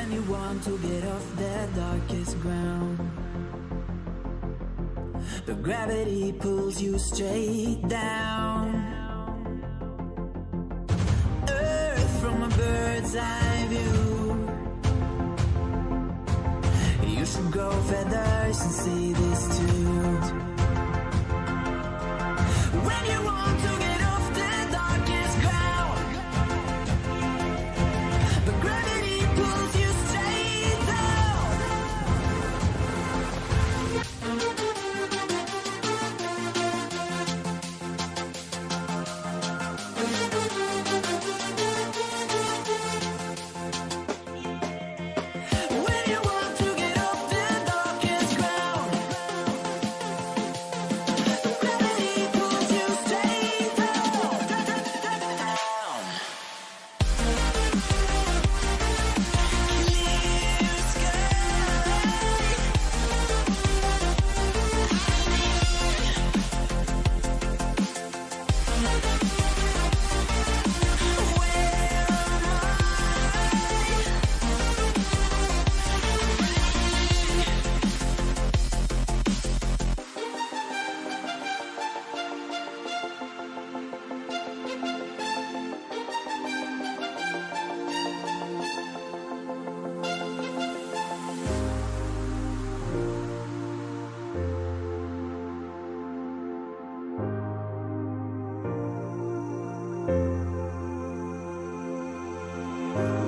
When you want to get off the darkest ground, but gravity pulls you straight down. Earth from a bird's eye view. You should grow feathers and see this too. When you want to get off the darkest ground, but gravity pulls you straight down. When you want to get off the darkest ground, gravity pulls you straight down. Clear sky.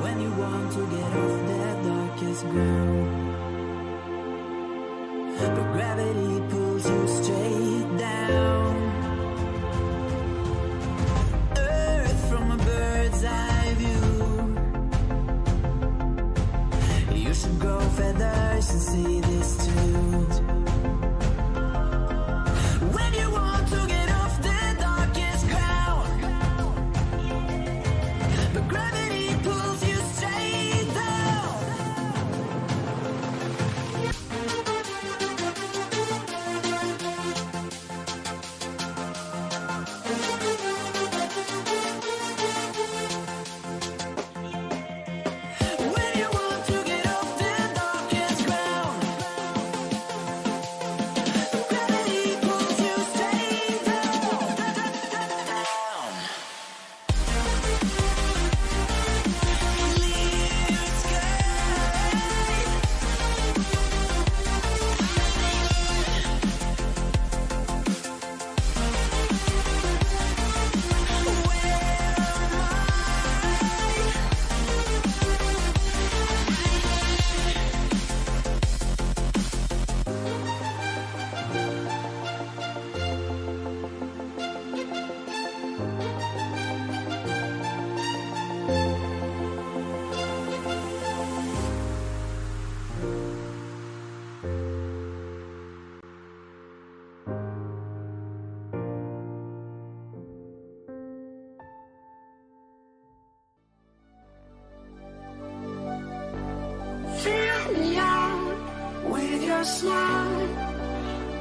When you want to get off the darkest ground, but gravity pulls you straight down. Earth from a bird's eye view. You should grow feathers and see this too. When you want to get off the darkest ground, but gravity pulls you straight down. When you want to get off the darkest ground, but gravity pulls you straight down. Clear sky. Fill me out with your smile.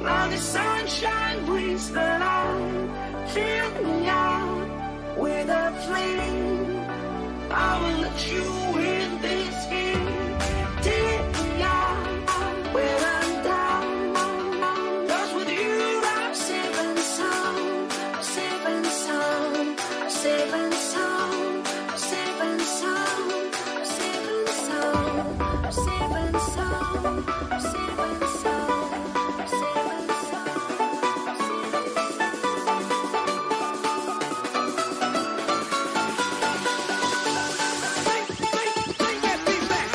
Now the sunshine brings the light. Fill me out with a flame. I will let you in this game. Take me out when I'm down. 'Cause with you I'm safe and sound. I'm safe and sound. I'm safe and sound. I'm safe and sound. I'm safe and sound. I'm safe and sound. I'm safe and sound. I'm safe and sound. Bring that beat back.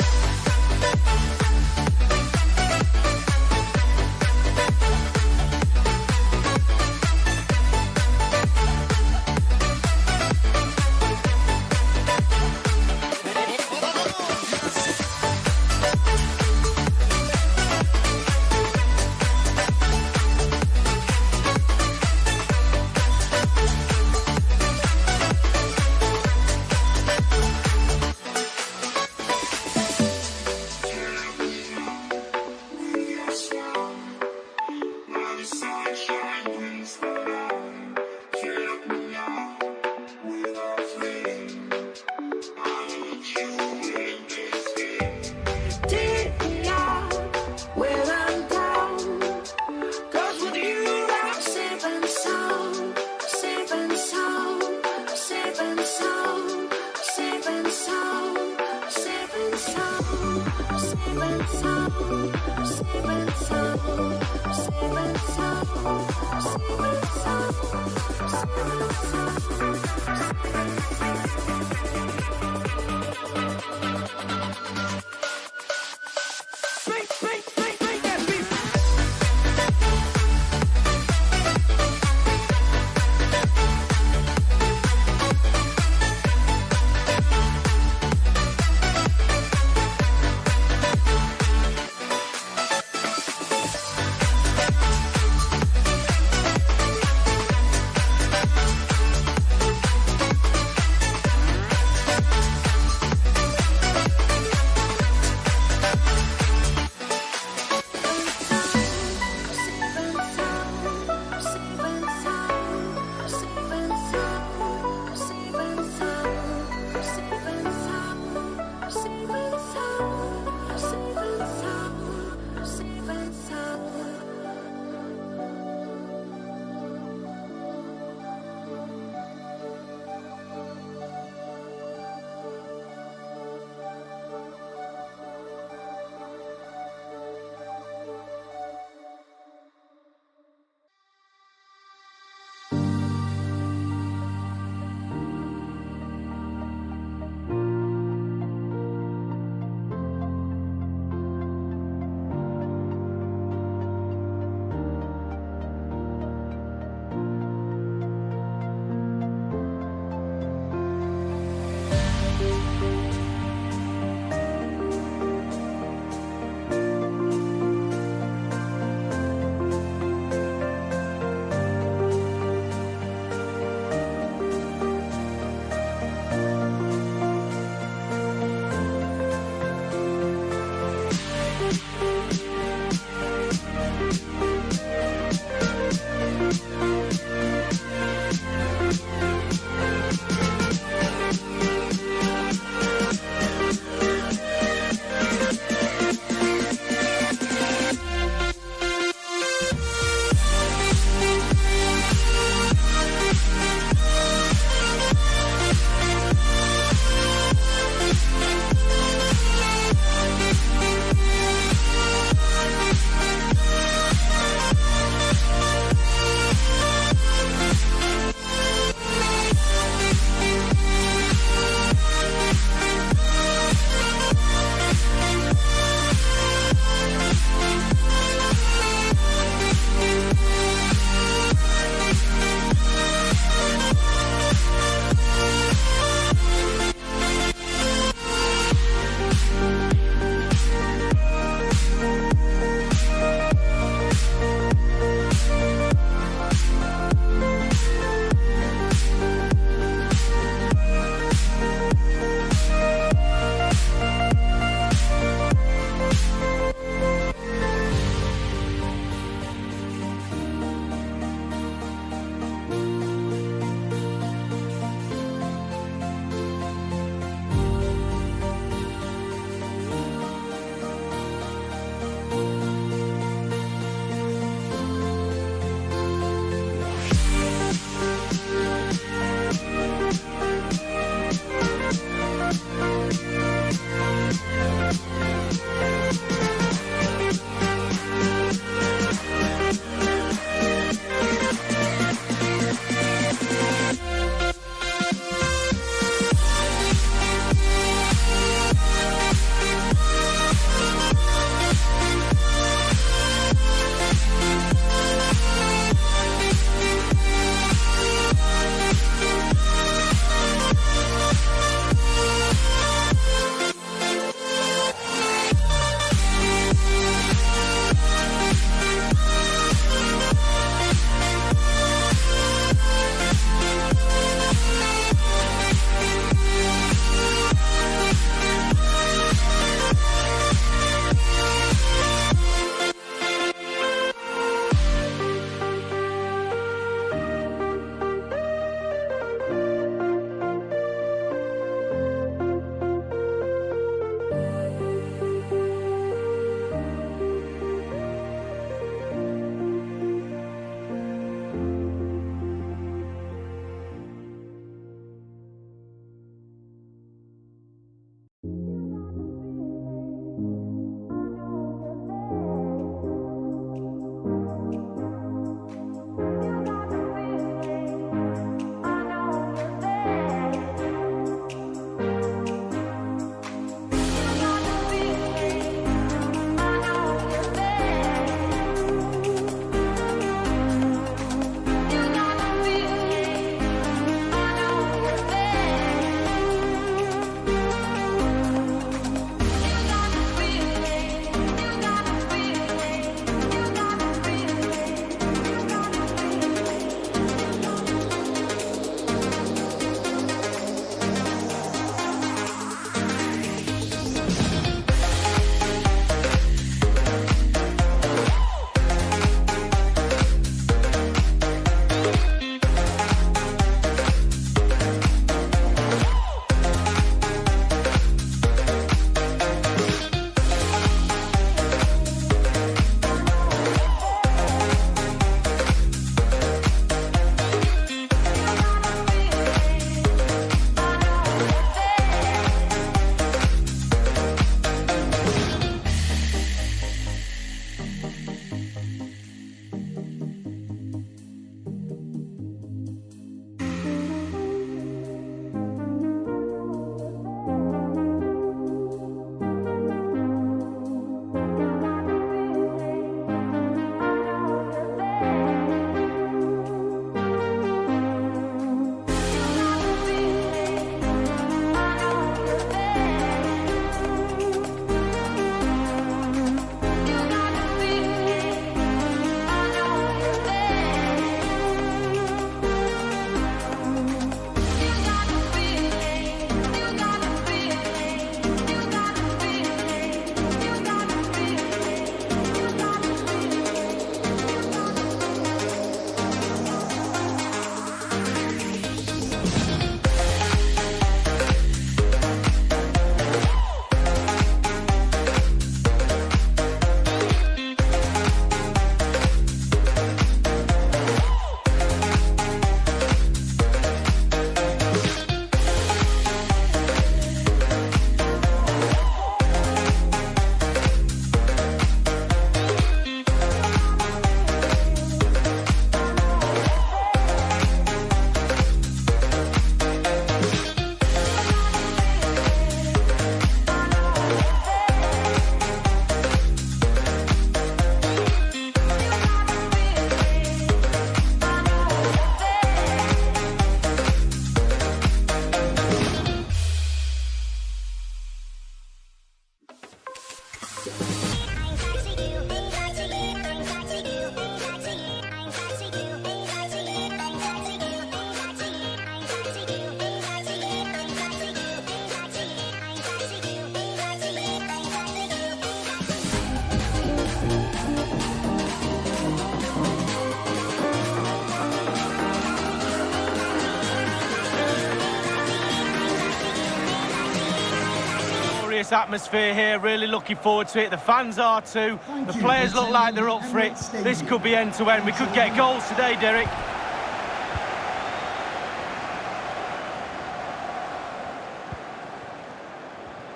nice atmosphere here, really looking forward to it. The fans are too. The players look like they're up for it. This could be end to end. We could get goals today, Derek.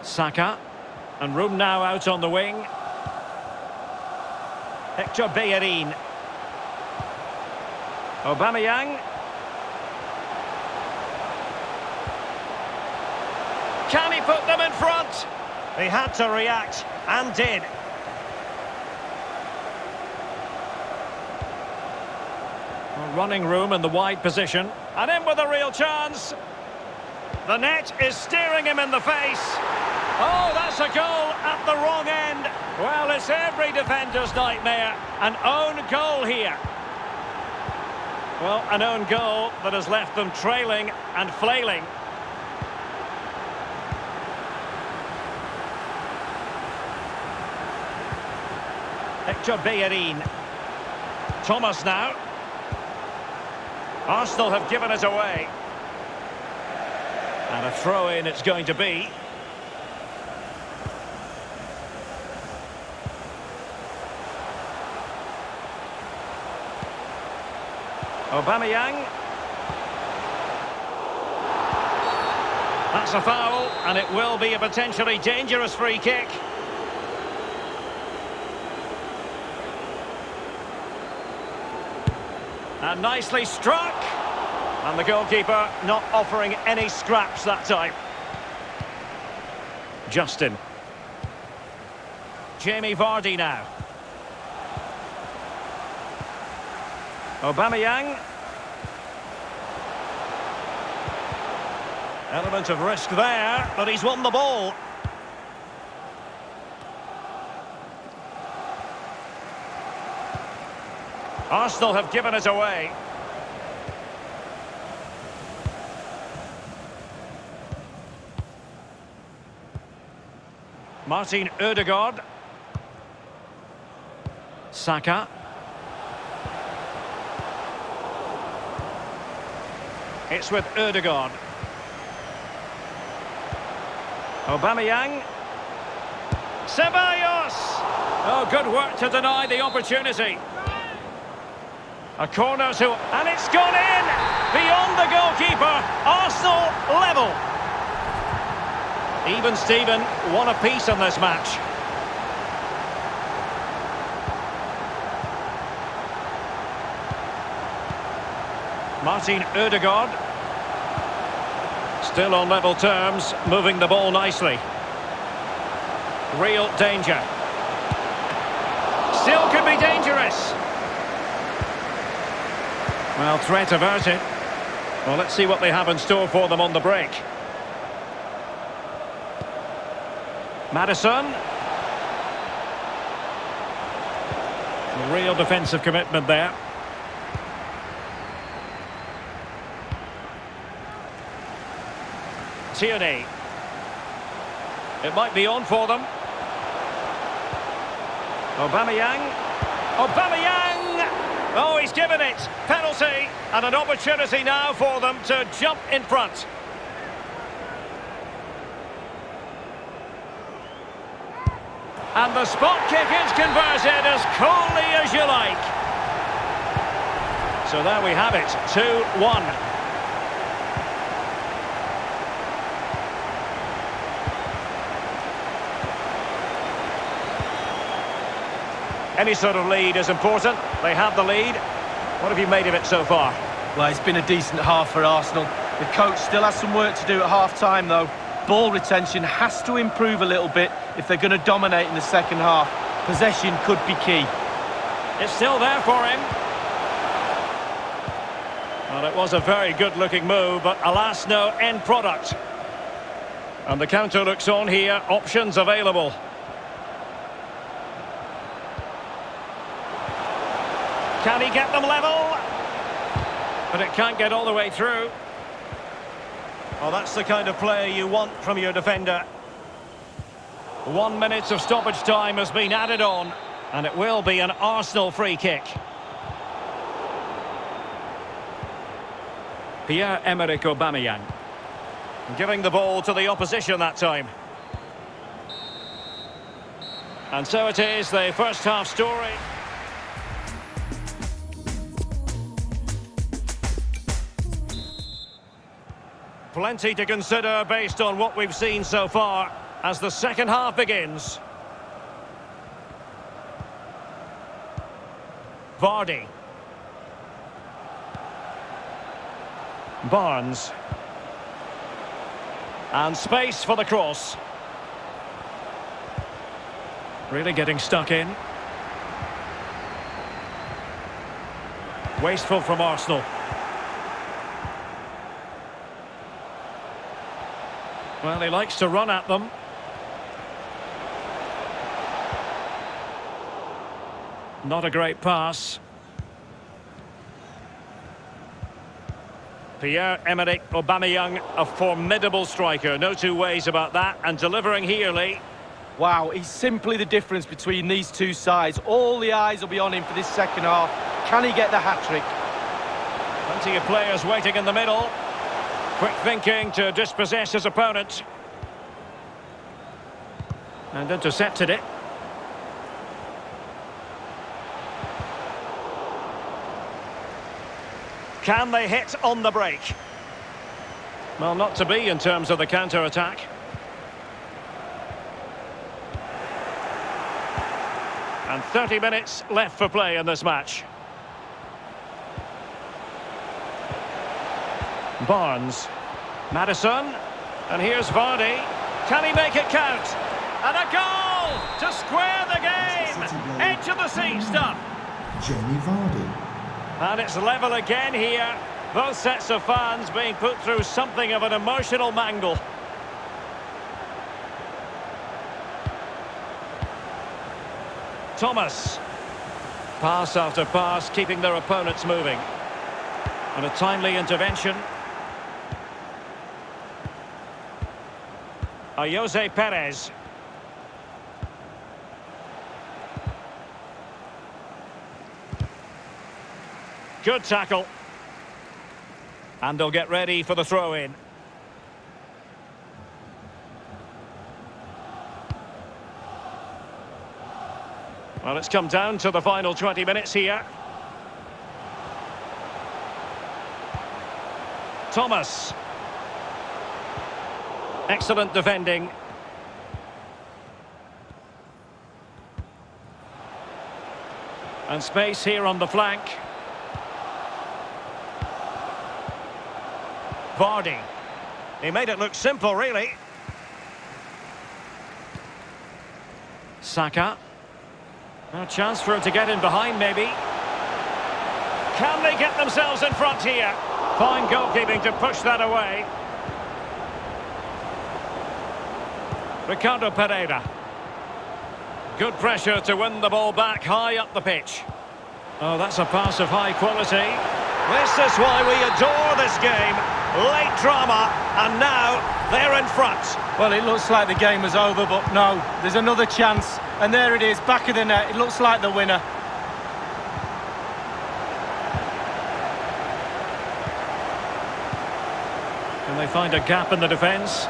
Saka. And room now out on the wing. Hector Bellerin. Aubameyang. Can he put them in front? He had to react, and did. Running room in the wide position. And in with a real chance. The net is staring him in the face. Oh, that's a goal at the wrong end. Well, it's every defender's nightmare. An own goal here. Well, an own goal that has left them trailing and flailing. Hector Bellerin. Thomas now. Arsenal have given it away. And a throw-in it's going to be. Aubameyang. That's a foul, and it will be a potentially dangerous free kick. And nicely struck. And the goalkeeper not offering any scraps that time. Justin. Jamie Vardy now. Aubameyang. Element of risk there, but he's won the ball. Arsenal have given it away. Martin Ødegaard. Saka. It's with Ødegaard. Aubameyang. Ceballos! Oh, good work to deny the opportunity. A corner to... and it's gone in! Beyond the goalkeeper. Arsenal level. Even Steven, one apiece in this match. Martin Ødegaard. Still on level terms, moving the ball nicely. Real danger. Still could be dangerous. Well, threat averted. Well, let's see what they have in store for them on the break. Maddison. Real defensive commitment there. Tierney. It might be on for them. Aubameyang. Aubameyang! Oh, he's given it. Penalty, and an opportunity now for them to jump in front. And the spot kick is converted as coolly as you like. So there we have it, 2-1. Any sort of lead is important. They have the lead. What have you made of it so far? Well, it's been a decent half for Arsenal. The coach still has some work to do at half-time, though. Ball retention has to improve a little bit if they're going to dominate in the second half. Possession could be key. It's still there for him. Well, it was a very good-looking move, but alas, no end product. And the counter looks on here. Options available. Can he get them level? But it can't get all the way through. Well, that's the kind of play you want from your defender. 1 minute of stoppage time has been added on, and it will be an Arsenal free kick. Pierre-Emerick Aubameyang. Giving the ball to the opposition that time. And so it is, the first half story. Plenty to consider based on what we've seen so far as the second half begins. Vardy. Barnes. And space for the cross. Really getting stuck in. Wasteful from Arsenal. Well, he likes to run at them. Not a great pass. Pierre-Emerick Aubameyang, a formidable striker. No two ways about that. And delivering here, Lee. Wow, he's simply the difference between these two sides. All the eyes will be on him for this second half. Can he get the hat-trick? Plenty of players waiting in the middle. Quick thinking to dispossess his opponent. And intercepted it. Can they hit on the break? Well, not to be in terms of the counter-attack. And 30 minutes left for play in this match. Barnes. Maddison. And here's Vardy. Can he make it count? And a goal to square the game. Edge of the seat stuff. Jamie Vardy. And it's level again here. Both sets of fans being put through something of an emotional mangle. Thomas. Pass after pass, keeping their opponents moving. And a timely intervention. Jose Perez. Good tackle. And they'll get ready for the throw-in. Well, it's come down to the final 20 minutes here. Thomas. Excellent defending. And space here on the flank. Vardy. He made it look simple, really. Saka. A chance for him to get in behind, maybe. Can they get themselves in front here? Fine goalkeeping to push that away. Ricardo Pereira. Good pressure to win the ball back high up the pitch. Oh, that's a pass of high quality. This is why we adore this game. Late drama, and now they're in front. Well, it looks like the game was over, but no, there's another chance. And there it is, back of the net. It looks like the winner. Can they find a gap in the defence?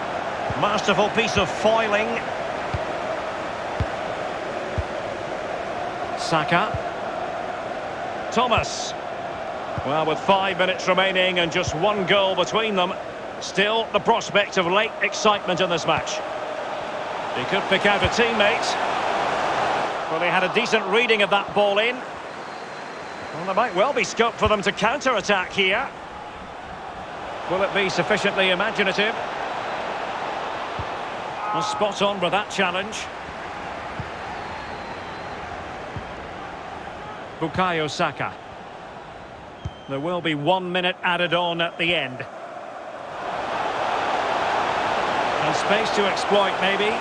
Masterful piece of foiling. Saka. Thomas. Well, with 5 minutes remaining and just one goal between them, still the prospect of late excitement in this match. He could pick out a teammate. Well, they had a decent reading of that ball in. Well, there might well be scope for them to counter-attack here. Will it be sufficiently imaginative? Well, spot on with that challenge. Bukayo Saka. There will be 1 minute added on at the end. And space to exploit, maybe.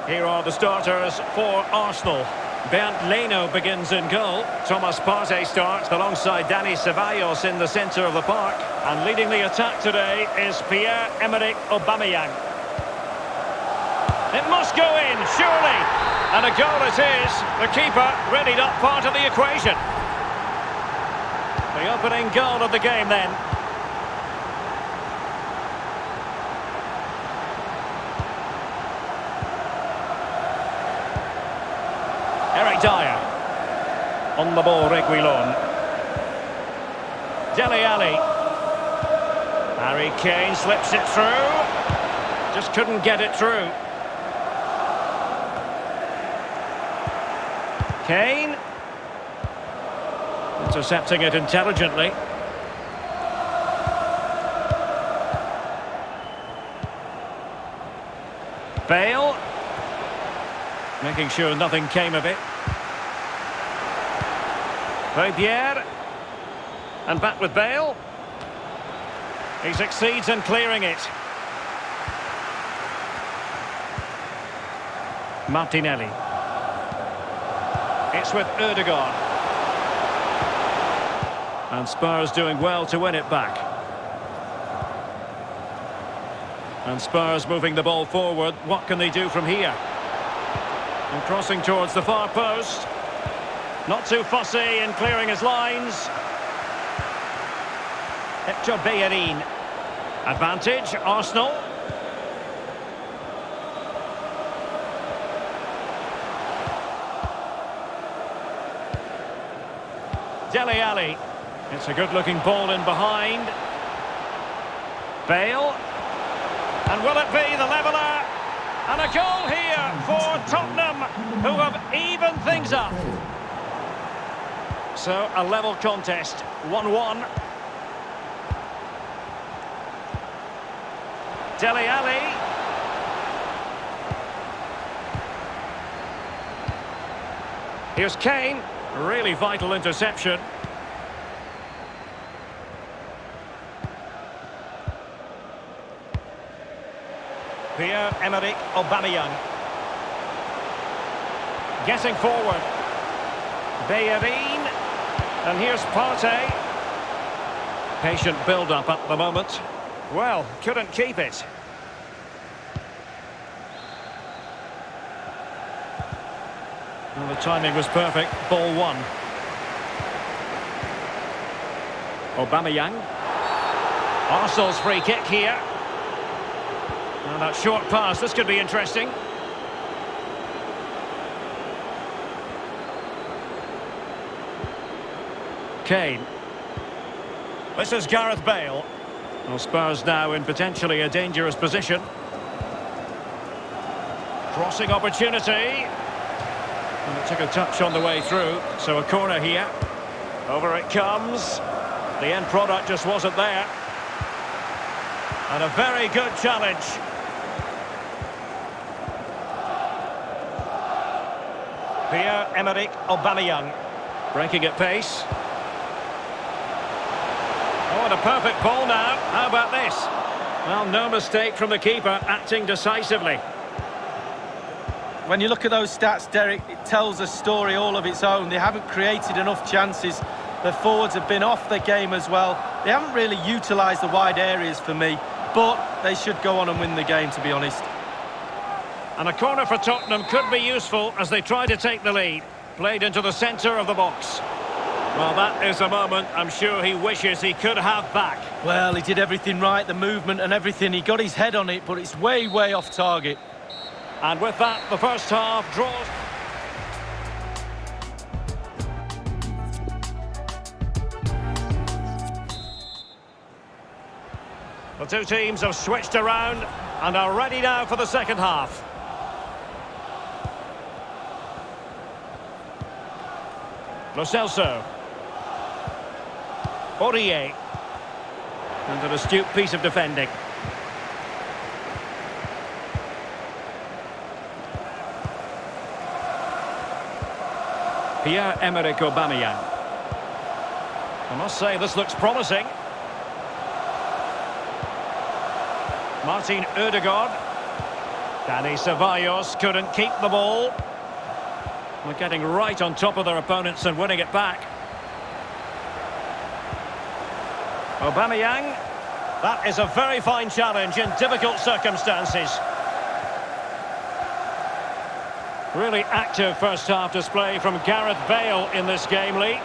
Here are the starters for Arsenal. Bernd Leno begins in goal. Thomas Partey starts alongside Dani Ceballos in the centre of the park. And leading the attack today is Pierre-Emerick Aubameyang. It must go in, surely. And a goal it is. The keeper really not part of the equation. The opening goal of the game then. Eric Dyer. On the ball, Reguilon. Dele Alli. Harry Kane slips it through. Just couldn't get it through. Kane. Intercepting it intelligently. Bale. Making sure nothing came of it. Pierre. And back with Bale. He succeeds in clearing it. Martinelli. It's with Ødegaard. And Spurs doing well to win it back. And Spurs moving the ball forward. What can they do from here? And crossing towards the far post. Not too fussy in clearing his lines. Hector Bellerin. Advantage, Arsenal. Dele Alli. It's a good-looking ball in behind. Bale. And will it be the leveller? And a goal here for Tottenham, who have evened things up. So, a level contest, 1-1. Dele Alli. Here's Kane. Really vital interception. Pierre-Emerick Aubameyang. Getting forward. Bellerin. And here's Partey. Patient build-up at the moment. Well, couldn't keep it. Well, the timing was perfect. Ball one. Aubameyang. Arsenal's free kick here. And that short pass, this could be interesting. Kane. This is Gareth Bale. Well, Spurs now in potentially a dangerous position. Crossing opportunity. And it took a touch on the way through, so a corner here. Over it comes. The end product just wasn't there. And a very good challenge. Pierre-Emerick Aubameyang. Breaking at pace. Oh, and a perfect ball now. How about this? Well, no mistake from the keeper, acting decisively. When you look at those stats, Derek, it tells a story all of its own. They haven't created enough chances. Their forwards have been off their game as well. They haven't really utilised the wide areas for me, but they should go on and win the game, to be honest. And a corner for Tottenham could be useful as they try to take the lead. Played into the centre of the box. Well, that is a moment I'm sure he wishes he could have back. Well, he did everything right, the movement and everything. He got his head on it, but it's way, way off target. And with that, the first half draws. The two teams have switched around and are ready now for the second half. Lo Celso. Aurier. And an astute piece of defending. Pierre-Emerick Aubameyang. I must say, this looks promising. Martin Ødegaard. Dani Ceballos couldn't keep the ball. They're getting right on top of their opponents and winning it back. Aubameyang. That is a very fine challenge in difficult circumstances. Really active first half display from Gareth Bale in this game, Lee.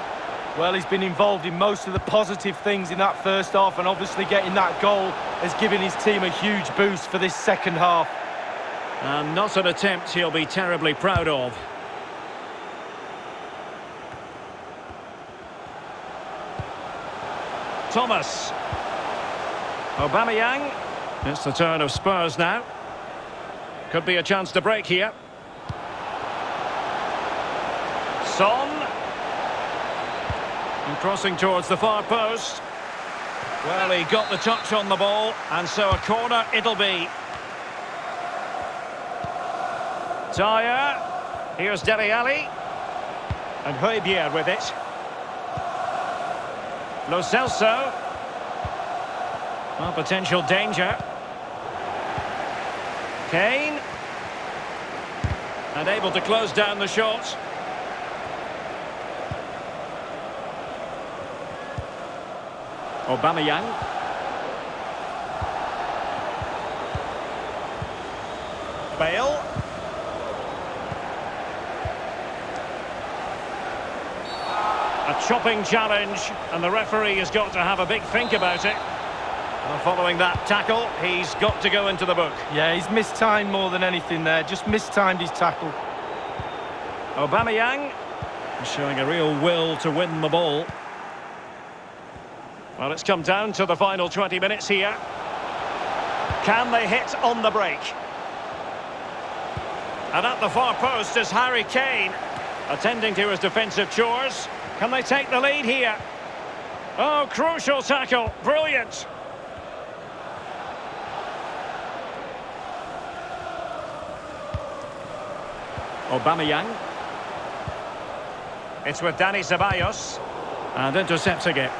Well, he's been involved in most of the positive things in that first half, and obviously getting that goal has given his team a huge boost for this second half. And not an attempt he'll be terribly proud of. Thomas. Aubameyang. It's the turn of Spurs now. Could be a chance to break here. Son. And crossing towards the far post. Well, he got the touch on the ball, and so a corner it'll be. Dyer. Here's Dele Alli. And Højbjerg with it. Lo Celso. Well, potential danger. Kane. And able to close down the shot. Aubameyang. Bale. A chopping challenge, and the referee has got to have a big think about it. And following that tackle, he's got to go into the book. Yeah, he's mistimed more than anything there. Just mistimed his tackle. Aubameyang showing a real will to win the ball. Well, it's come down to the final 20 minutes here. Can they hit on the break? And at the far post is Harry Kane, attending to his defensive chores. Can they take the lead here? Oh, crucial tackle. Brilliant. Aubameyang. It's with Dani Ceballos. And intercepting it.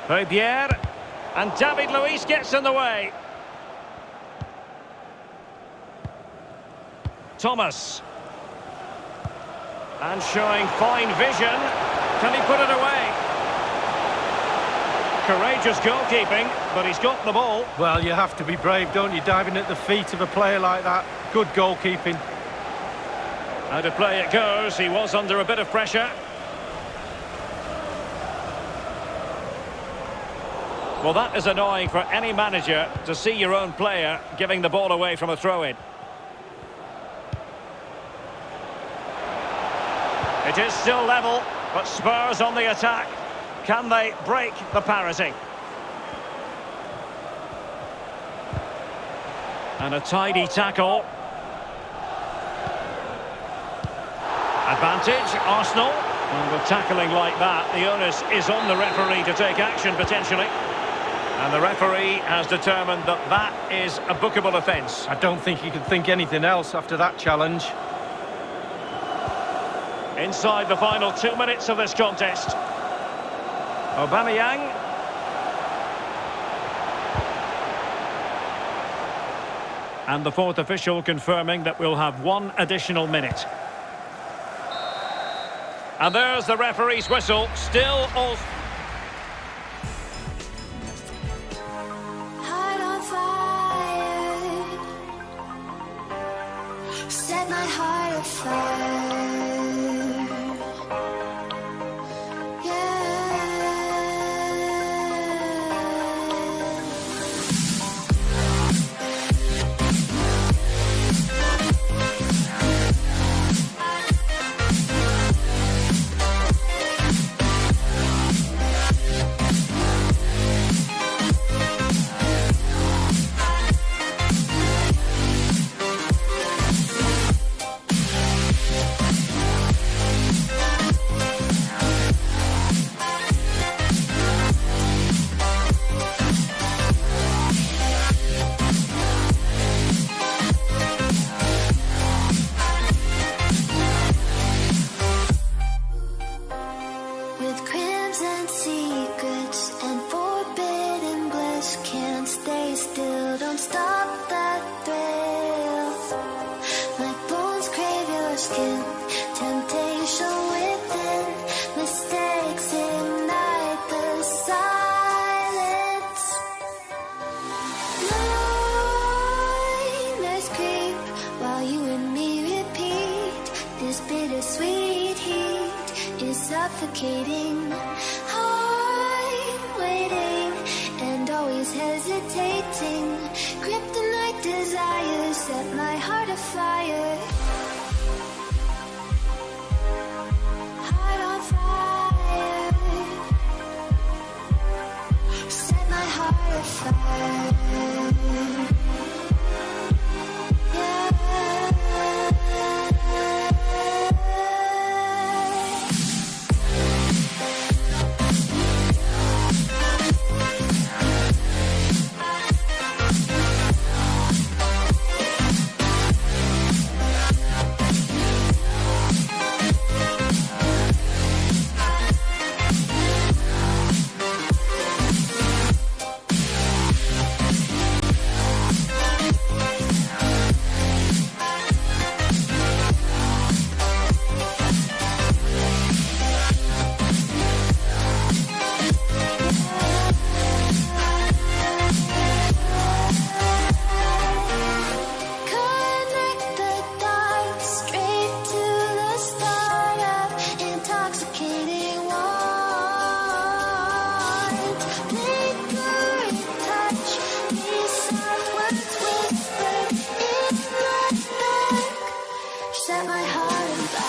Højbjerg. And David Luiz gets in the way. Thomas. And showing fine vision. Can he put it away? Courageous goalkeeping, but he's got the ball. Well, you have to be brave, don't you, diving at the feet of a player like that. Good goalkeeping. Out of play it goes. He was under a bit of pressure. Well, that is annoying for any manager, to see your own player giving the ball away from a throw-in. It is still level, but Spurs on the attack. Can they break the parity? And a tidy tackle. Advantage, Arsenal. And with tackling like that, the onus is on the referee to take action, potentially. And the referee has determined that that is a bookable offence. I don't think he could think anything else after that challenge. Inside the final 2 minutes of this contest. Aubameyang. And the fourth official confirming that we'll have one additional minute. And there's the referee's whistle. Still all... Heart on fire. Set my heart afire. Don't stop that thrill. My bones crave your skin. Temptation within. Mistakes ignite the silence. Nightmares creep while you and me repeat. This bittersweet heat is suffocating. I'm waiting and always hesitating. Kryptonite desires set my heart afire. Heart on fire. Set my heart afire. Connect the dots straight to the start of intoxicating want. Lingering touch, these soft words whispered in the dark. Set my heart on fire.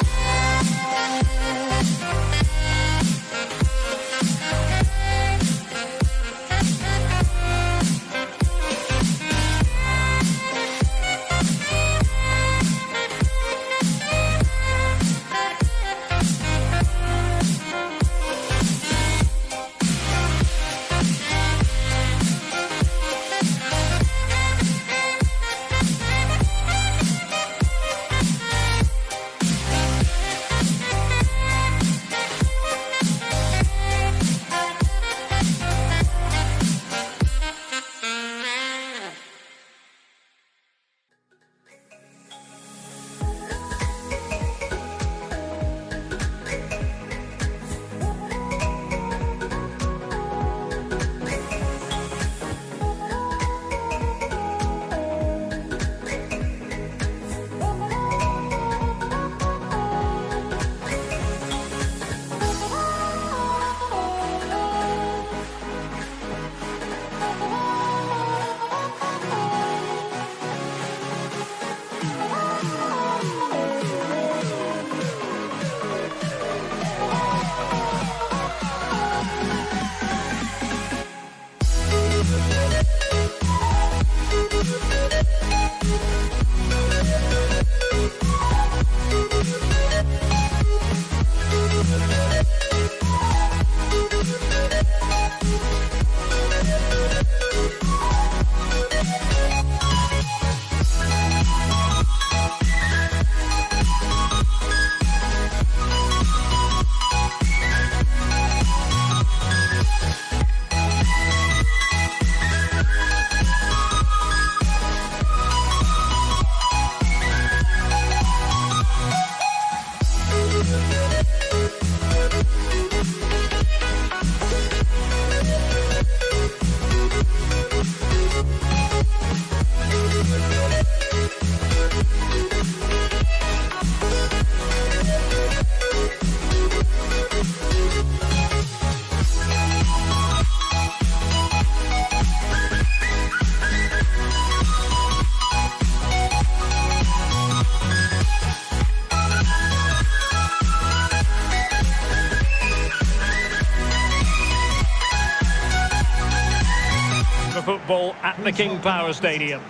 Football at the King Power Stadium.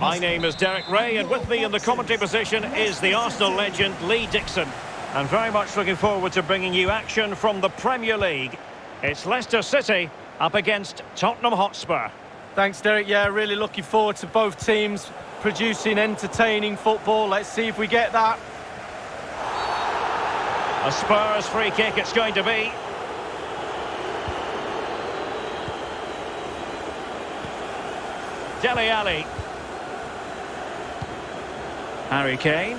My name is Derek Ray, and with me in the commentary position is the Arsenal legend Lee Dixon. And very much looking forward to bringing you action from the Premier League. It's Leicester City up against Tottenham Hotspur. Thanks, Derek. Yeah, really looking forward to both teams producing entertaining football. Let's see if we get that. A Spurs free kick it's going to be. Dele Alli. Harry Kane.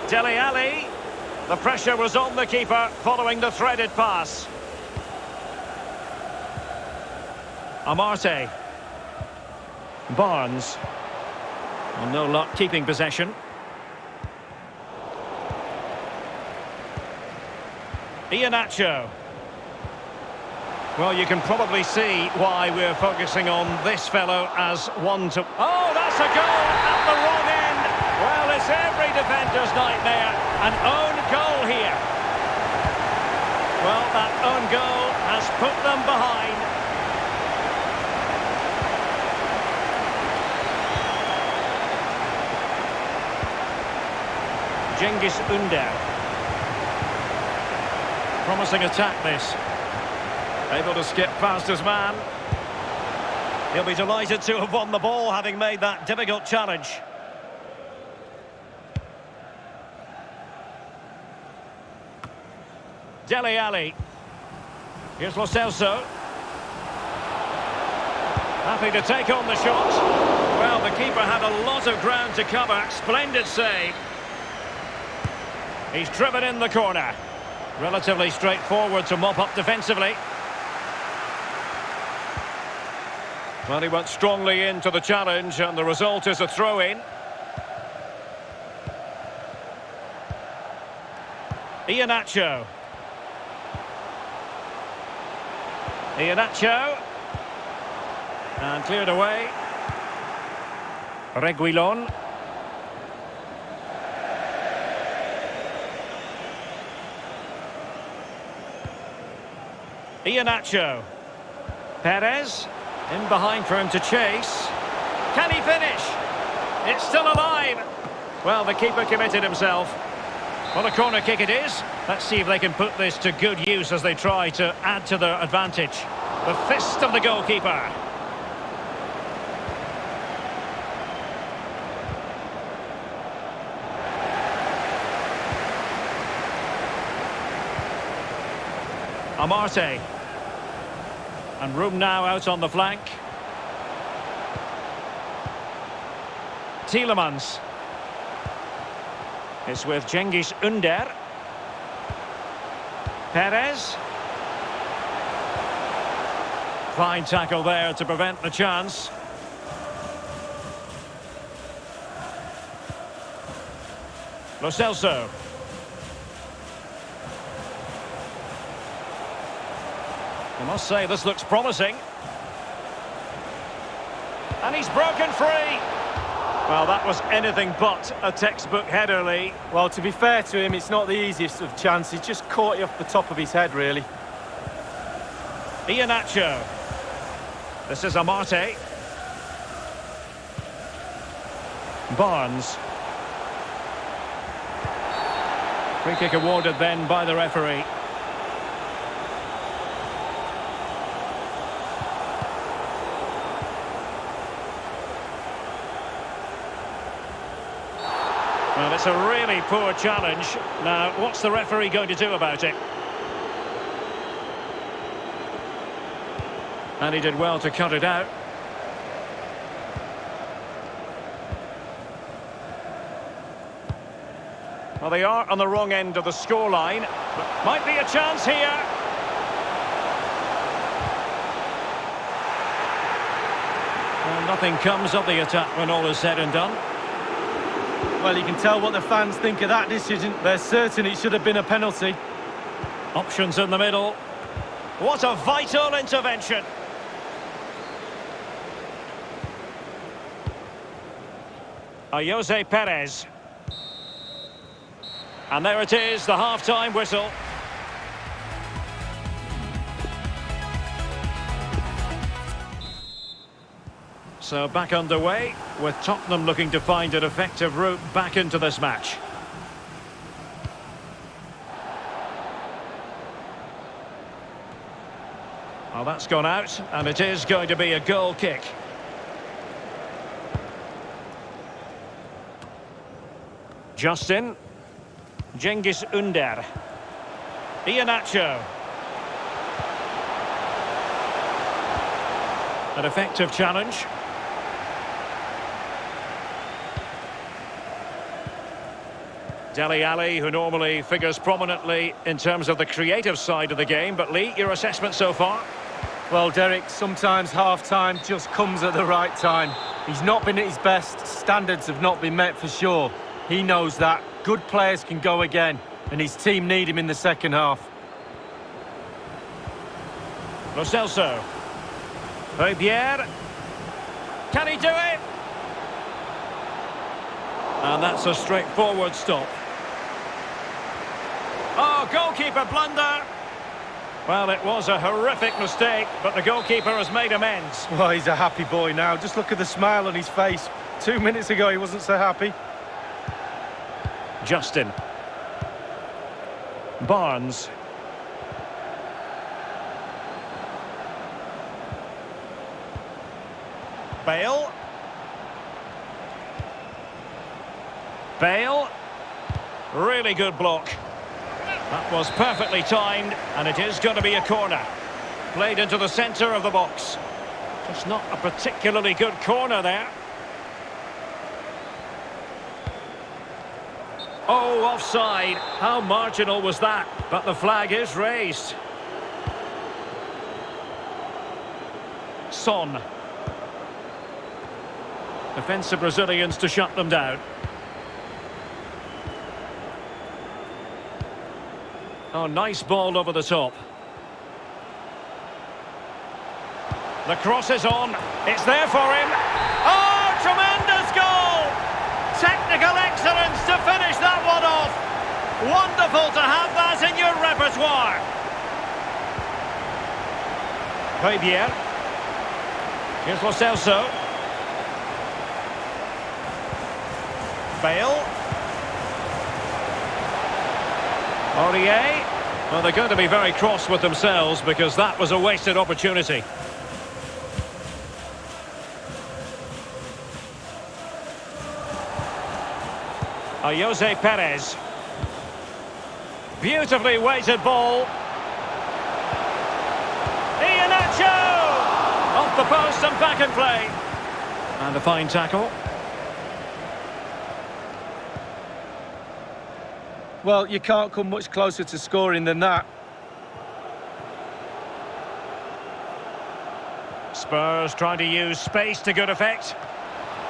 Dele Alli. The pressure was on the keeper following the threaded pass. Amarte. Barnes. Well, no luck keeping possession. Iheanacho. Well, you can probably see why we're focusing on this fellow as one to... Oh, that's a goal at the wrong end. Well, it's every defender's nightmare. An own goal here. Well, that own goal has put them behind. Cengiz Ünder. Promising attack, this. Able to skip past his man. He'll be delighted to have won the ball, having made that difficult challenge. Dele Alli. Here's Lo Celso. Happy to take on the shot. Well, the keeper had a lot of ground to cover. Splendid save. He's driven in the corner. Relatively straightforward to mop up defensively. Well, he went strongly into the challenge, and the result is a throw-in. Iheanacho. Iheanacho. And cleared away. Reguilon. Iheanacho. Perez. In behind for him to chase. Can he finish? It's still alive. Well, the keeper committed himself. Well, a corner kick it is. Let's see if they can put this to good use as they try to add to their advantage. The fist of the goalkeeper. Amarte. And room now out on the flank. Tielemans. It's with Cengiz Ünder. Perez. Fine tackle there to prevent the chance. Lo Celso. I must say, this looks promising. And he's broken free. Well, that was anything but a textbook header, Lee. Well, to be fair to him, it's not the easiest of chances. Just caught you off the top of his head, really. Iheanacho. This is Amarte. Barnes. Free kick awarded then by the referee. Well, it's a really poor challenge. Now, what's the referee going to do about it? And he did well to cut it out. Well, they are on the wrong end of the scoreline. But might be a chance here. Well, nothing comes of the attack when all is said and done. Well, you can tell what the fans think of that decision. They're certain it should have been a penalty. Options in the middle. What a vital intervention. Jose Perez. And there it is, the half-time whistle. So back underway, with Tottenham looking to find an effective route back into this match. Well, that's gone out, and it is going to be a goal kick. Justin. Cengiz Ünder. Iheanacho. An effective challenge. Dele Alli, who normally figures prominently in terms of the creative side of the game. But Lee, your assessment so far? Well, Derek, sometimes half-time just comes at the right time. He's not been at his best. Standards have not been met for sure. He knows that. Good players can go again, and his team need him in the second half. Lo Celso. Pierre. Can he do it? And that's a straightforward stop. Oh, goalkeeper blunder. Well, it was a horrific mistake, but the goalkeeper has made amends. Well, he's a happy boy now. Just look at the smile on his face. 2 minutes ago, he wasn't so happy. Justin. Barnes. Bale. Bale. Really good block. That was perfectly timed, and it is going to be a corner. Played into the centre of the box. Just not a particularly good corner there. Oh, offside. How marginal was that? But the flag is raised. Son. Defensive Brazilians to shut them down. Oh, nice ball over the top. The cross is on. It's there for him. Oh, tremendous goal! Technical excellence to finish that one off. Wonderful to have that in your repertoire. Pierre. Here's Lo Celso. Bale. Aurier. Well, they're going to be very cross with themselves because that was a wasted opportunity. Jose Perez. Beautifully weighted ball. Iheanacho! Off the post and back in play. And a fine tackle. Well, you can't come much closer to scoring than that. Spurs trying to use space to good effect.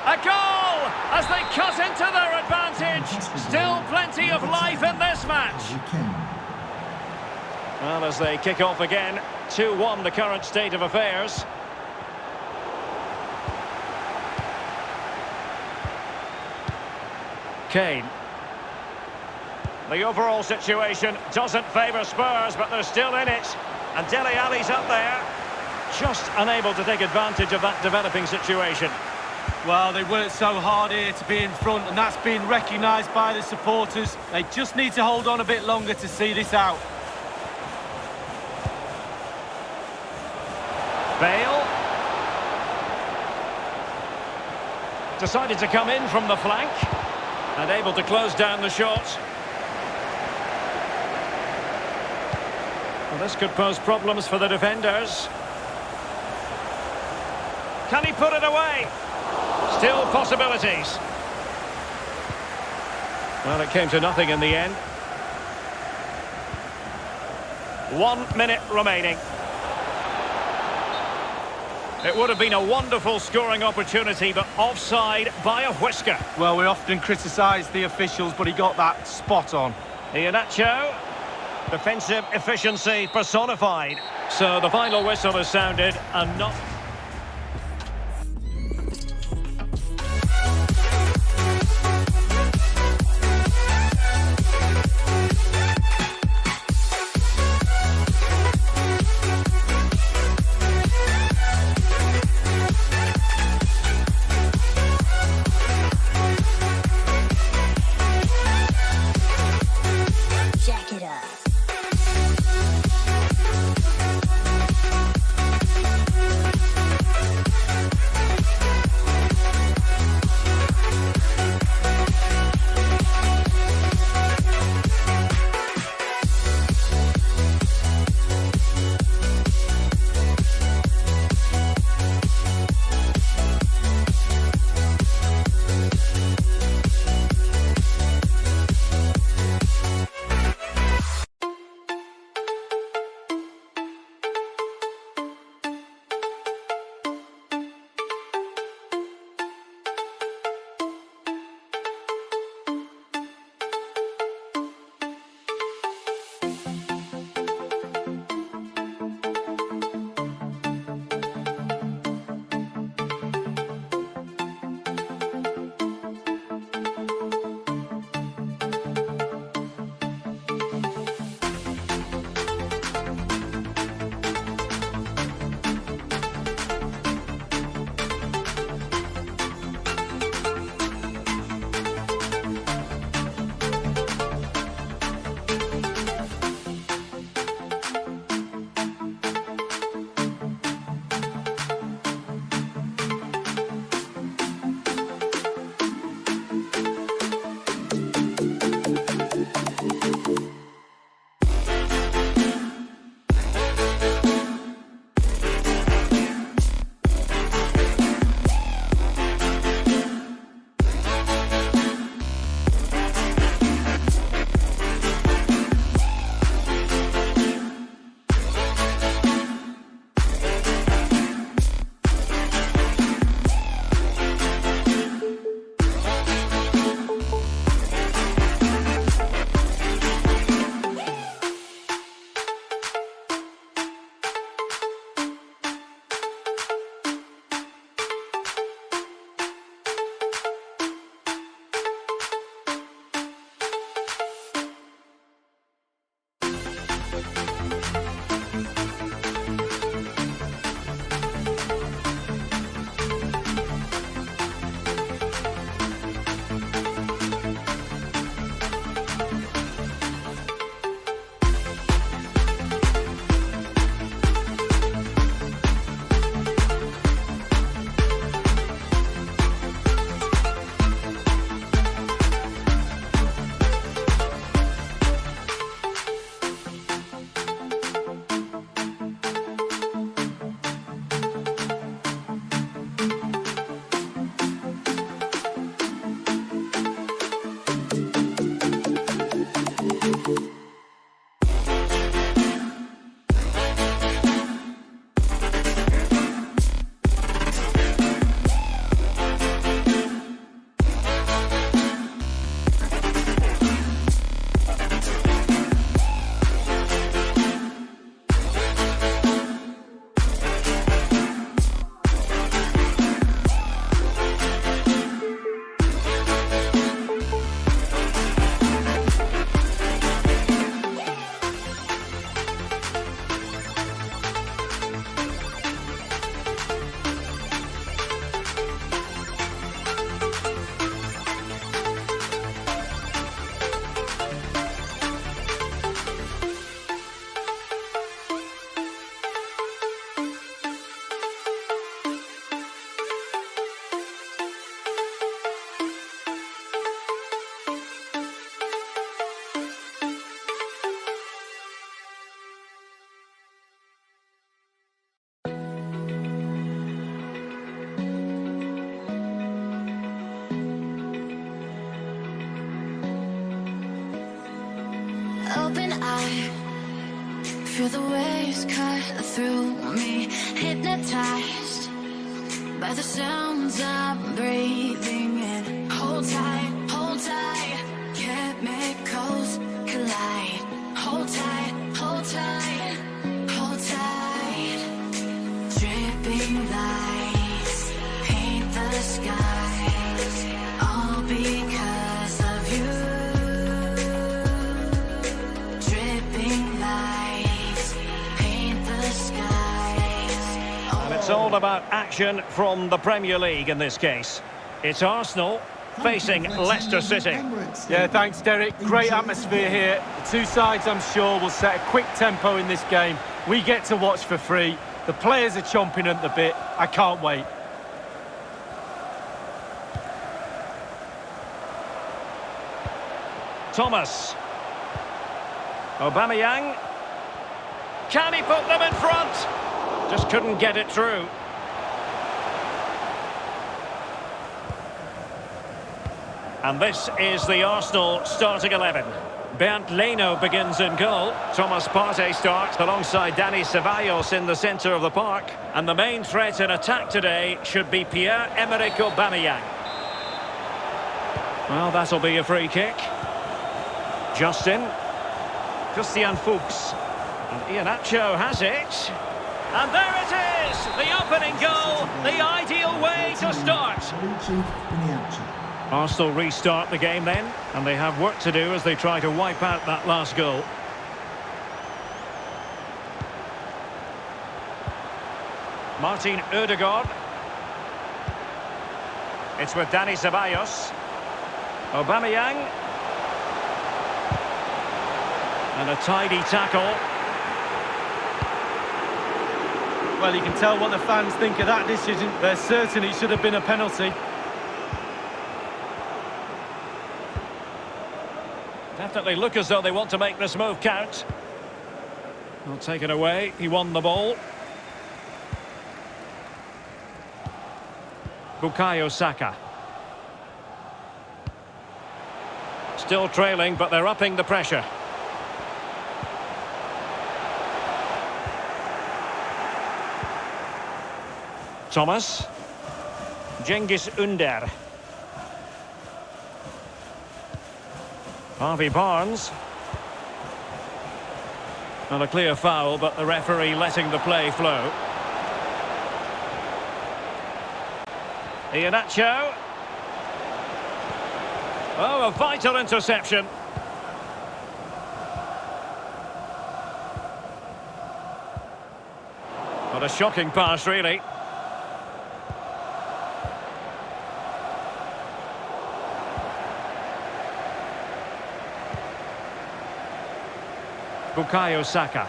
A goal as they cut into their advantage. Still plenty of life in this match. Well, as they kick off again, 2-1 the current state of affairs. Kane. The overall situation doesn't favour Spurs, but they're still in it. And Dele Alli's up there, just unable to take advantage of that developing situation. Well, they worked so hard here to be in front, and that's been recognised by the supporters. They just need to hold on a bit longer to see this out. Bale. Decided to come in from the flank, and able to close down the shot. Well, this could pose problems for the defenders. Can he put it away? Still possibilities. Well, it came to nothing in the end. 1 minute remaining. It would have been a wonderful scoring opportunity, but offside by a whisker. Well, we often criticise the officials, but he got that spot on. Iheanacho. Defensive efficiency personified. So the final whistle has sounded and not... Jack it up. Feel the waves cut through me, hypnotized by the sounds I'm breathing in. Hold tight, chemicals collide. Hold tight, hold tight, hold tight. Dripping lights paint the skies, all because of you. Dripping lights paint the skies. And it's all about action from the Premier League in this case. It's Arsenal facing Leicester City. Yeah, thanks, Derek. Great atmosphere here. The two sides, I'm sure, will set a quick tempo in this game. We get to watch for free. The players are chomping at the bit. I can't wait. Thomas. Aubameyang. Can he put them in front? Just couldn't get it through. And this is the Arsenal starting 11. Bernd Leno begins in goal. Thomas Partey starts alongside Dani Ceballos in the centre of the park. And the main threat in attack today should be Pierre-Emerick Aubameyang. Well, that'll be a free kick. Justin. Christian Fuchs. And Iheanacho has it. And there it is! The opening goal, the ideal way to start. Arsenal restart the game then, and they have work to do as they try to wipe out that last goal. Martin Ødegaard. It's with Dani Ceballos. Aubameyang. And a tidy tackle. Well, you can tell what the fans think of that decision. They're certain it should have been a penalty. Definitely look as though they want to make this move count. Not taken away, he won the ball. Bukayo Saka. Still trailing, but they're upping the pressure. Thomas. Cengiz Ünder. Harvey Barnes. Not a clear foul, but the referee letting the play flow. Iheanacho. Oh, a vital interception. What a shocking pass, really. Bukayo Saka.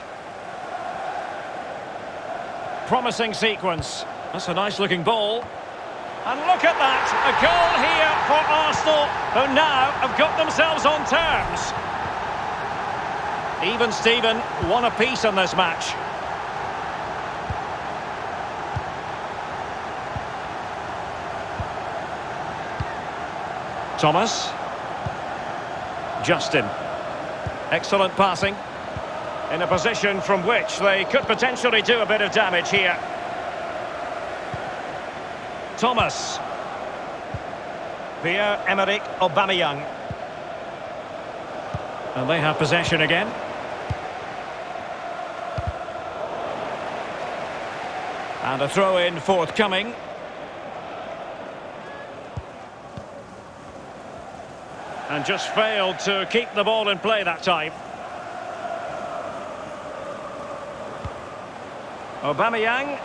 Promising sequence. That's a nice looking ball. And look at that, a goal here for Arsenal, who now have got themselves on terms. Even Steven, one apiece on this match. Thomas. Justin. Excellent passing. In a position from which they could potentially do a bit of damage here. Thomas. Pierre-Emerick Aubameyang. And they have possession again. And a throw-in forthcoming. And just failed to keep the ball in play that time. Aubameyang.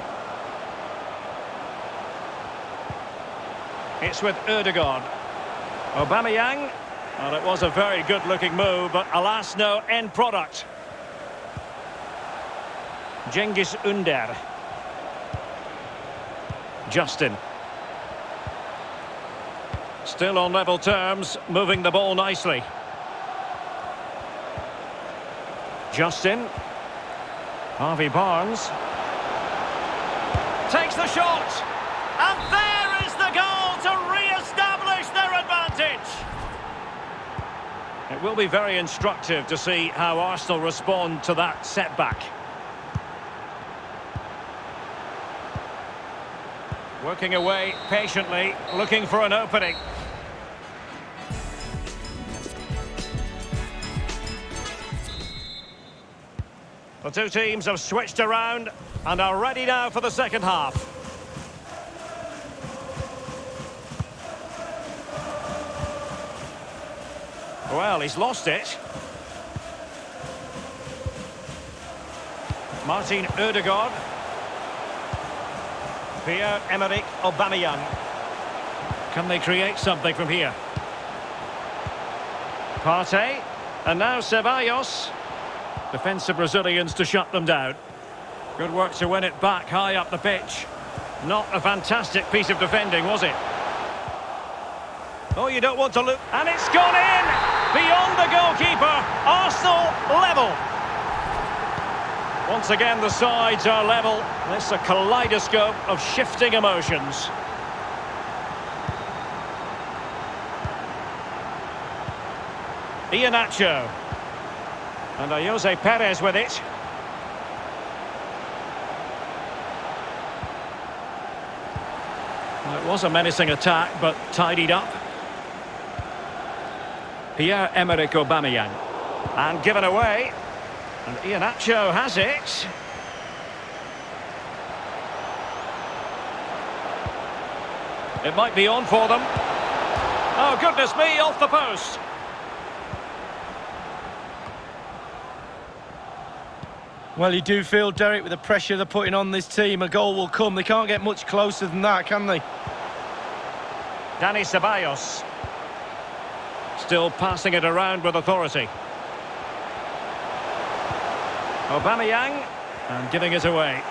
It's with Ødegaard. Aubameyang. Well, it was a very good-looking move, but alas, no end product. Cengiz Ünder. Justin. Still on level terms, moving the ball nicely. Justin. Harvey Barnes. Takes the shot. And there is the goal to re-establish their advantage. It will be very instructive to see how Arsenal respond to that setback. Working away patiently, looking for an opening. The two teams have switched around and are ready now for the second half. Well, he's lost it. Martin Ødegaard. Pierre-Emerick Aubameyang. Can they create something from here? Partey. And now Ceballos. Defensive Brazilians to shut them down. Good work to win it back high up the pitch. Not a fantastic piece of defending, was it? Oh, you don't want to look. And it's gone in! Beyond the goalkeeper. Arsenal level. Once again, the sides are level. This is a kaleidoscope of shifting emotions. Iheanacho. And Jose Perez with it. Well, it was a menacing attack, but tidied up. Pierre-Emerick Aubameyang. And given away. And Iheanacho has it. It might be on for them. Oh, goodness me, off the post. Well, you do feel, Derek, with the pressure they're putting on this team, a goal will come. They can't get much closer than that, can they? Dani Ceballos. Still passing it around with authority. Aubameyang, and giving it away.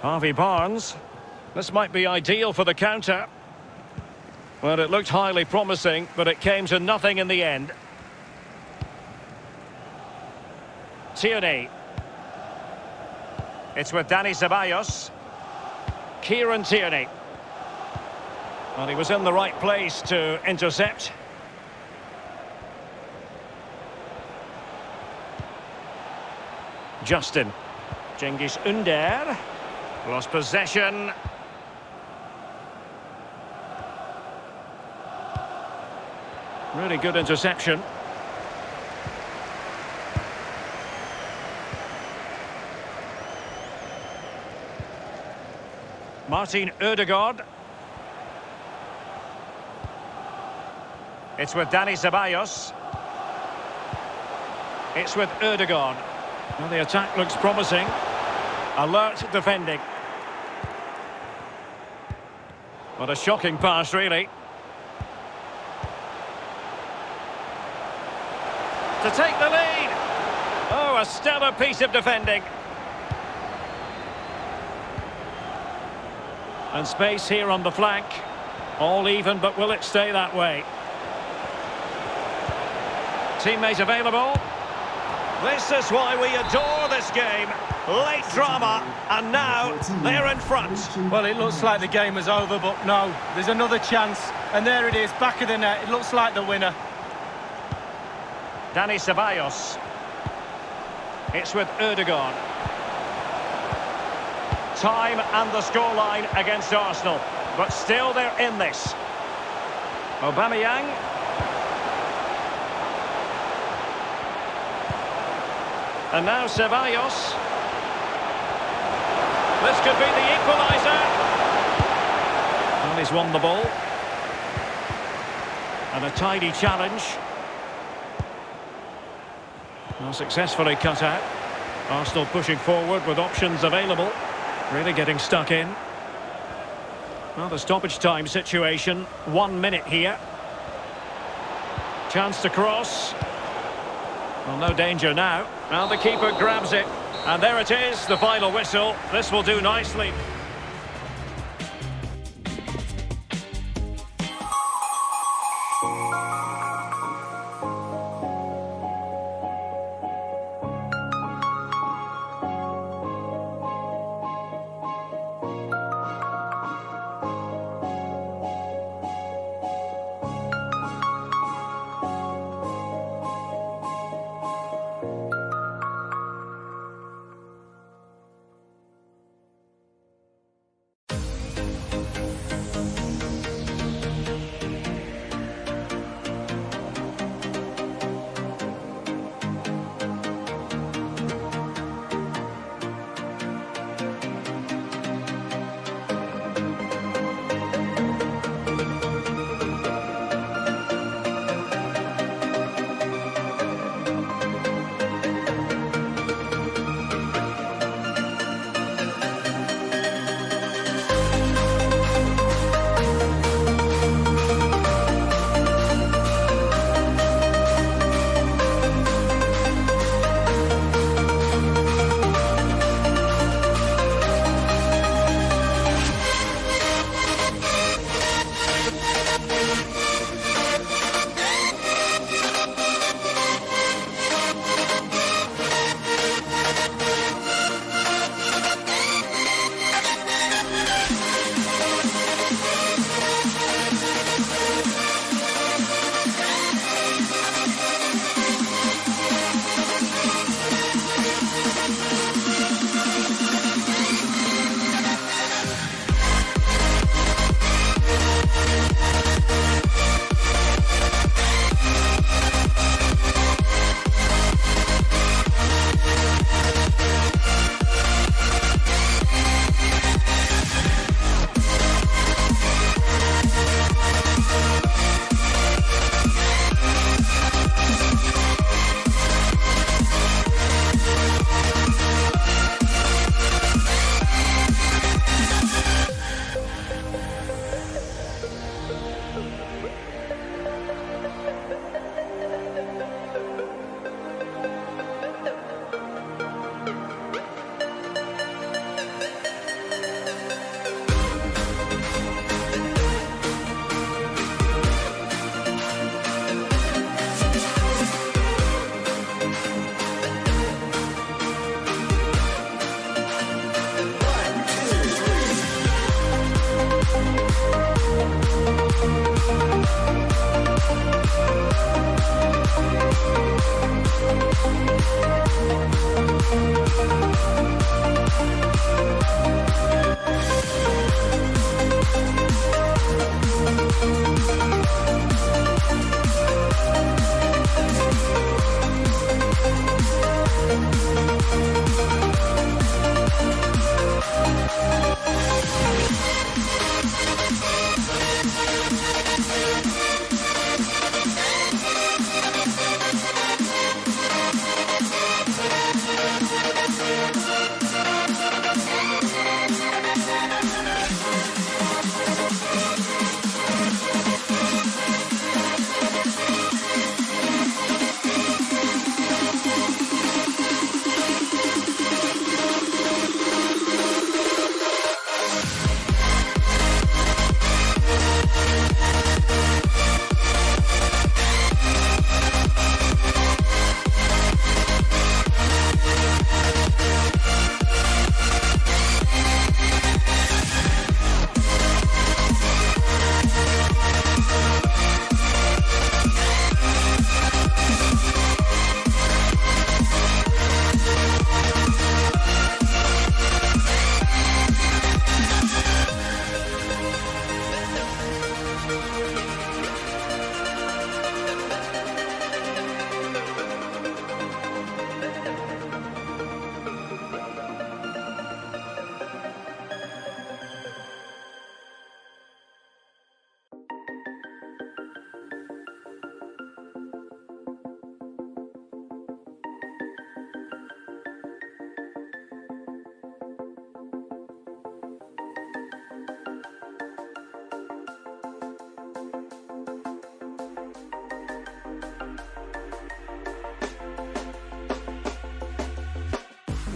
Harvey Barnes. This might be ideal for the counter. Well, it looked highly promising, but it came to nothing in the end. Tierney. It's with Dani Ceballos. Kieran Tierney. And he was in the right place to intercept. Justin. Cengiz Ünder. Lost possession. Really good interception. Martin Ødegaard. It's with Dani Ceballos. It's with Ødegaard. Well, the attack looks promising. Alert defending. What a shocking pass, really. To take the lead. Oh, a stellar piece of defending. And space here on the flank. All even, but will it stay that way? Teammate available. This is why we adore this game. Late drama, and now they're in front. Well, it looks like the game is over, but no, there's another chance. And there it is, back of the net. It looks like the winner. Dani Ceballos. It's with Ødegaard. Time and the scoreline against Arsenal, but still they're in this. Aubameyang. And now Ceballos. This could be the equaliser. Well, he's won the ball. And a tidy challenge. Well, successfully cut out. Arsenal pushing forward with options available. Really getting stuck in. Well, the stoppage time situation. 1 minute here. Chance to cross. Well, no danger now. Well, the keeper grabs it. And there it is, the final whistle. This will do nicely.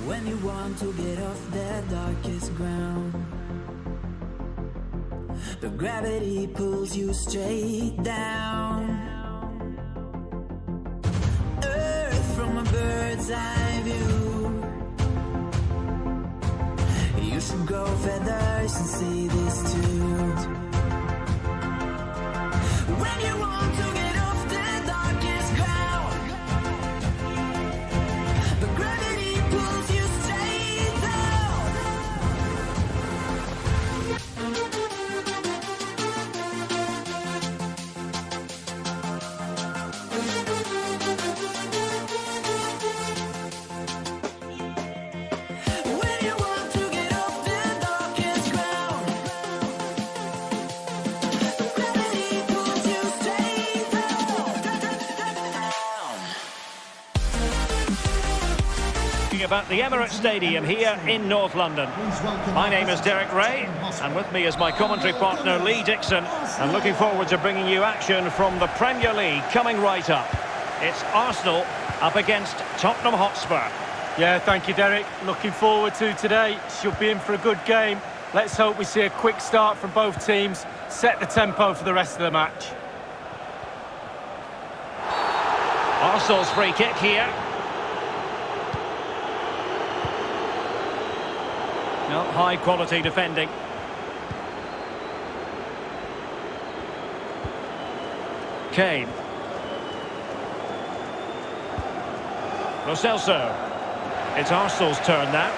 When you want to get off the darkest ground, but gravity pulls you straight down. Earth from a bird's eye view. You should grow feathers and see this too. When you want to get off the darkest ground, but gravity pulls you straight down. When you want to get off the darkest ground, but gravity pulls you straight down. Talking about the Emirates Stadium here in North London. My name is Derek Ray, and with me is my commentary partner Lee Dixon. I'm looking forward to bringing you action from the Premier League coming right up. It's Arsenal up against Tottenham Hotspur. Yeah, thank you, Derek. Looking forward to today. Should be in for a good game. Let's hope we see a quick start from both teams, set the tempo for the rest of the match. Arsenal's free kick here. No, high quality defending. Kane. Lo Celso. It's Arsenal's turn now.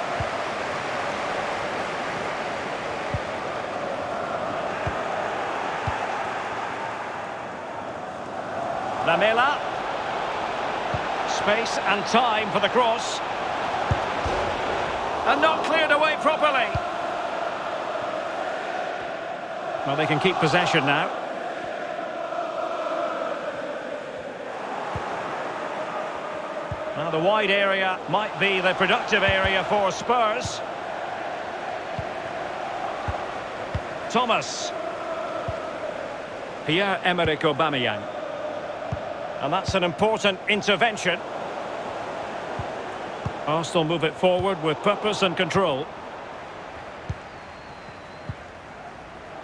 Lamela. Space and time for the cross. And not cleared away properly. Well, they can keep possession now. Now the wide area might be the productive area for Spurs. Thomas. Pierre-Emerick Aubameyang. And that's an important intervention. Arsenal move it forward with purpose and control.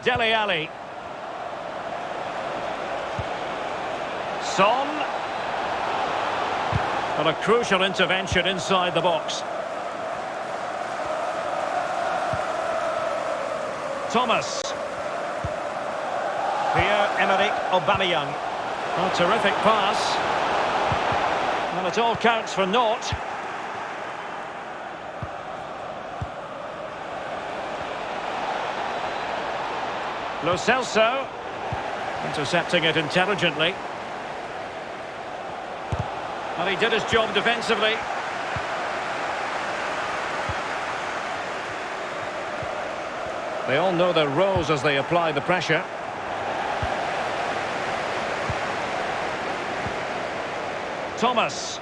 Dele Alli. Son. And a crucial intervention inside the box. Thomas. Pierre-Emerick Aubameyang. A terrific pass. And it all counts for naught. Lo Celso. Intercepting it intelligently. And he did his job defensively. They all know their roles as they apply the pressure. Thomas.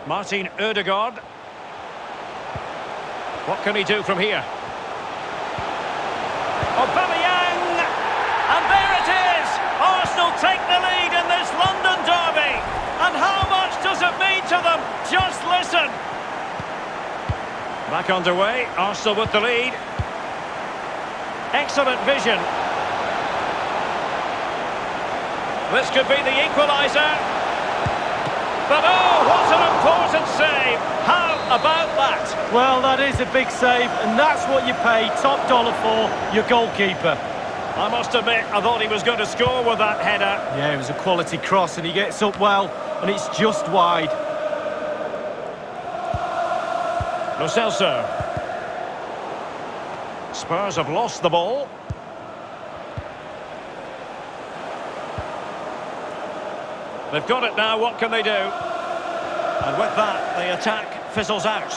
Martin Ødegaard. What can he do from here? Aubameyang! And there it is! Arsenal take the lead in this London derby. And how much does it mean to them? Just listen. Back underway, Arsenal with the lead. Excellent vision. This could be the equaliser. But oh, what an important save! How about that? Well, that is a big save, and that's what you pay top dollar for, your goalkeeper. I must admit, I thought he was going to score with that header. Yeah, it was a quality cross, and he gets up well, and it's just wide. Lo Celso. Spurs have lost the ball. They've got it now, what can they do? And with that, the attack fizzles out.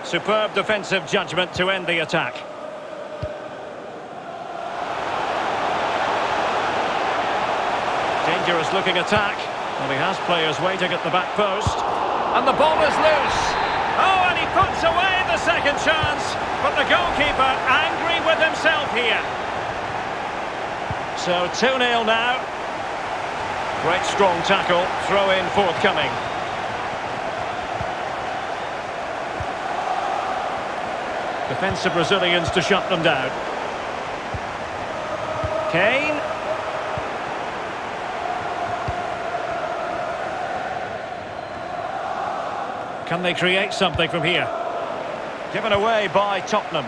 Superb defensive judgment to end the attack. Dangerous looking attack. Well, he has players waiting at the back post. And the ball is loose. Oh, and he puts away the second chance. But the goalkeeper angry with himself here. So 2-0 now. Great strong tackle, throw in forthcoming. Defensive Brazilians to shut them down. Kane. Can they create something from here? Given away by Tottenham.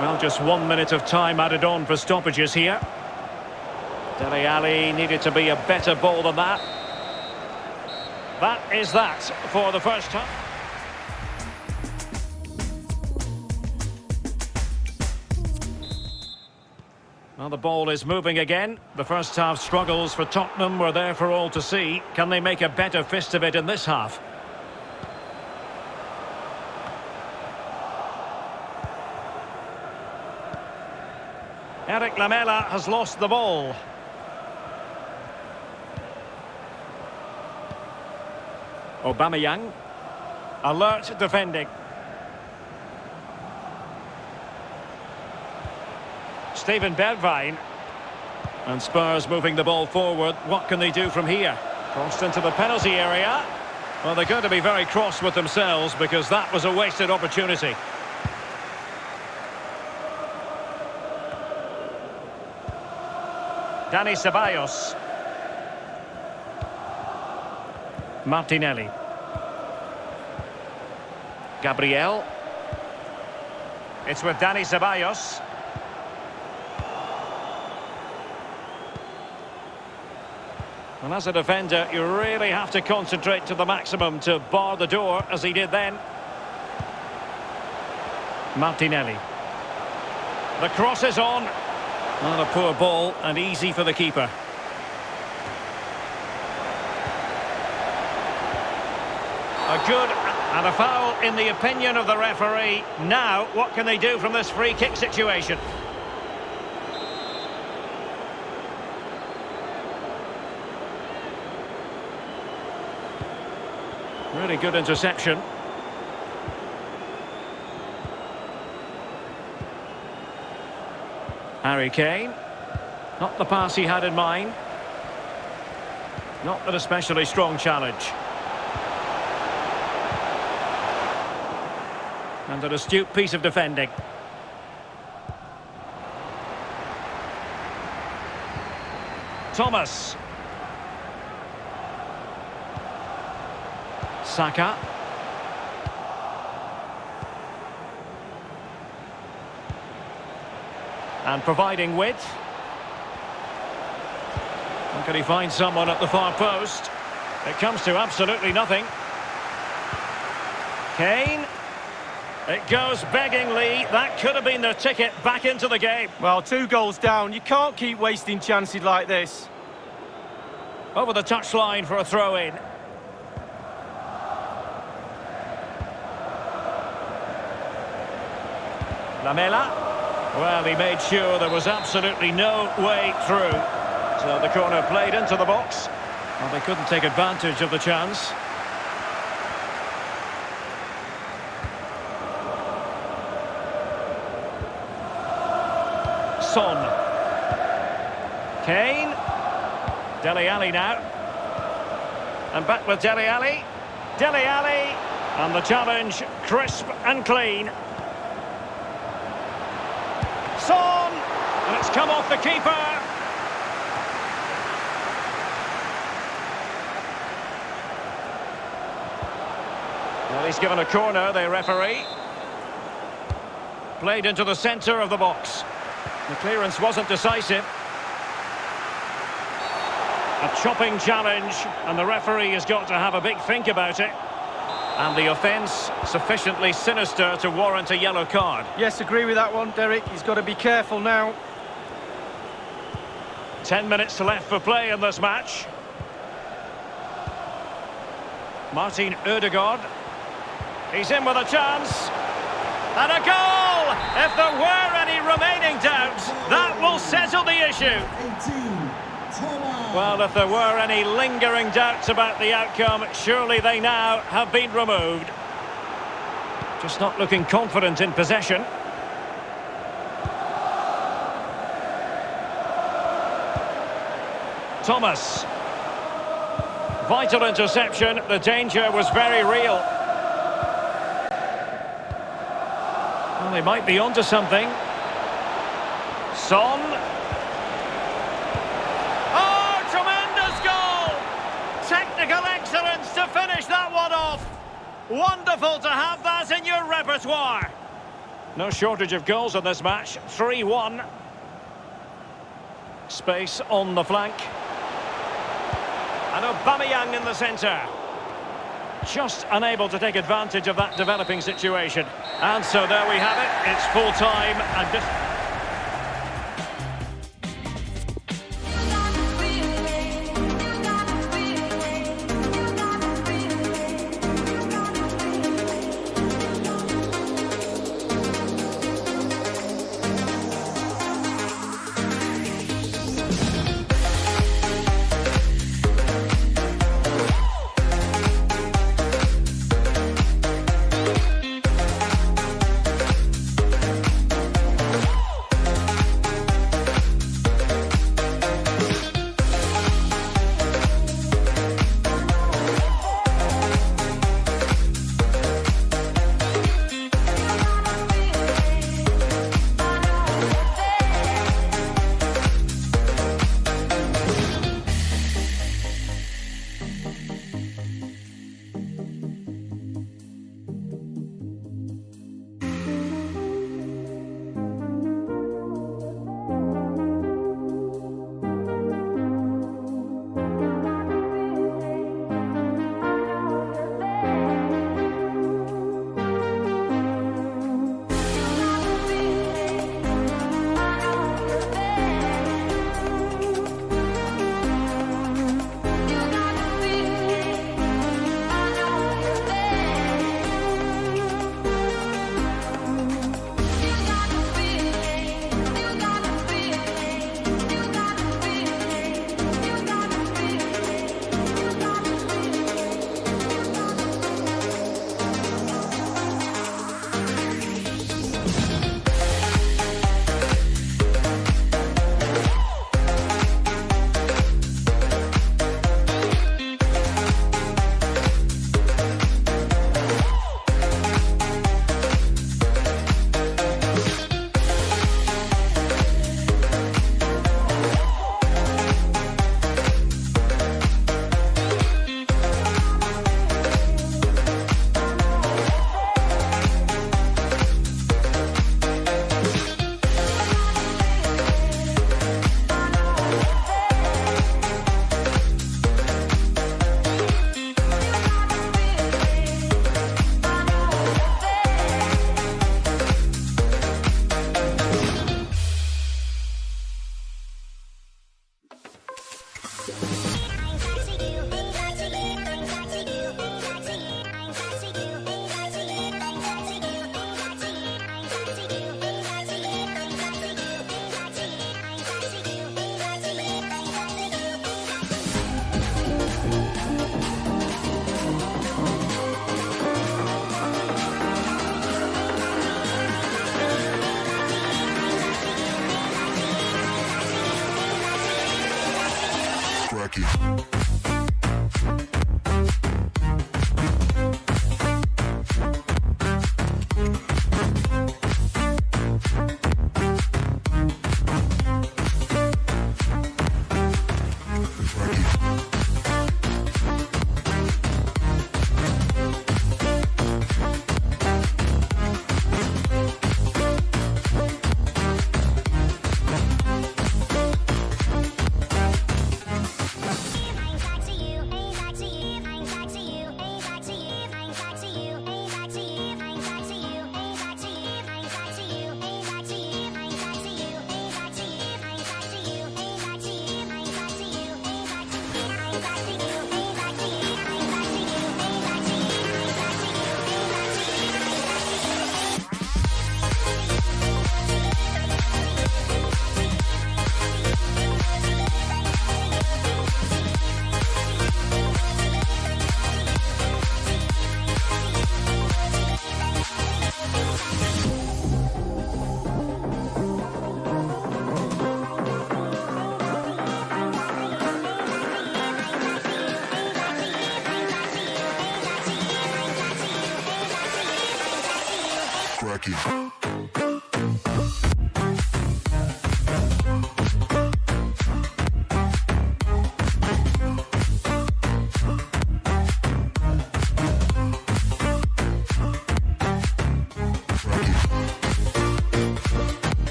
Well, just 1 minute of time added on for stoppages here. Dele Alli needed to be a better ball than that. That is that for the first time. Well, the ball is moving again. The first half struggles for Tottenham were there for all to see. Can they make a better fist of it in this half? Eric Lamela has lost the ball. Aubameyang. Alert defending. Steven Bergwijn. And Spurs moving the ball forward. What can they do from here? Crossed into the penalty area. Well, they're going to be very cross with themselves because that was a wasted opportunity. Dani Ceballos. Martinelli. Gabriel. It's with Dani Ceballos. And as a defender, you really have to concentrate to the maximum to bar the door, as he did then. Martinelli. The cross is on. Not a poor ball and easy for the keeper. A good and a foul in the opinion of the referee. Now, what can they do from this free kick situation? Really good interception. Harry Kane. Not the pass he had in mind. Not an especially strong challenge. And an astute piece of defending. Thomas. Saka. And providing width. And can he find someone at the far post? It comes to absolutely nothing. Kane. It goes beggingly. That could have been the ticket back into the game. Well, 2 goals down. You can't keep wasting chances like this. Over the touchline for a throw-in. Lamela. Well, he made sure there was absolutely no way through. So the corner played into the box. Well, they couldn't take advantage of the chance. Son. Kane. Dele Alli now. And back with Dele Alli. Dele Alli. And the challenge, crisp and clean. Son! And it's come off the keeper. Well, he's given a corner, the referee. Played into the centre of the box. The clearance wasn't decisive. A chopping challenge, and the referee has got to have a big think about it. And the offence sufficiently sinister to warrant a yellow card. Yes, agree with that one, Derek. He's got to be careful now. 10 minutes left for play in this match. Martin Ødegaard. He's in with a chance. And a goal! If there were any remaining doubts, that will settle the issue. 18, Thomas. Well, if there were any lingering doubts about the outcome, surely they now have been removed. Just not looking confident in possession. Thomas. Vital interception. The danger was very real. Well, they might be onto something. Son. Oh, tremendous goal! Technical excellence to finish that one off. Wonderful to have that in your repertoire. No shortage of goals in this match. 3-1. Space on the flank. And Aubameyang in the centre. Just unable to take advantage of that developing situation. And so there we have it. It's full time and this... To you.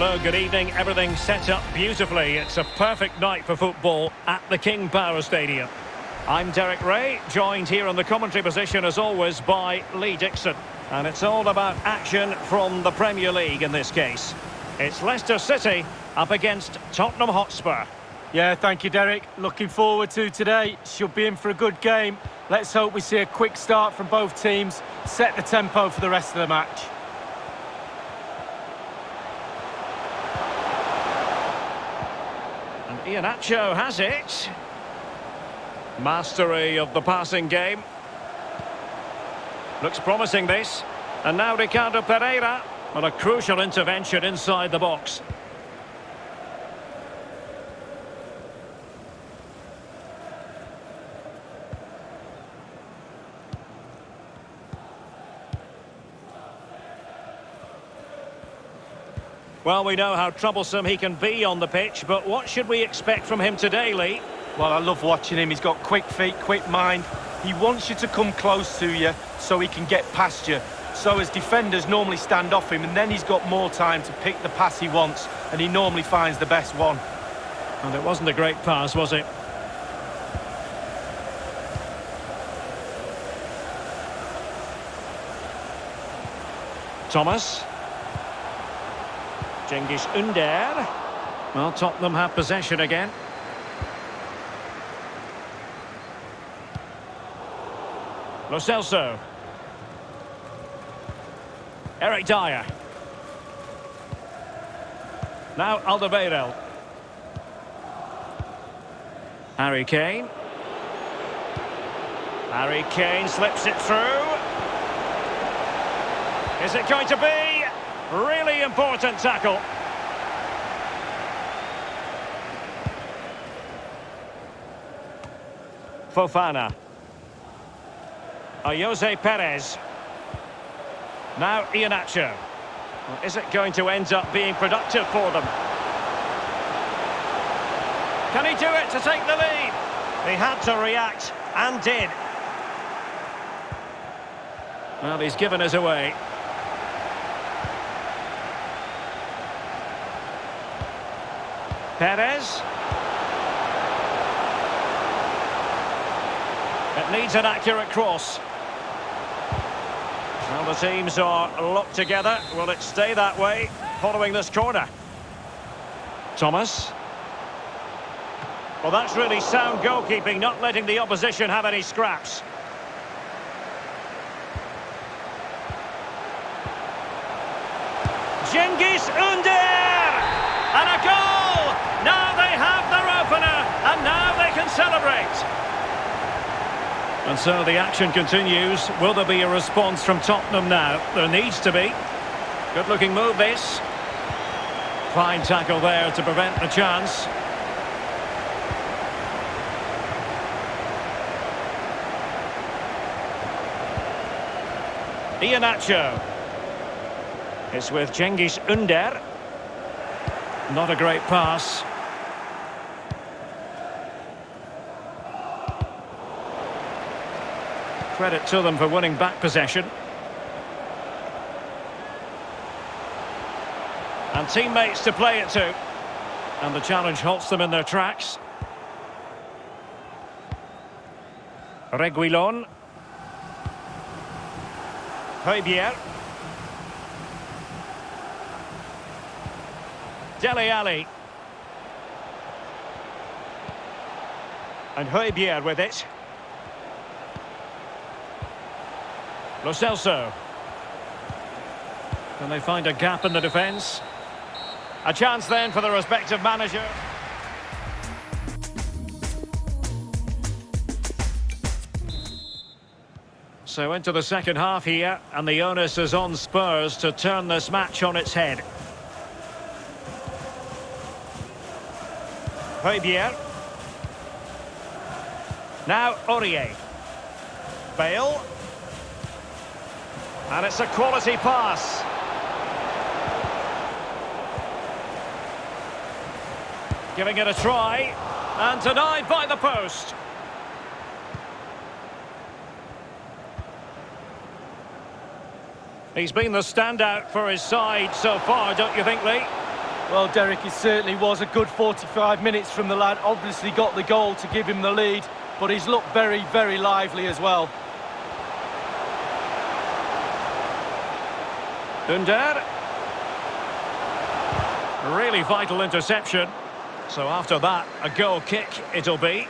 Hello, good evening. Everything set up beautifully. It's a perfect night for football at the King Power Stadium. I'm Derek Ray, joined here in the commentary position as always by Lee Dixon. And it's all about action from the Premier League in this case. It's Leicester City up against Tottenham Hotspur. Yeah, thank you, Derek. Looking forward to today. Should be in for a good game. Let's hope we see a quick start from both teams. Set the tempo for the rest of the match. Iheanacho has it. Mastery of the passing game. Looks promising, this. And now Ricardo Pereira. Well, a crucial intervention inside the box. Well, we know how troublesome he can be on the pitch, but what should we expect from him today, Lee? Well, I love watching him. He's got quick feet, quick mind. He wants you to come close to you so he can get past you. So as defenders normally stand off him, and then he's got more time to pick the pass he wants, and he normally finds the best one. And it wasn't a great pass, was it? Thomas. Cengiz Ünder. Well, Tottenham have possession again. Lo Celso. Eric Dyer. Now Alderweireld. Harry Kane. Harry Kane slips it through. Is it going to be? Really important tackle. Fofana. Jose Perez. Now Iheanacho. Well, is it going to end up being productive for them? Can he do it to take the lead? He had to react and did. Well, he's given us away. Perez. It needs an accurate cross. Well, the teams are locked together. Will it stay that way following this corner? Thomas. Well, that's really sound goalkeeping, not letting the opposition have any scraps. Cengiz Ünder! And a goal! Now they have their opener, and now they can celebrate. And so the action continues. Will there be a response from Tottenham now? There needs to be. Good-looking move, this. Fine tackle there to prevent the chance. Iheanacho. It's with Cengiz Ünder. Not a great pass. Credit to them for winning back possession. And teammates to play it to. And the challenge halts them in their tracks. Reguilon. Højbjerg. Dele Alli. And Højbjerg with it. Lo Celso. Can they find a gap in the defence? A chance then for the respective manager. So into the second half here, and the onus is on Spurs to turn this match on its head. Højbjerg. Now Aurier. Bale. And it's a quality pass. Giving it a try, and denied by the post. He's been the standout for his side so far, don't you think, Lee? Well, Derek, it certainly was a good 45 minutes from the lad. Obviously got the goal to give him the lead, but he's looked very, very lively as well. Under. Really vital interception. So after that, a goal kick it'll be.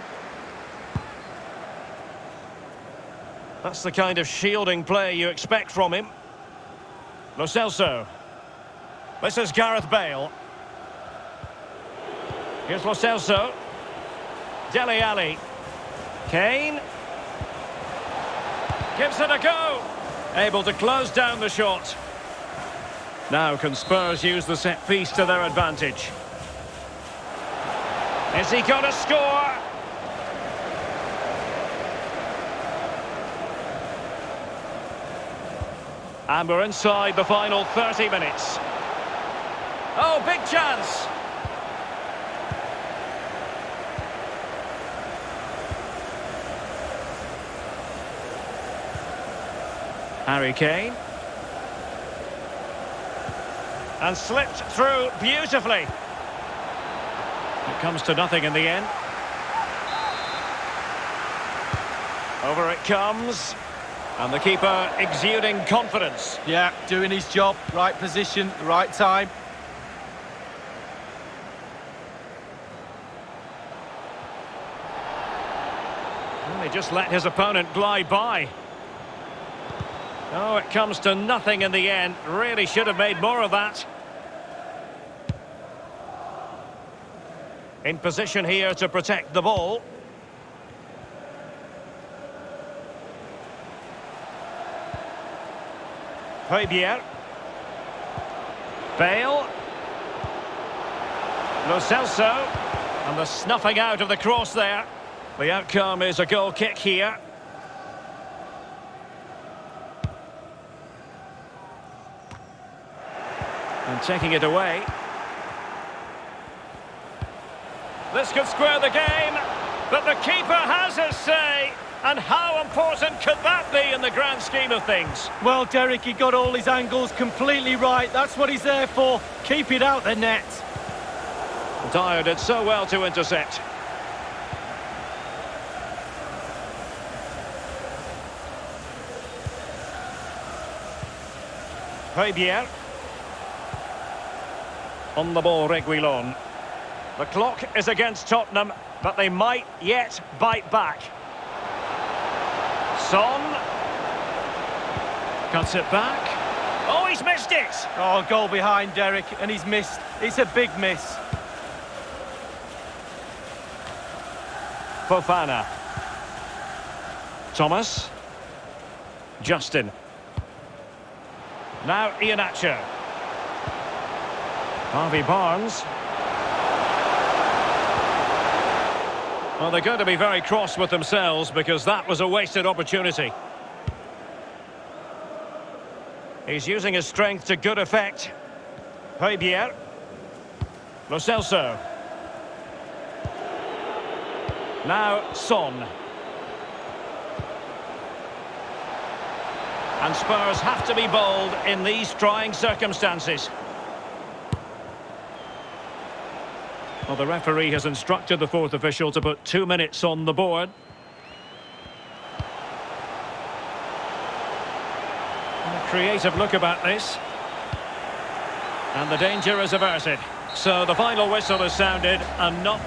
That's the kind of shielding play you expect from him. Lo Celso. This is Gareth Bale. Here's Lo Celso. Dele Alli. Kane. Gives it a go. Able to close down the shot. Now can Spurs use the set piece to their advantage? Is he going to score? And we're inside the final 30 minutes. Oh, big chance. Harry Kane. And slipped through beautifully. It comes to nothing in the end. Over it comes. And the keeper exuding confidence. Yeah, doing his job. Right position, right time. And they just let his opponent glide by. Oh, it comes to nothing in the end. Really should have made more of that. In position here to protect the ball. Højbjerg. Bale. Lo Celso. And the snuffing out of the cross there. The outcome is a goal kick here. And taking it away. This could square the game, but the keeper has his say. And how important could that be in the grand scheme of things? Well, Derek, he got all his angles completely right. That's what he's there for. Keep it out the net. Dyer did so well to intercept. Højbjerg. On the ball, Reguilon. The clock is against Tottenham, but they might yet bite back. Son. Cuts it back. Oh, he's missed it! Oh, goal behind, Derek, and he's missed. It's a big miss. Fofana. Thomas. Justin. Now Iheanacho. Harvey Barnes. Well, they're going to be very cross with themselves because that was a wasted opportunity. He's using his strength to good effect. Højbjerg. Lo Celso. Now Son. And Spurs have to be bold in these trying circumstances. Well, the referee has instructed the fourth official to put 2 minutes on the board. And a creative look about this. And the danger is averted. So the final whistle is sounded and not...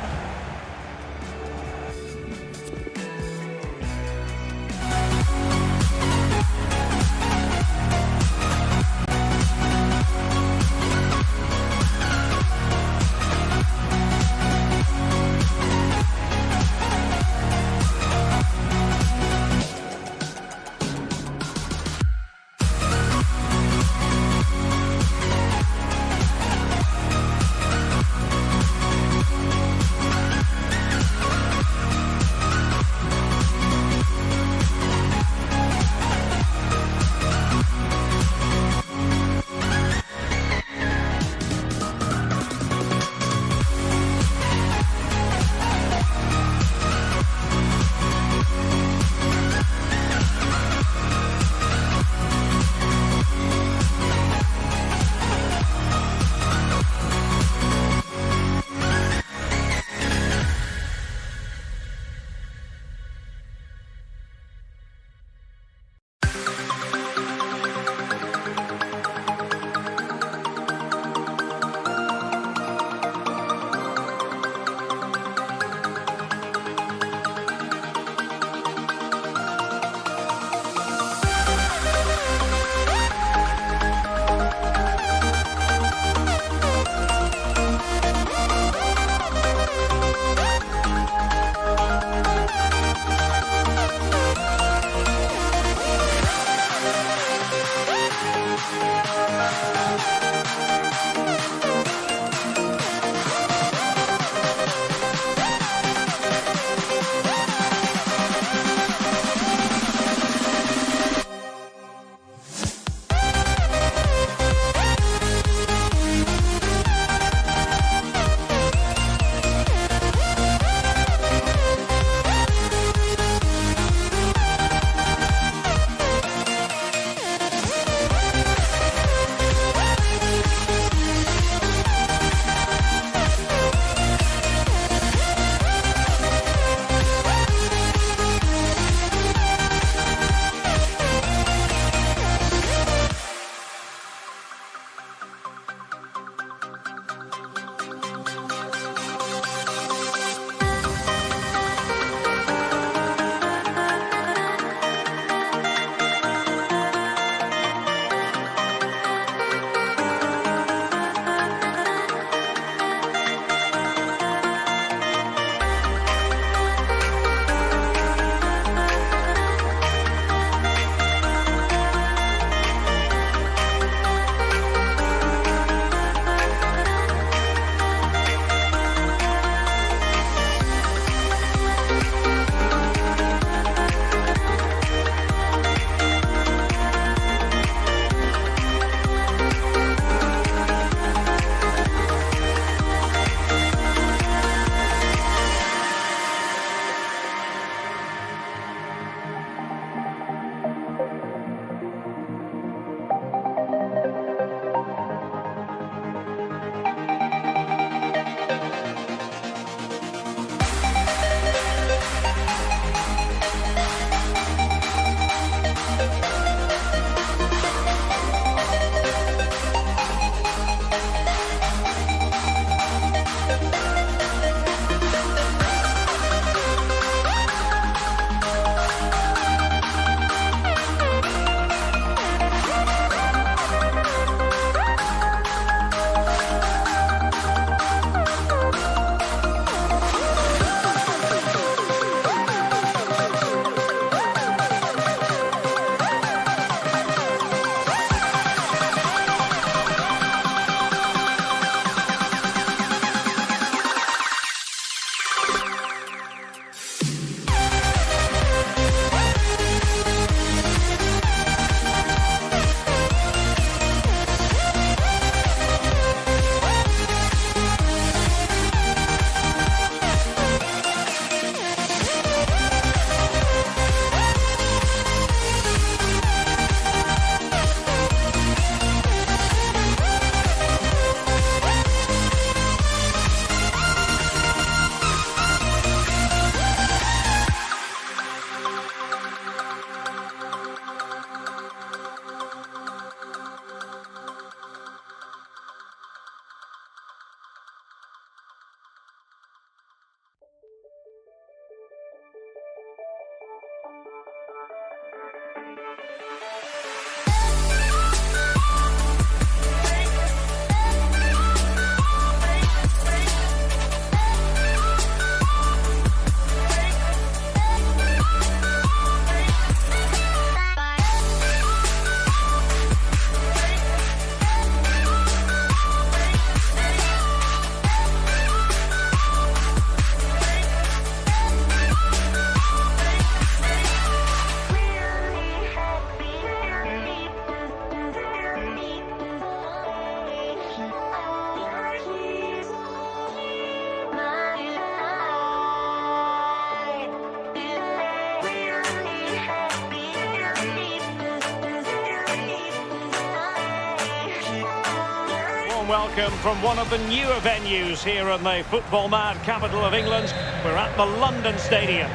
welcome from one of the newer venues here in the football-mad capital of England. We're at the London Stadium.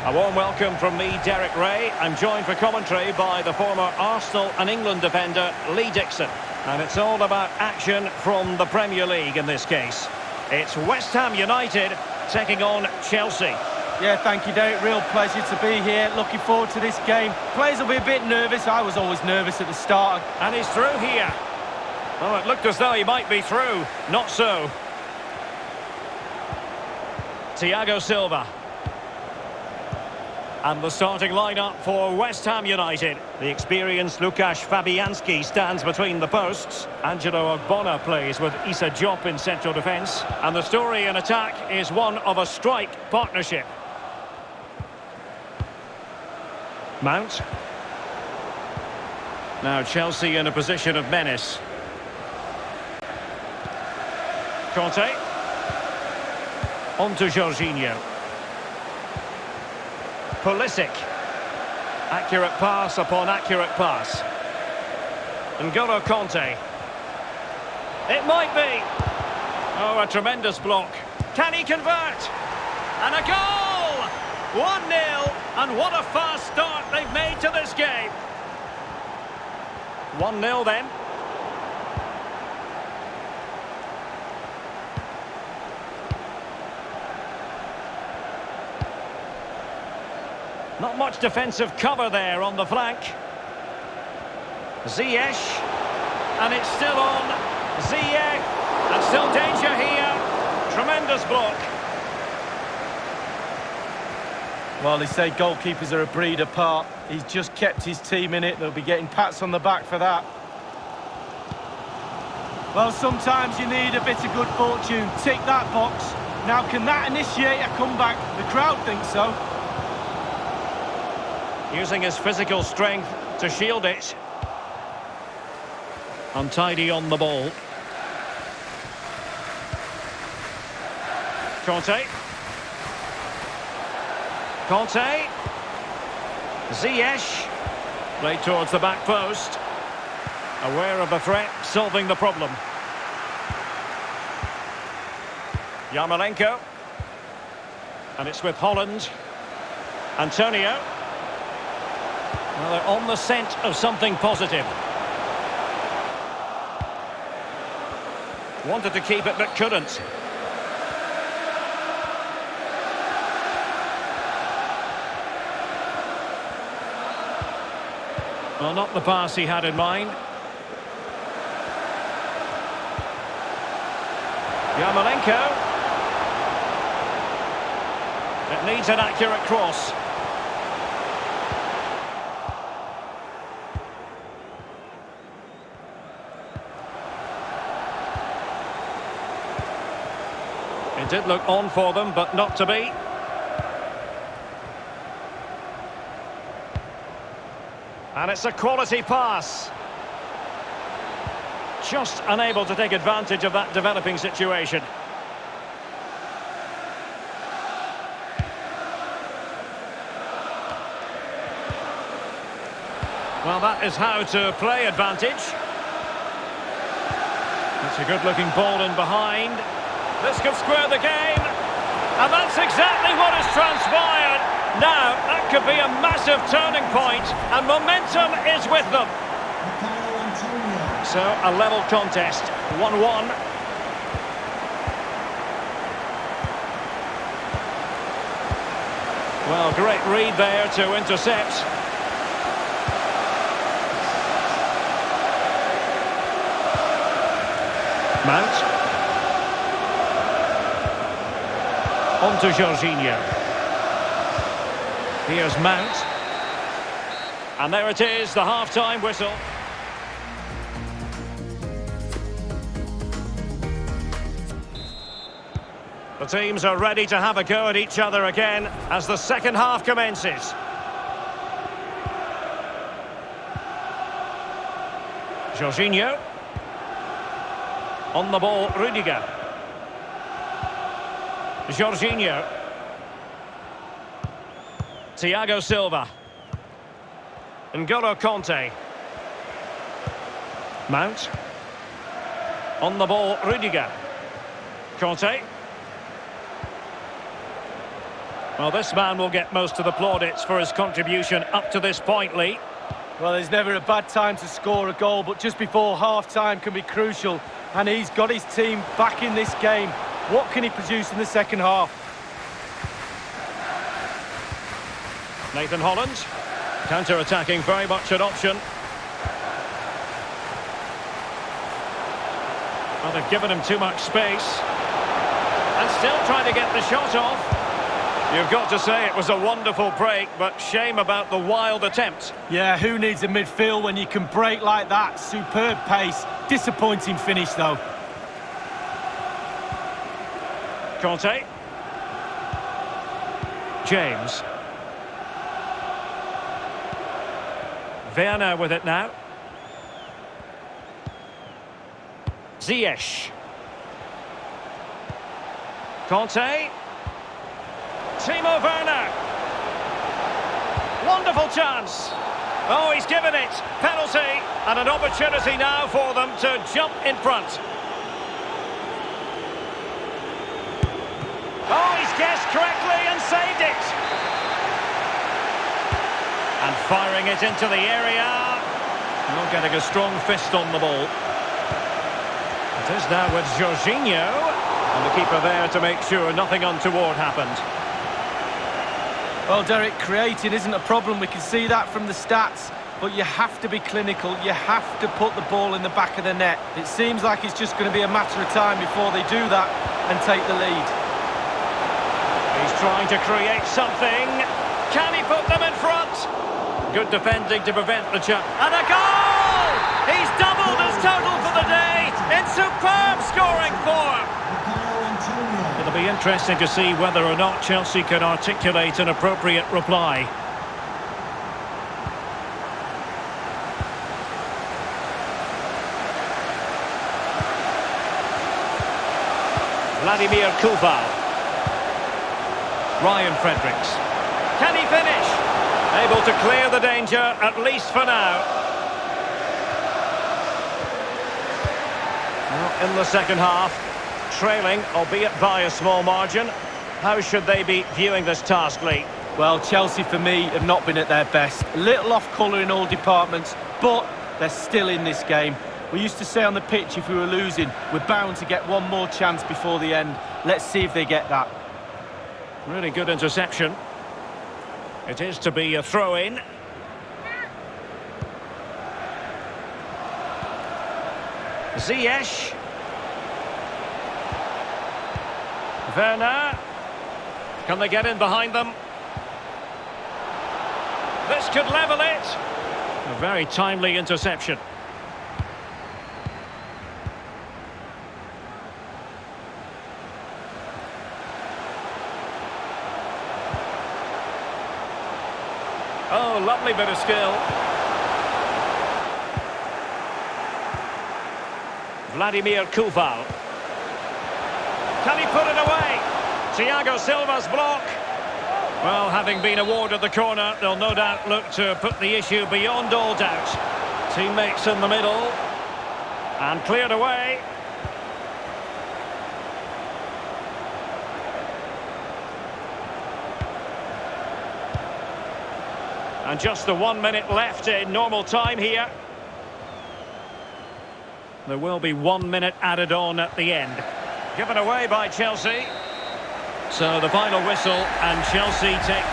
A warm welcome from me, Derek Ray. I'm joined for commentary by the former Arsenal and England defender, Lee Dixon. And it's all about action from the Premier League in this case. It's West Ham United taking on Chelsea. Yeah, thank you, Derek. Real pleasure to be here. Looking forward to this game. Players will be a bit nervous. I was always nervous at the start. And he's through here. Oh, it looked as though he might be through. Not so. Thiago Silva. And the starting lineup for West Ham United. The experienced Łukasz Fabianski stands between the posts. Angelo Ogbonna plays with Issa Diop in central defence. And the story in attack is one of a strike partnership. Mount. Now Chelsea in a position of menace. Conte. On to Jorginho. Pulisic. Accurate pass upon accurate pass. N'Golo Conte. It might be. Oh, a tremendous block. Can he convert? And a goal! 1-0, and what a fast start they've made to this game. 1-0 then. Not much defensive cover there on the flank. Ziyech, and it's still on. Ziyech, and still danger here. Tremendous block. Well, they say goalkeepers are a breed apart. He's just kept his team in it. They'll be getting pats on the back for that. Well, sometimes you need a bit of good fortune. Tick that box. Now, can that initiate a comeback? The crowd thinks so. Using his physical strength to shield it. Untidy on the ball. Conte. Conte. Ziyech. Played towards the back post. Aware of the threat, solving the problem. Yarmolenko. And it's with Holland. Antonio. Well, they're on the scent of something positive. Wanted to keep it, but couldn't. Well, not the pass he had in mind. Yarmolenko. It needs an accurate cross. It did look on for them, but not to be. And it's a quality pass. Just unable to take advantage of that developing situation. Well, that is how to play advantage. It's a good-looking ball in behind. This could square the game. And that's exactly what has transpired. Now, that could be a massive turning point, and momentum is with them. So, a level contest, 1-1. Well, great read there to intercept. Mount. On to Jorginho. Here's Mount. And there it is, the half-time whistle. The teams are ready to have a go at each other again as the second half commences. Jorginho. On the ball, Rudiger. Jorginho. Thiago Silva. N'Golo Conte. Mount. On the ball, Rudiger. Conte. Well, this man will get most of the plaudits for his contribution up to this point, Lee. Well, there's never a bad time to score a goal, but just before half-time can be crucial. And he's got his team back in this game. What can he produce in the second half? Nathan Holland. Counter-attacking, very much an option. Well, they've given him too much space. And still trying to get the shot off. You've got to say it was a wonderful break, but shame about the wild attempt. Yeah, who needs a midfield when you can break like that? Superb pace. Disappointing finish, though. Conte. James. Werner with it now. Ziyech. Conte. Timo Werner. Wonderful chance. Oh, he's given it. Penalty. And an opportunity now for them to jump in front. Oh, he's guessed correctly and saved it. And firing it into the area. Not getting a strong fist on the ball. It is now with Jorginho. And the keeper there to make sure nothing untoward happened. Well, Derek, creating isn't a problem. We can see that from the stats. But you have to be clinical. You have to put the ball in the back of the net. It seems like it's just going to be a matter of time before they do that and take the lead. He's trying to create something. Can he put them in front? Good defending to prevent the chance. And a goal! He's doubled his total for the day in superb scoring form. It'll be interesting to see whether or not Chelsea can articulate an appropriate reply. Vladimir Koval. Ryan Fredericks. Can he finish? Able to clear the danger, at least for now. Well, in the second half, trailing, albeit by a small margin. How should they be viewing this task, Lee? Well, Chelsea, for me, have not been at their best. A little off colour in all departments, but they're still in this game. We used to say on the pitch, if we were losing, we're bound to get one more chance before the end. Let's see if they get that. Really good interception. It is to be a throw-in. Ziyech. Werner. Can they get in behind them? This could level it. A very timely interception. Oh, lovely bit of skill. Vladimir Koval. Can he put it away? Thiago Silva's block. Well, having been awarded the corner, they'll no doubt look to put the issue beyond all doubt. Teammates in the middle. And cleared away. And just the 1 minute left in normal time here. There will be 1 minute added on at the end. Given away by Chelsea. So the final whistle and Chelsea take...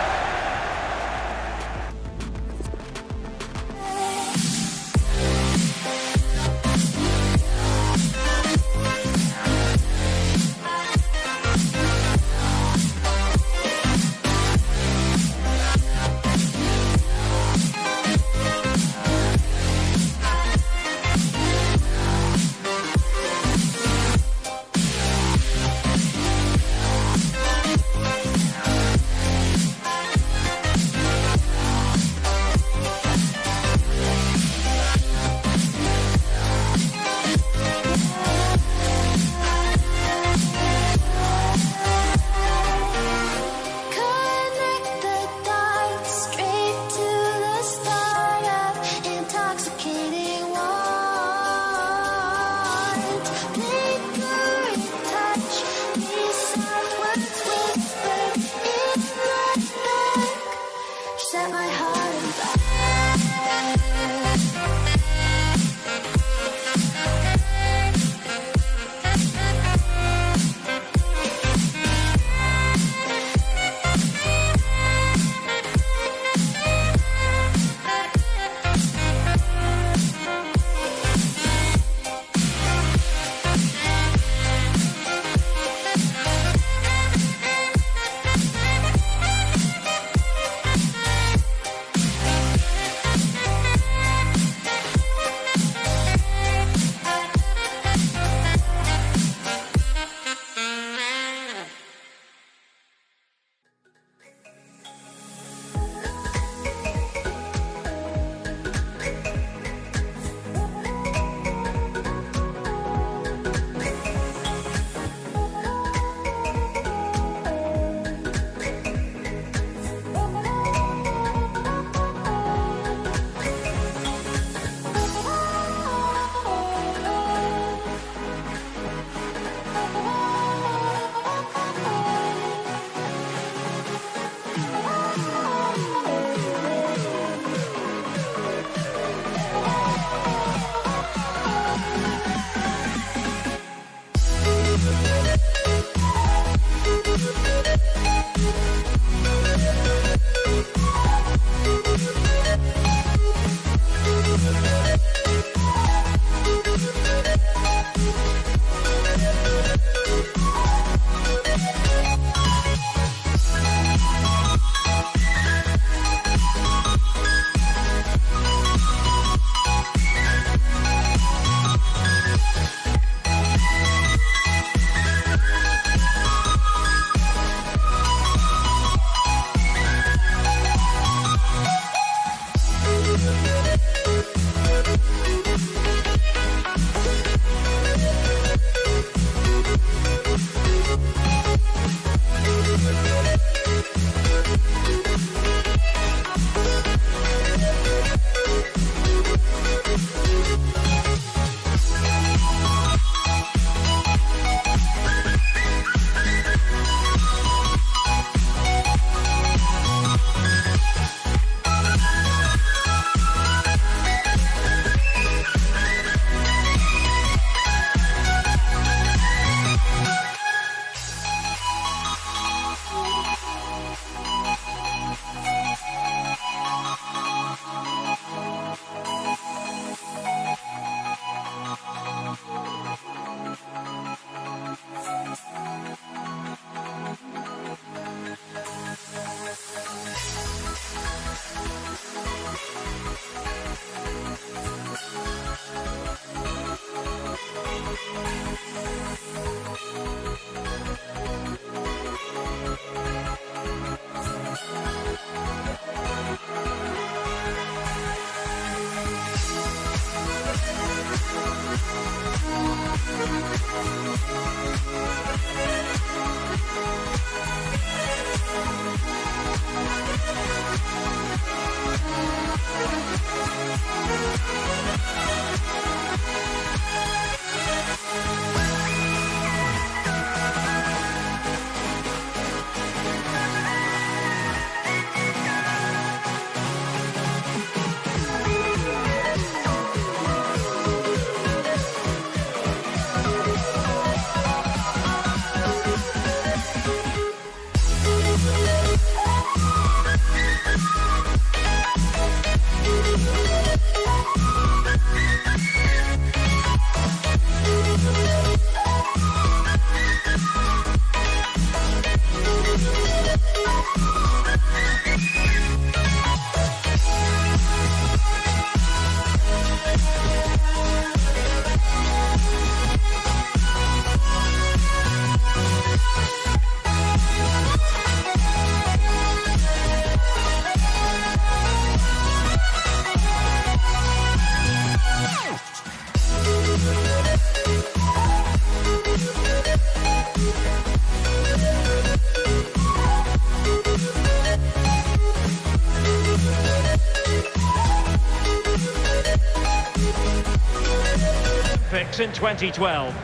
In 2012.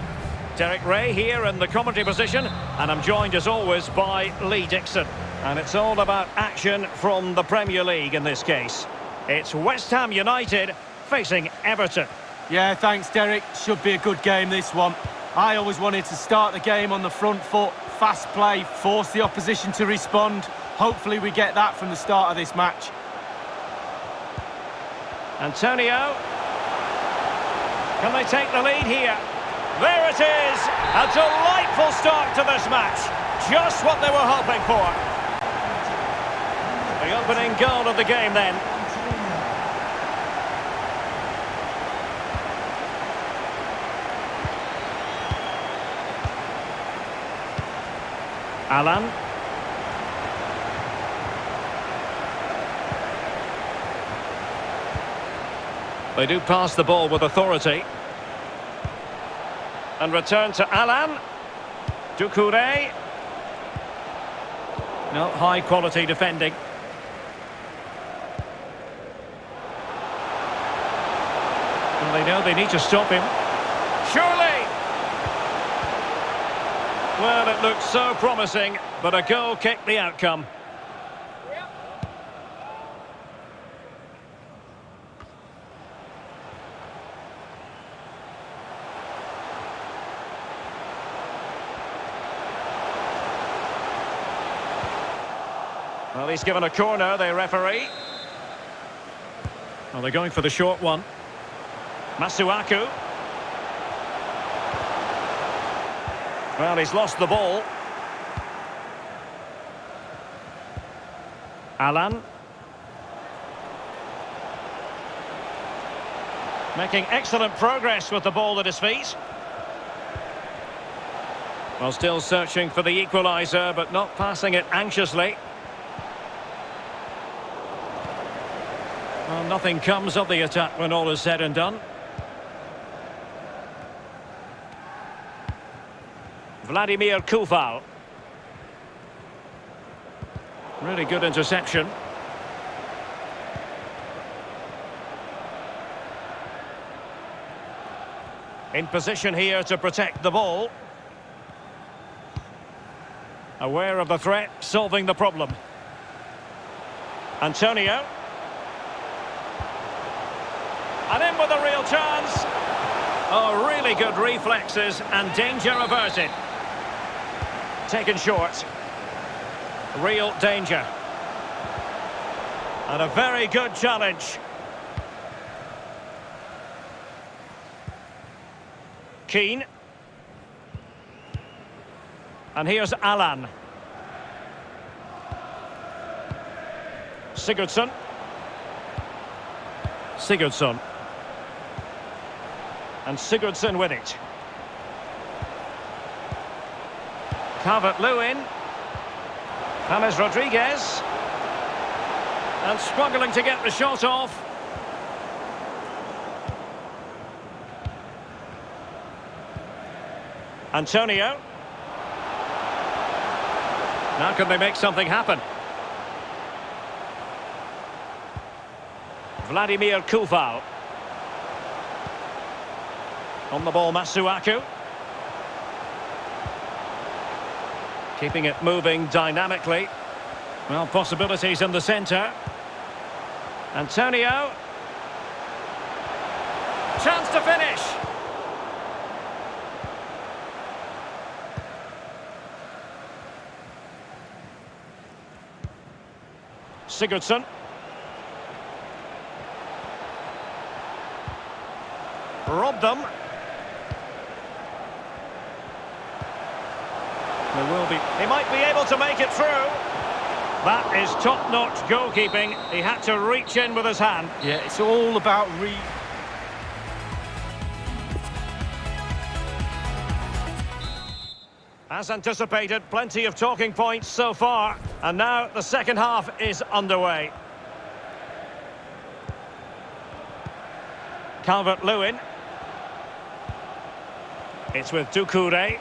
Derek Ray here in the commentary position, and I'm joined as always by Lee Dixon. And it's all about action from the Premier League in this case. It's West Ham United facing Everton. Yeah, thanks, Derek. Should be a good game, this one. I always wanted to start the game on the front foot, fast play, force the opposition to respond. Hopefully we get that from the start of this match. Antonio. Can they take the lead here? There it is! A delightful start to this match. Just what they were hoping for. The opening goal of the game then. Alan. They do pass the ball with authority. And return to Alan. Doucouré. No, high quality defending. And they know they need to stop him. Surely! Well, it looked so promising, but a goal kicked the outcome. Well, he's given a corner, the referee. Well, they're going for the short one. Masuaku. Well, he's lost the ball. Alan. Making excellent progress with the ball at his feet. Well, still searching for the equaliser, but not passing it anxiously. Well, nothing comes of the attack when all is said and done. Vladimir Koval. Really good interception. In position here to protect the ball. Aware of the threat, solving the problem. Antonio. And in with a real chance. Oh, really good reflexes and danger averted. Taken short. Real danger. And a very good challenge. Keane. And here's Alan. Sigurdsson. And Sigurdsson with it. Calvert-Lewin. James Rodriguez. And struggling to get the shot off. Antonio. Now can they make something happen? Vladimir Koval. On the ball, Masuaku. Keeping it moving dynamically. Well, possibilities in the centre. Antonio. Chance to finish. Sigurdsson. Robbed them. He might be able to make it through. That is top-notch goalkeeping. He had to reach in with his hand. Yeah, it's all about As anticipated, plenty of talking points so far. And now the second half is underway. Calvert-Lewin. It's with Doucouré.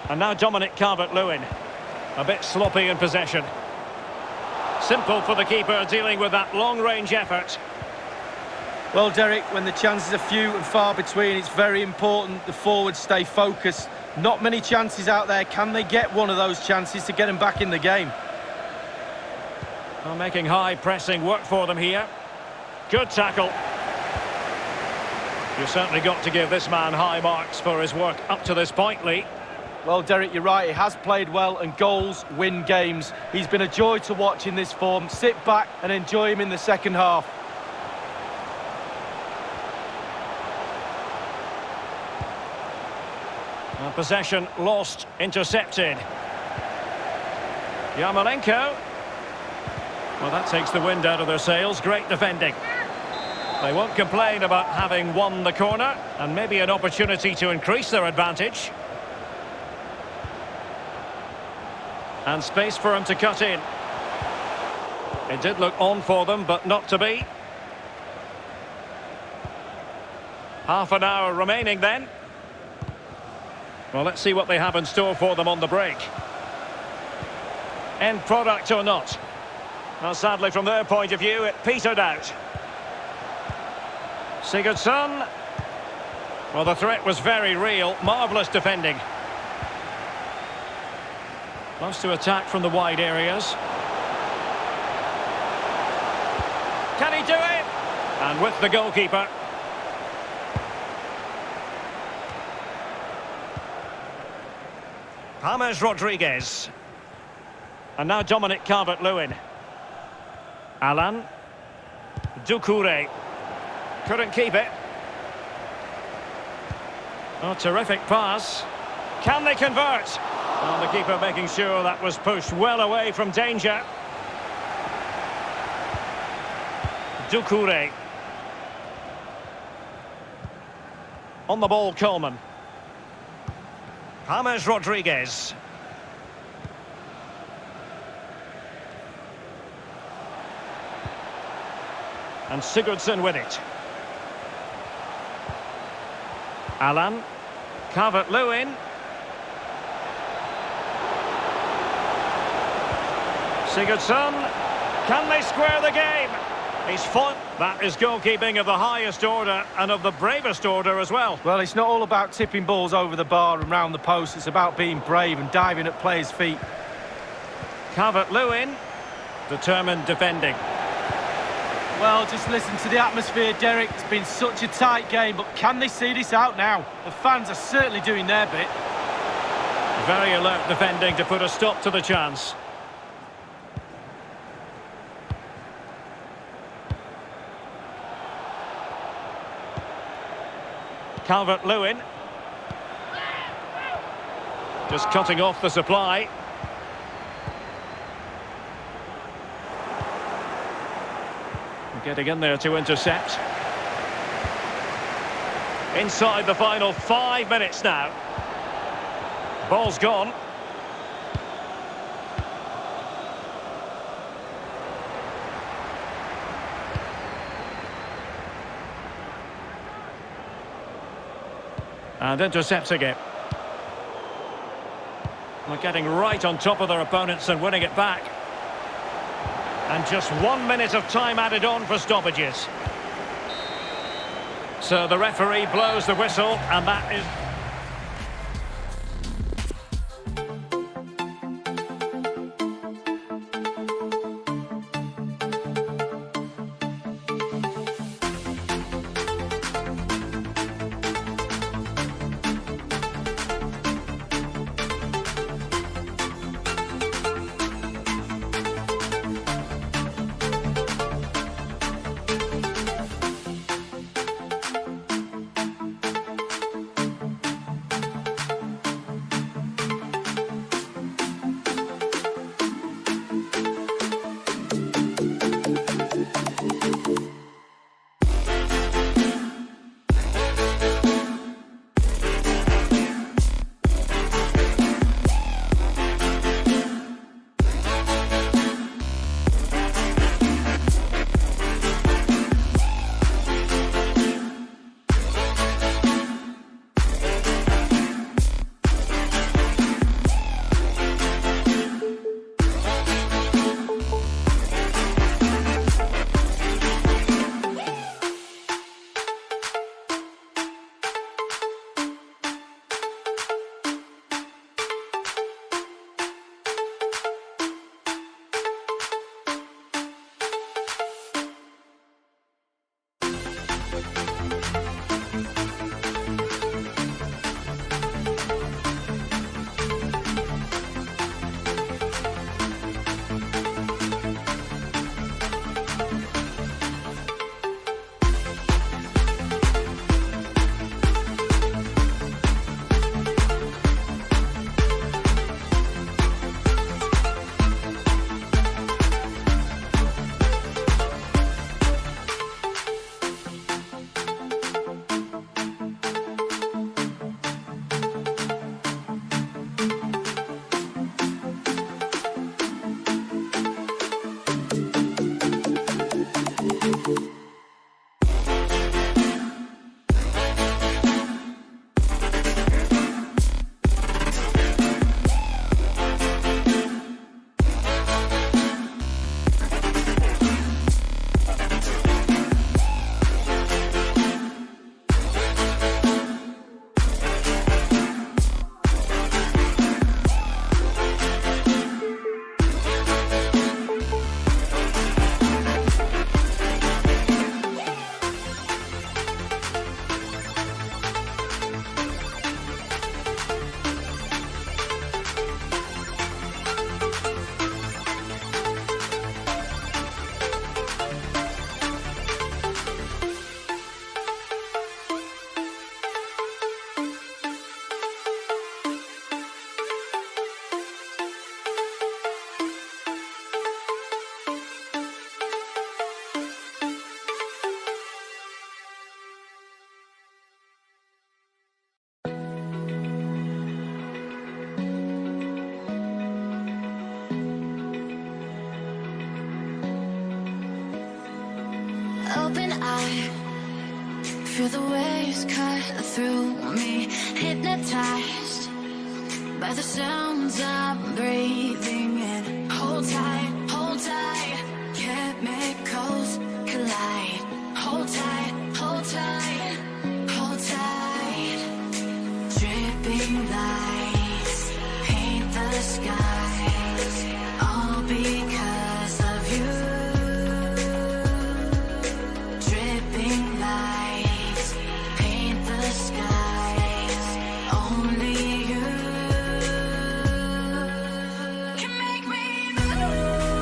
And now Dominic Calvert-Lewin. A bit sloppy in possession. Simple for the keeper dealing with that long-range effort. Well, Derek, when the chances are few and far between, it's very important the forwards stay focused. Not many chances out there. Can they get one of those chances to get them back in the game? Well, making high pressing work for them here. Good tackle. You've certainly got to give this man high marks for his work up to this point, Lee. Well, Derek, you're right. He has played well, and goals win games. He's been a joy to watch in this form. Sit back and enjoy him in the second half. Possession lost, intercepted. Yarmolenko. Well, that takes the wind out of their sails. Great defending. They won't complain about having won the corner, and maybe an opportunity to increase their advantage. And space for him to cut in. It did look on for them, but not to be. Half an hour remaining then. Well, let's see what they have in store for them on the break. End product or not? Well, sadly, from their point of view, it petered out. Sigurdsson. Well, the threat was very real. Marvellous defending. Loves to attack from the wide areas. Can he do it? And with the goalkeeper. James Rodriguez. And now Dominic Calvert-Lewin. Alan. Doucouré. Couldn't keep it. Oh, terrific pass. Can they convert? Well, the keeper making sure that was pushed well away from danger. Doucouré. On the ball, Coleman. James Rodriguez. And Sigurdsson with it. Alan. Calvert-Lewin. Sigurdsson. Can they square the game? He's fought. That is goalkeeping of the highest order and of the bravest order as well. Well, it's not all about tipping balls over the bar and round the post. It's about being brave and diving at players' feet. Calvert-Lewin. Determined defending. Well, just listen to the atmosphere, Derek. It's been such a tight game, but can they see this out now? The fans are certainly doing their bit. Very alert defending to put a stop to the chance. Calvert-Lewin. Just cutting off the supply. Getting in there to intercept. Inside the final 5 minutes now. Ball's gone. And intercepting it. They're getting right on top of their opponents and winning it back. And just 1 minute of time added on for stoppages. So the referee blows the whistle, and that is... Open eye, feel the waves cut through me, hypnotized by the sounds I'm breathing in. Hold tight, chemicals collide. Hold tight, hold tight, hold tight. Dripping lights paint the skies, all because of you. Dripping lights paint the skies, only you can make me move.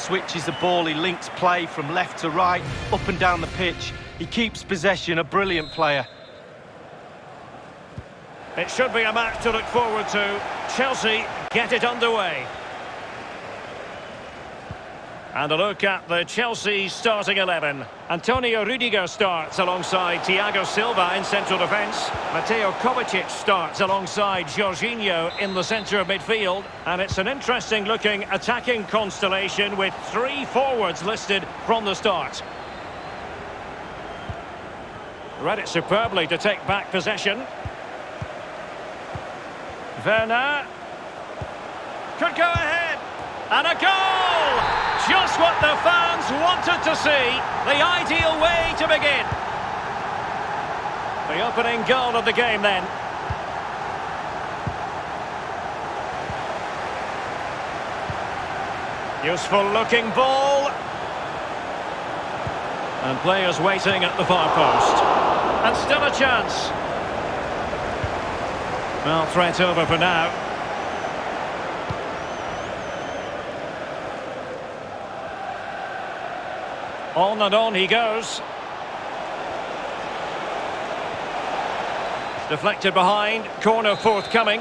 switches the ball, he links play from left to right, up and down the pitch. He keeps possession, a brilliant player. It should be a match to look forward to. Chelsea get it underway. And a look at the Chelsea starting 11. Antonio Rudiger starts alongside Thiago Silva in central defence. Mateo Kovacic starts alongside Jorginho in the centre of midfield. And it's an interesting looking attacking constellation with 3 forwards listed from the start. Read it superbly to take back possession. Werner could go ahead, and a goal! Just what the fans wanted to see, the ideal way to begin. The opening goal of the game then. Useful looking ball. And players waiting at the far post. And still a chance. Well, threat over for now. On and on he goes. Deflected behind, corner forthcoming.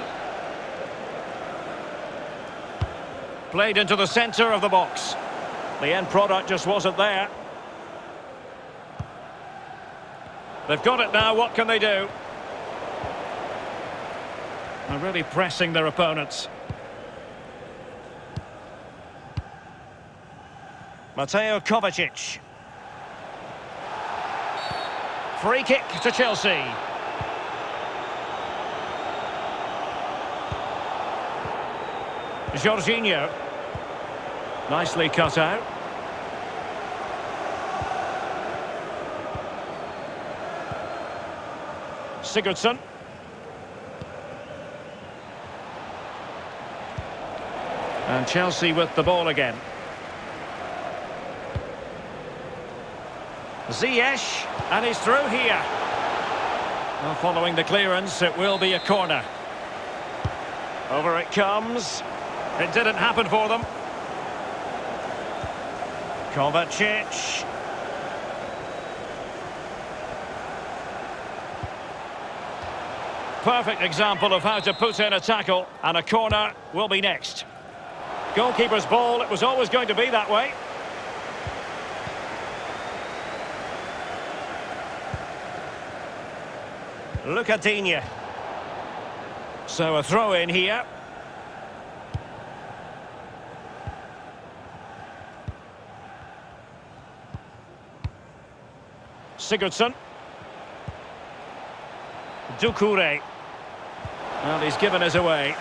Played into the centre of the box. The end product just wasn't there. They've got it now, what can they do? They're really pressing their opponents. Mateo Kovacic. Free kick to Chelsea. Jorginho. Nicely cut out. Sigurdsson. And Chelsea with the ball again. Ziyech, and he's through here. Well, following the clearance, it will be a corner. Over it comes. It didn't happen for them. Kovacic. Perfect example of how to put in a tackle, and a corner will be next. Goalkeeper's ball, it was always going to be that way. Lucadinha. So a throw in here. Sigurdsson. Doucouré. Well, he's given us away.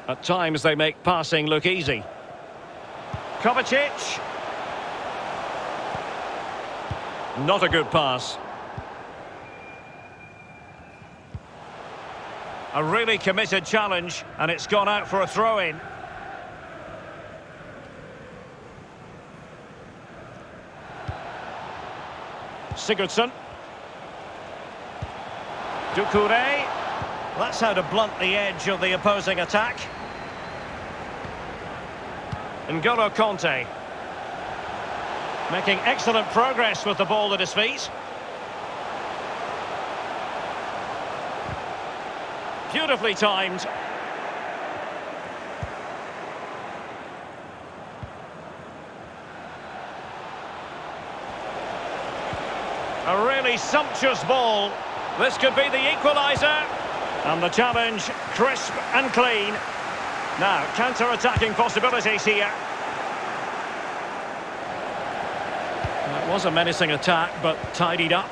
At times they make passing look easy. Kovacic. Not a good pass. A really committed challenge, and it's gone out for a throw-in. Sigurdsson. Doucouré. That's how to blunt the edge of the opposing attack. N'Golo Kanté. Making excellent progress with the ball at his feet. Beautifully timed. A really sumptuous ball. This could be the equaliser. And the challenge, crisp and clean. Now, counter-attacking possibilities here. It was a menacing attack, but tidied up.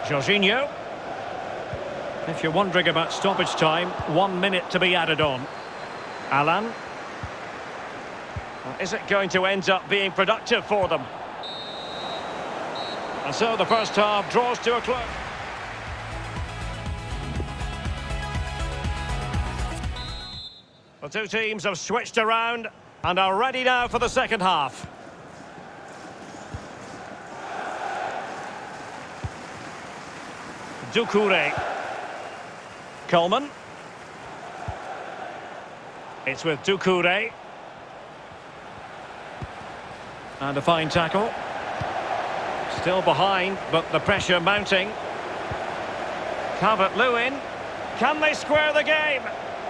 Jorginho. If you're wondering about stoppage time, 1 minute to be added on. Alan. Well, is it going to end up being productive for them? And so the first half draws to a close. The two teams have switched around and are ready now for the second half. Doucouré. Coleman. It's with Doucouré. And a fine tackle. Still behind, but the pressure mounting. Calvert-Lewin. Can they square the game?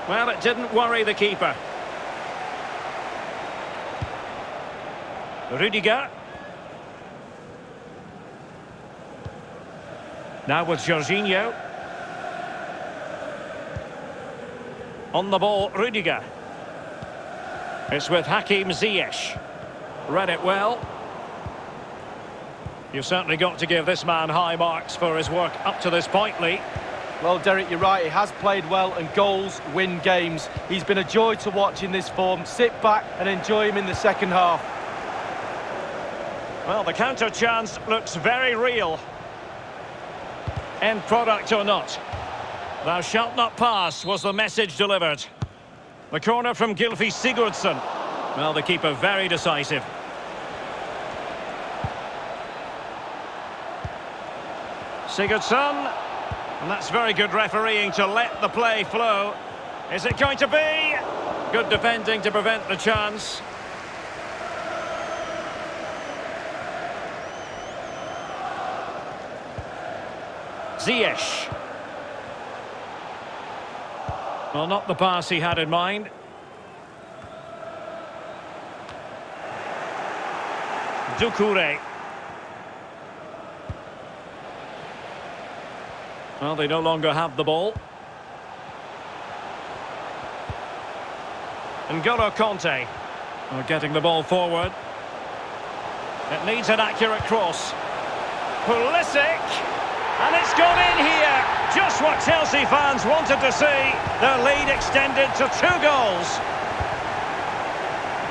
Well, it didn't worry the keeper. Rudiger. Now with Jorginho. On the ball, Rudiger. It's with Hakim Ziyech. Read it well. You've certainly got to give this man high marks for his work up to this point, Lee. Well, Derek, you're right. He has played well, and goals win games. He's been a joy to watch in this form. Sit back and enjoy him in the second half. Well, the counter chance looks very real. End product or not. Thou shalt not pass was the message delivered. The corner from Gylfi Sigurdsson. Well, the keeper very decisive. Sigurdsson. And that's very good refereeing to let the play flow. Is it going to be? Good defending to prevent the chance. Ziyech. Well, not the pass he had in mind. Doucouré. Well, they no longer have the ball. N'Golo Kanté. Well, getting the ball forward. It needs an accurate cross. Pulisic. And it's gone in here. Just what Chelsea fans wanted to see. Their lead extended to 2 goals.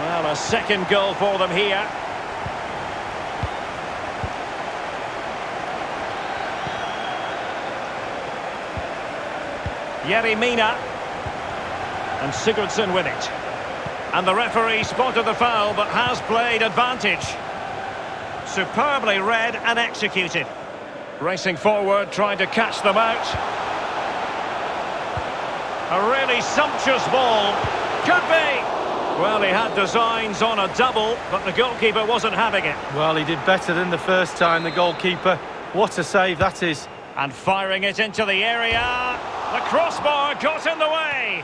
Well, a second goal for them here. Yerry Mina. And Sigurdsson with it. And the referee spotted the foul, but has played advantage. Superbly read and executed. Racing forward, trying to catch them out. A really sumptuous ball. Could be. Well, he had designs on a double, but the goalkeeper wasn't having it. Well, he did better than the first time, the goalkeeper. What a save that is. And firing it into the area. The crossbar got in the way.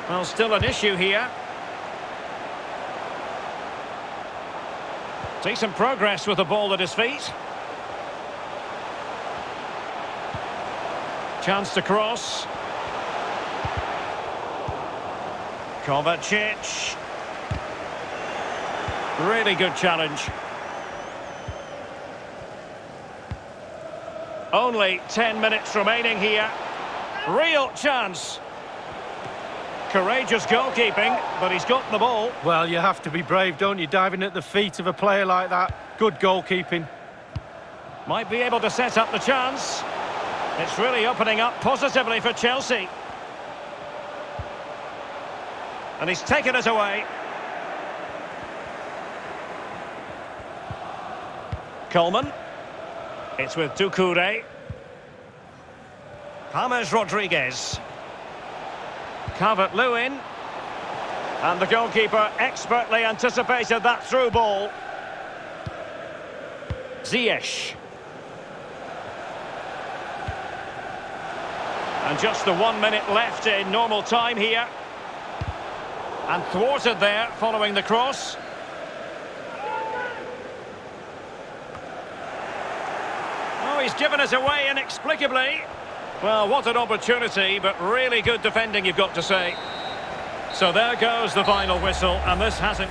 Well, still an issue here. Decent progress with the ball at his feet. Chance to cross. Kovacic. Really good challenge. Only 10 minutes remaining here. Real chance. Courageous goalkeeping, but he's got the ball. Well, you have to be brave, don't you? Diving at the feet of a player like that. Good goalkeeping. Might be able to set up the chance. It's really opening up positively for Chelsea. And he's taken it away. Coleman. It's with Doucouré. James Rodriguez. Calvert-Lewin. And the goalkeeper expertly anticipated that through ball. Ziyech. And just the 1 minute left in normal time here. And thwarted there following the cross. Oh, he's given us away inexplicably. Well, what an opportunity, but really good defending, you've got to say. So there goes the final whistle, and this hasn't...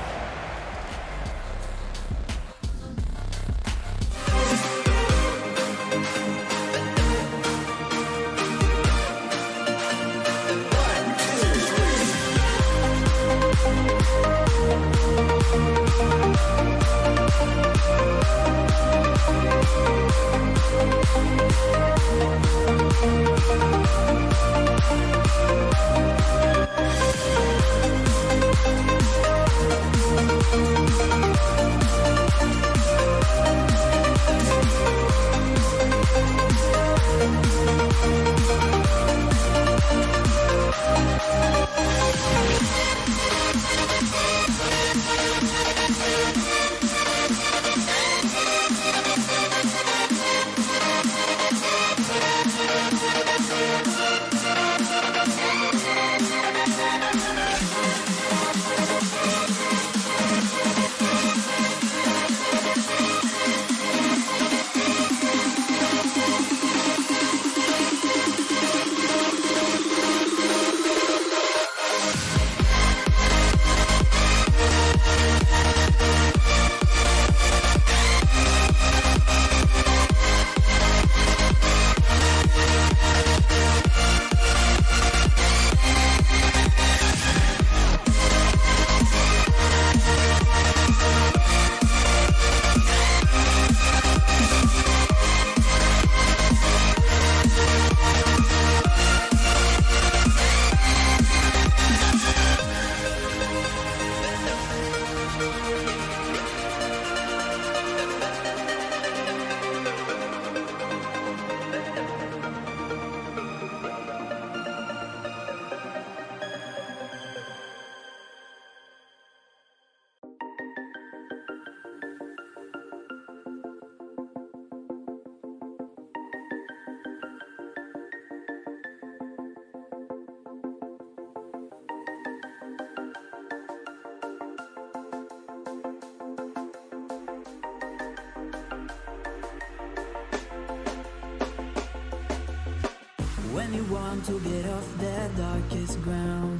When you want to get off the darkest ground,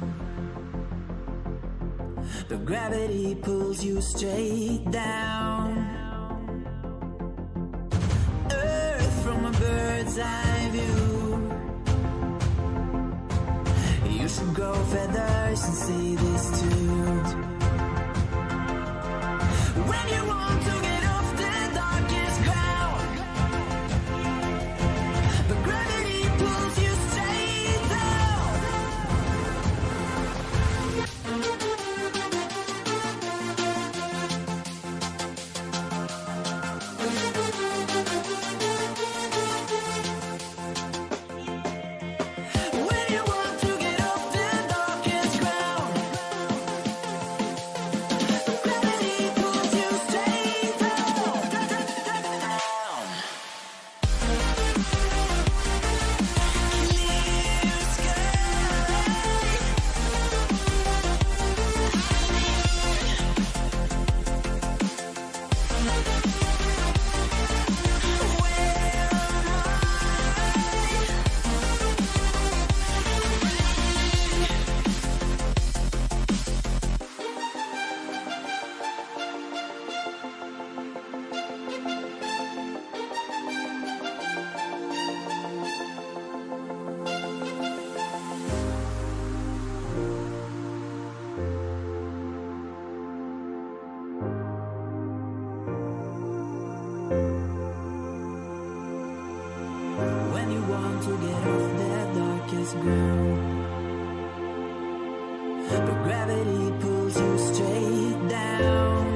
but gravity pulls you straight down. Earth from a bird's eye view. You should grow feathers and see this too. When you want to get off the darkest ground, but gravity pulls you straight down. When you want to get off the darkest ground, gravity pulls you straight down. Clear When you want to get off the darkest ground, but gravity pulls you straight down.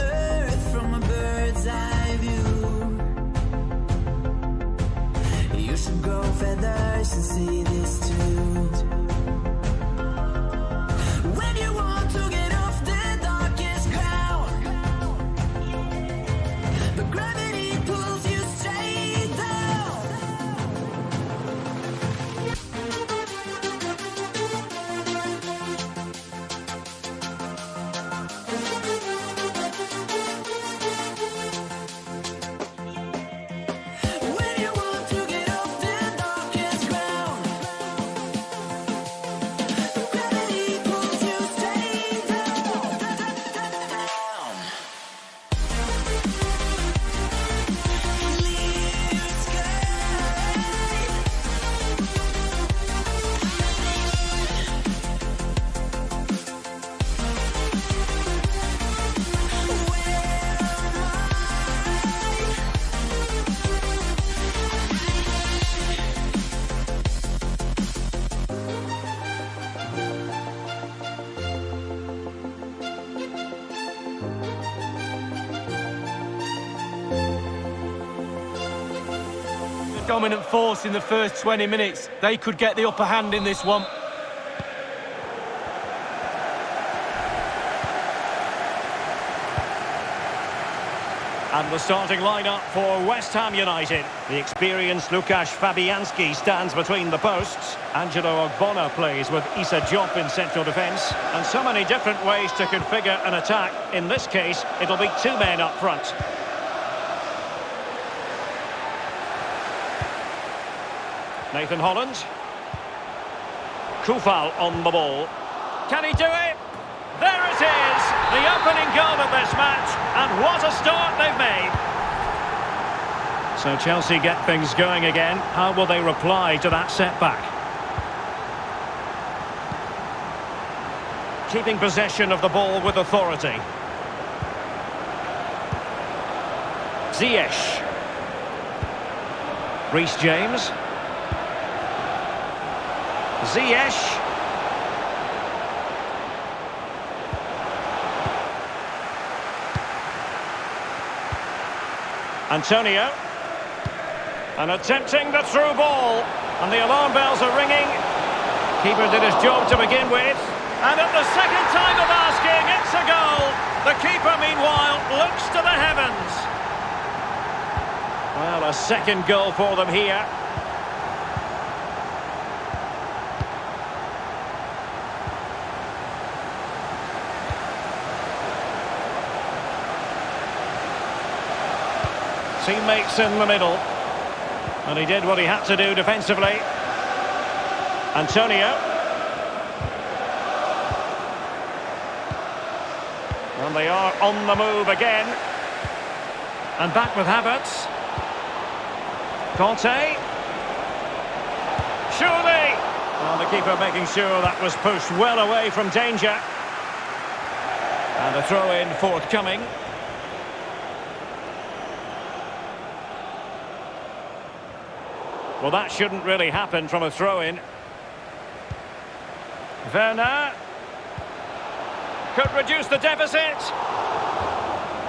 Earth from a bird's eye view. You should grow feathers and see this too. When you want to get off the darkest ground, but gravity pulls you straight down. When you want to get off the darkest ground, but gravity pulls you straight down. Clear sky. Dominant force in the first 20 minutes. They could get the upper hand in this one. And the starting lineup for West Ham United. The experienced Łukasz Fabianski stands between the posts. Angelo Ogbonna plays with Issa Diop in central defence. And so many different ways to configure an attack. In this case, it'll be two men up front. Nathan Holland. Kufal on the ball. Can he do it? There it is! The opening goal of this match. And what a start they've made. So Chelsea get things going again. How will they reply to that setback? Keeping possession of the ball with authority. Ziyech. Reece James. Ziyech. Antonio. And attempting the through ball. And the alarm bells are ringing. Keeper did his job to begin with. And at the second time of asking, it's a goal. The keeper, meanwhile, looks to the heavens. Well, a second goal for them here. Teammates in the middle. And he did what he had to do defensively. Antonio. And they are on the move again. And back with Havertz. Conte. Surely. Well, the keeper making sure that was pushed well away from danger. And a throw-in forthcoming. Well, that shouldn't really happen from a throw-in. Werner. Could reduce the deficit.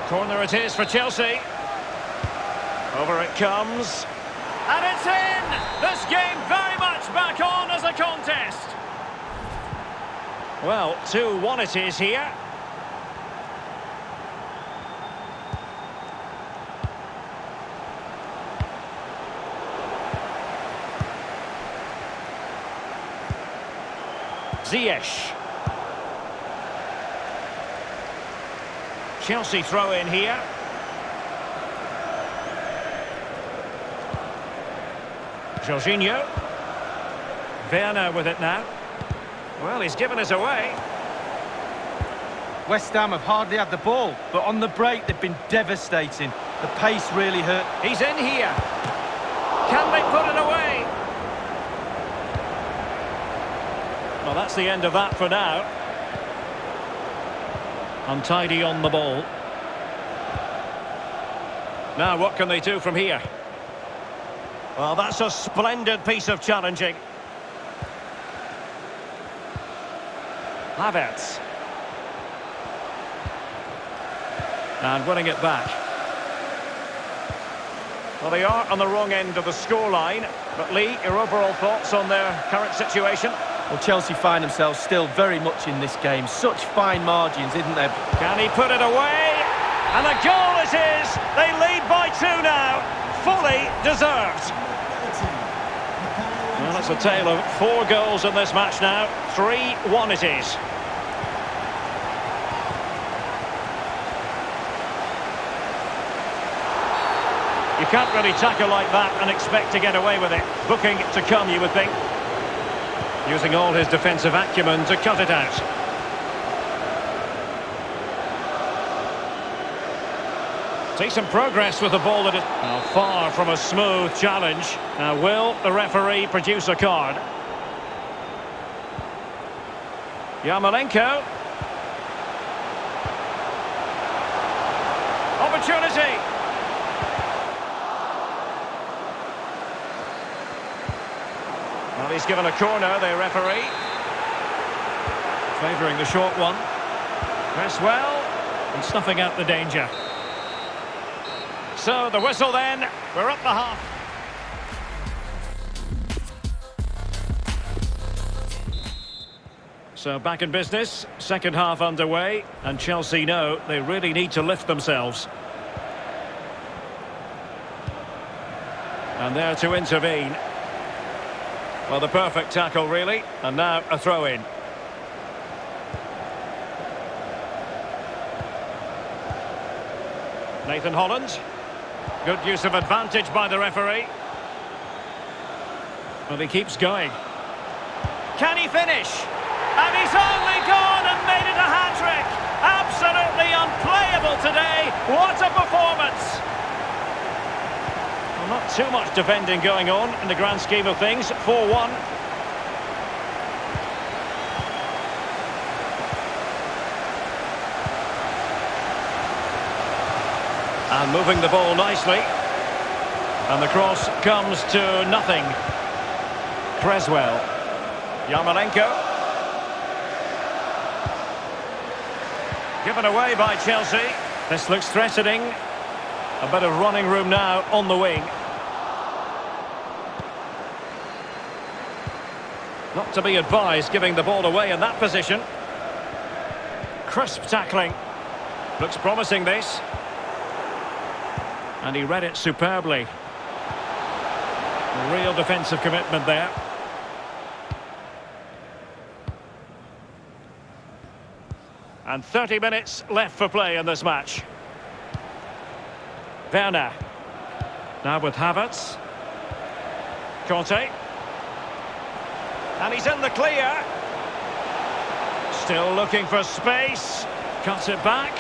Corner it is for Chelsea. Over it comes. And it's in! This game very much back on as a contest. Well, 2-1 it is here. Ziyech. Chelsea throw in here. Jorginho. Werner with it now. Well, he's given us away. West Ham have hardly had the ball, but on the break they've been devastating. The pace really hurt. He's in here. Can they put it away? Well, that's the end of that for now. Untidy on the ball. Now, what can they do from here? Well, that's a splendid piece of challenging. Havertz. And winning it back. Well, they are on the wrong end of the scoreline. But Lee, your overall thoughts on their current situation? Well, Chelsea find themselves still very much in this game. Such fine margins, isn't there? Can he put it away? And a goal it is! They lead by 2 now. Fully deserved. Well, it's a tale of 4 goals in this match now. 3-1 it is. You can't really tackle like that and expect to get away with it. Booking to come, you would think. Using all his defensive acumen to cut it out. Decent progress with the ball that is far from a smooth challenge. Now, will the referee produce a card? Yarmolenko. Opportunity. Well, he's given a corner, the referee. Favouring the short one. Press well and snuffing out the danger. So the whistle then, we're up the half. So back in business, second half underway, and Chelsea know they really need to lift themselves. And there to intervene. Well, the perfect tackle really, and now a throw-in. Nathan Holland. Good use of advantage by the referee. Well, he keeps going. Can he finish? And he's only gone and made it a hat-trick. Absolutely unplayable today. What a performance. Well, not too much defending going on in the grand scheme of things. 4-1. And moving the ball nicely. And the cross comes to nothing. Creswell. Yarmolenko. Given away by Chelsea. This looks threatening. A bit of running room now on the wing. Not to be advised giving the ball away in that position. Crisp tackling. Looks promising, this. And he read it superbly. A real defensive commitment there. And 30 minutes left for play in this match. Werner. Now with Havertz. Conte. And he's in the clear. Still looking for space. Cuts it back.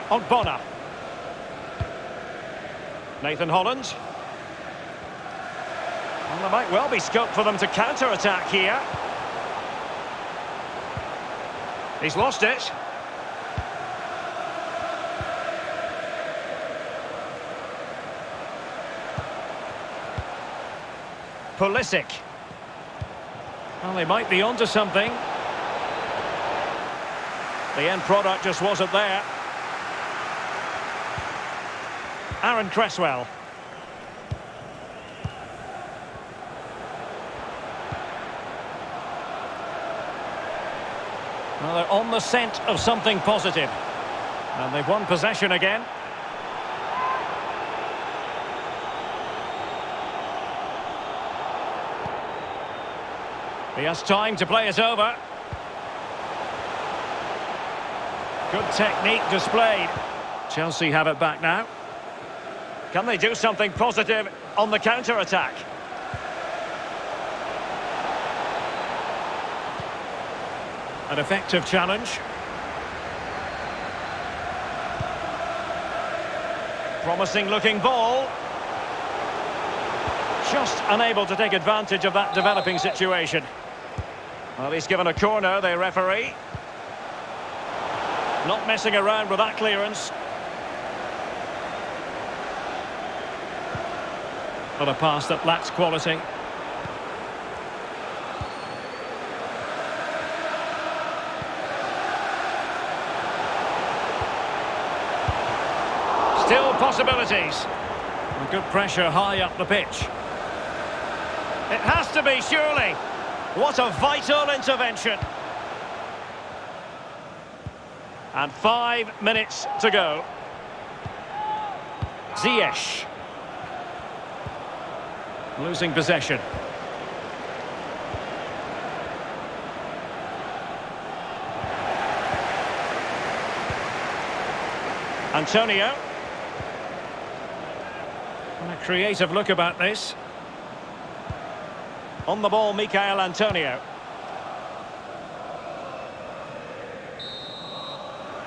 Ogbonna. Nathan Holland. And there might well be scope for them to counter-attack here. He's lost it. Pulisic. Well, they might be onto something. The end product just wasn't there. Aaron Cresswell. Well, they're on the scent of something positive. And they've won possession again. He has time to play it over. Good technique displayed. Chelsea have it back now. Can they do something positive on the counter-attack? An effective challenge. Promising looking ball. Just unable to take advantage of that developing situation. Well, he's given a corner, the referee. Not messing around with that clearance. But a pass that lacks quality. Still possibilities. And good pressure high up the pitch. It has to be, surely. What a vital intervention. And 5 minutes to go. Ziyech. Losing possession. Antonio. And a creative look about this. On the ball, Michael Antonio.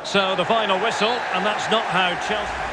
So the final whistle, and that's not how Chelsea...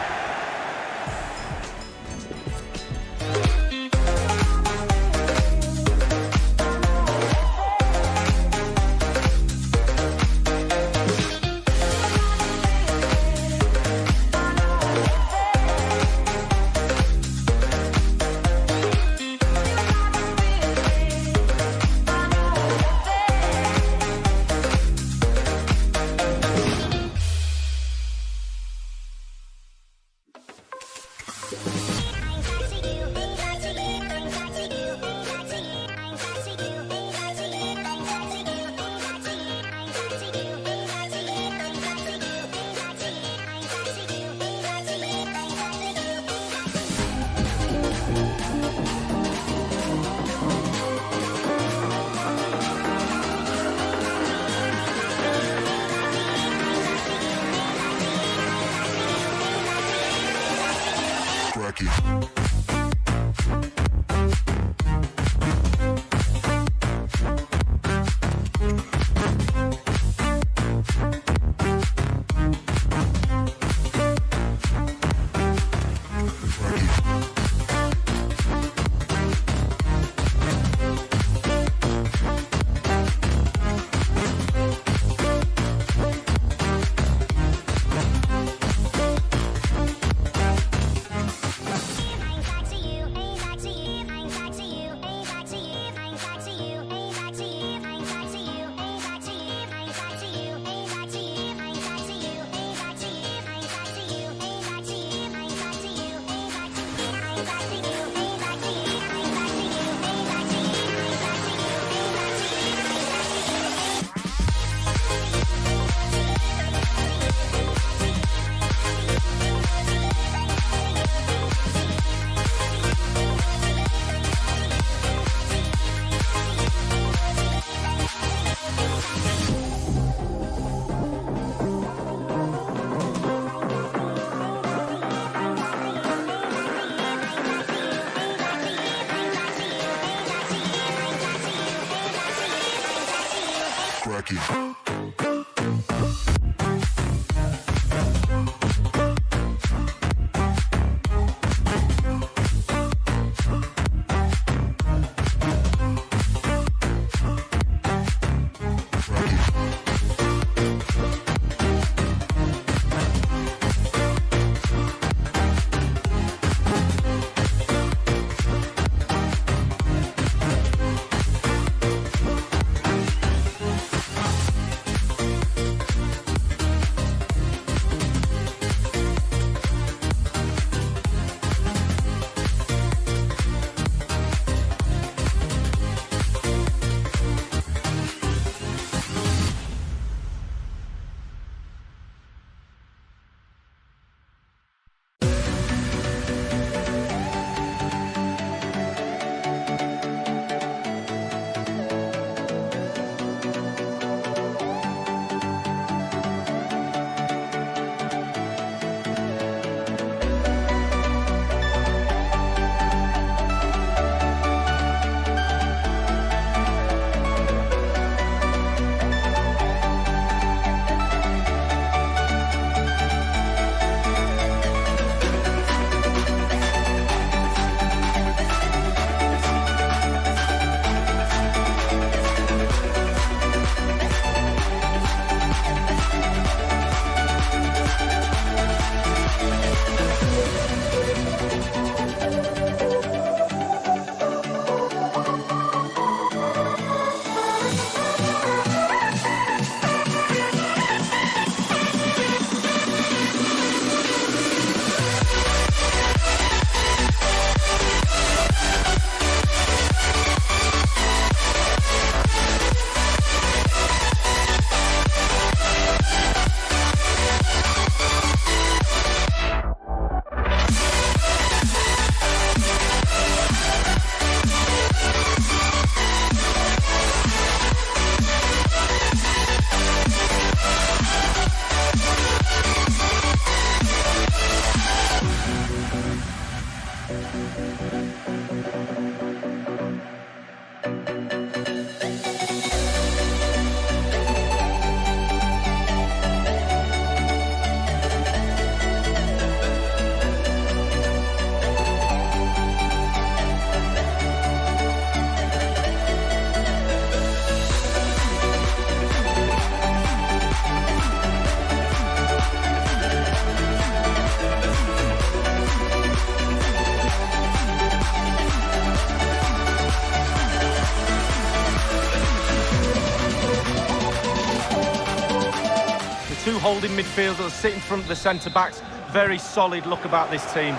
holding midfielders, sitting in front of the centre-backs. Very solid look about this team.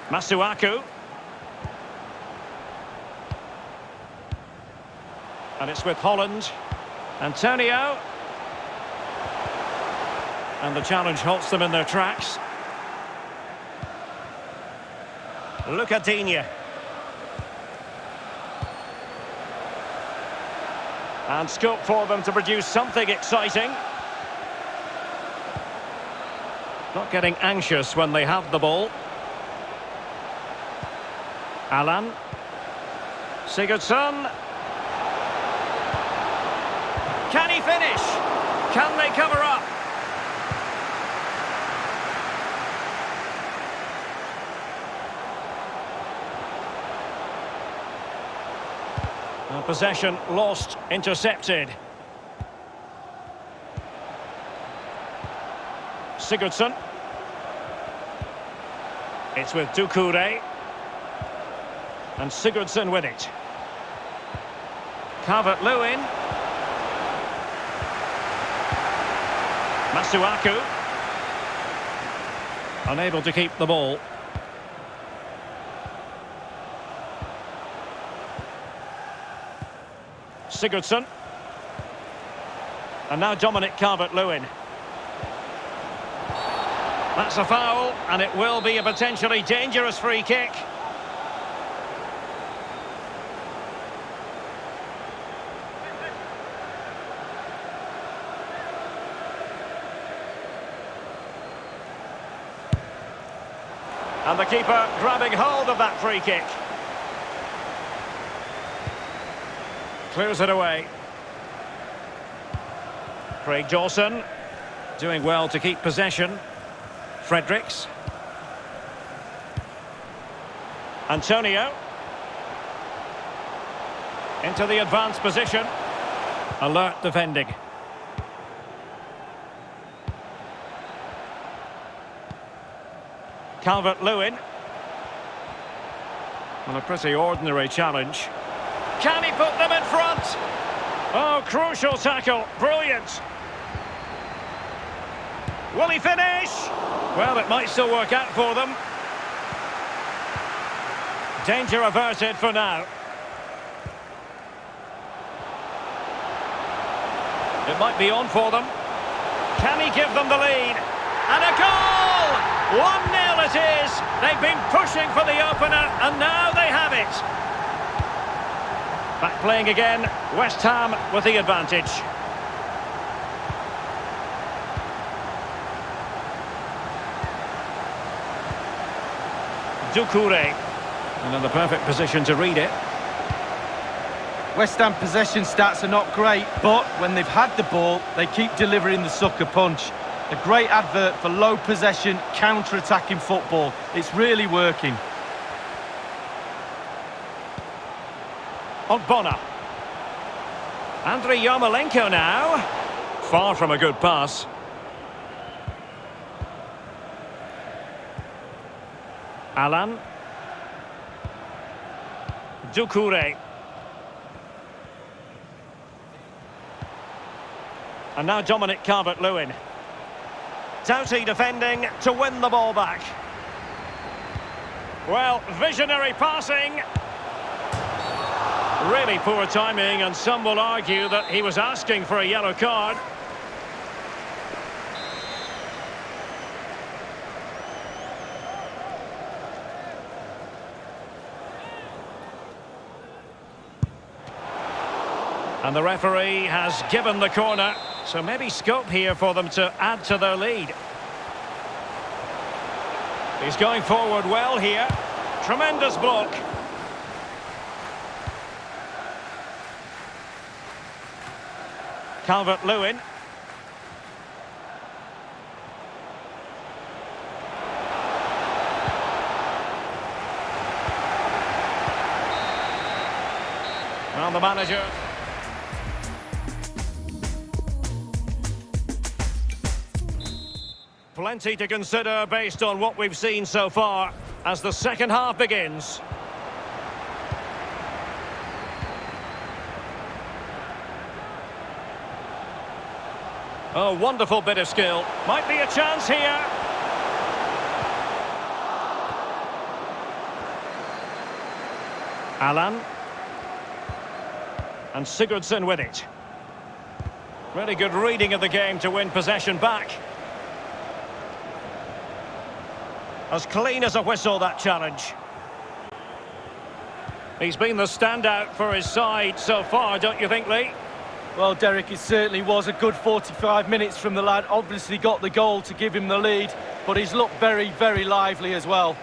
Masuaku. And it's with Holland. Antonio. And the challenge halts them in their tracks. Lucadinha. And scope for them to produce something exciting. Not getting anxious when they have the ball. Alan. Sigurdsson. Can he finish? Can they cover up? Possession lost, intercepted. Sigurdsson. It's with Doucouré. And Sigurdsson with it. Calvert-Lewin. Masuaku. Unable to keep the ball. Sigurdsson. And now Dominic Calvert-Lewin. That's a foul, and it will be a potentially dangerous free kick. And the keeper grabbing hold of that free kick. Clears it away. Craig Dawson doing well to keep possession. Fredericks. Antonio. Into the advanced position. Alert defending. Calvert-Lewin. Well, a pretty ordinary challenge. Can he put them in front? Oh, crucial tackle. Brilliant. Will he finish? Well, it might still work out for them. Danger averted for now. It might be on for them. Can he give them the lead? And a goal! 1-0 it is. They've been pushing for the opener, and now they have it. Back playing again, West Ham with the advantage. Doucouré. And in the perfect position to read it. West Ham possession stats are not great, but when they've had the ball, they keep delivering the sucker punch. A great advert for low possession, counter-attacking football. It's really working. Ogbonna. Andriy Yarmolenko now. Far from a good pass. Alan. Doucouré. And now Dominic Calvert-Lewin. Doughty defending to win the ball back. Well, visionary passing. Really poor timing, and some will argue that he was asking for a yellow card. And the referee has given the corner, so maybe scope here for them to add to their lead. He's going forward well here. Tremendous block. Calvert-Lewin. Well, the manager. Plenty to consider based on what we've seen so far as the second half begins. Oh, wonderful bit of skill. Might be a chance here. Alan. And Sigurdsson with it. Really good reading of the game to win possession back. As clean as a whistle, that challenge. He's been the standout for his side so far, don't you think, Lee? Well, Derek, it certainly was a good 45 minutes from the lad. Obviously got the goal to give him the lead, but he's looked very, very lively as well.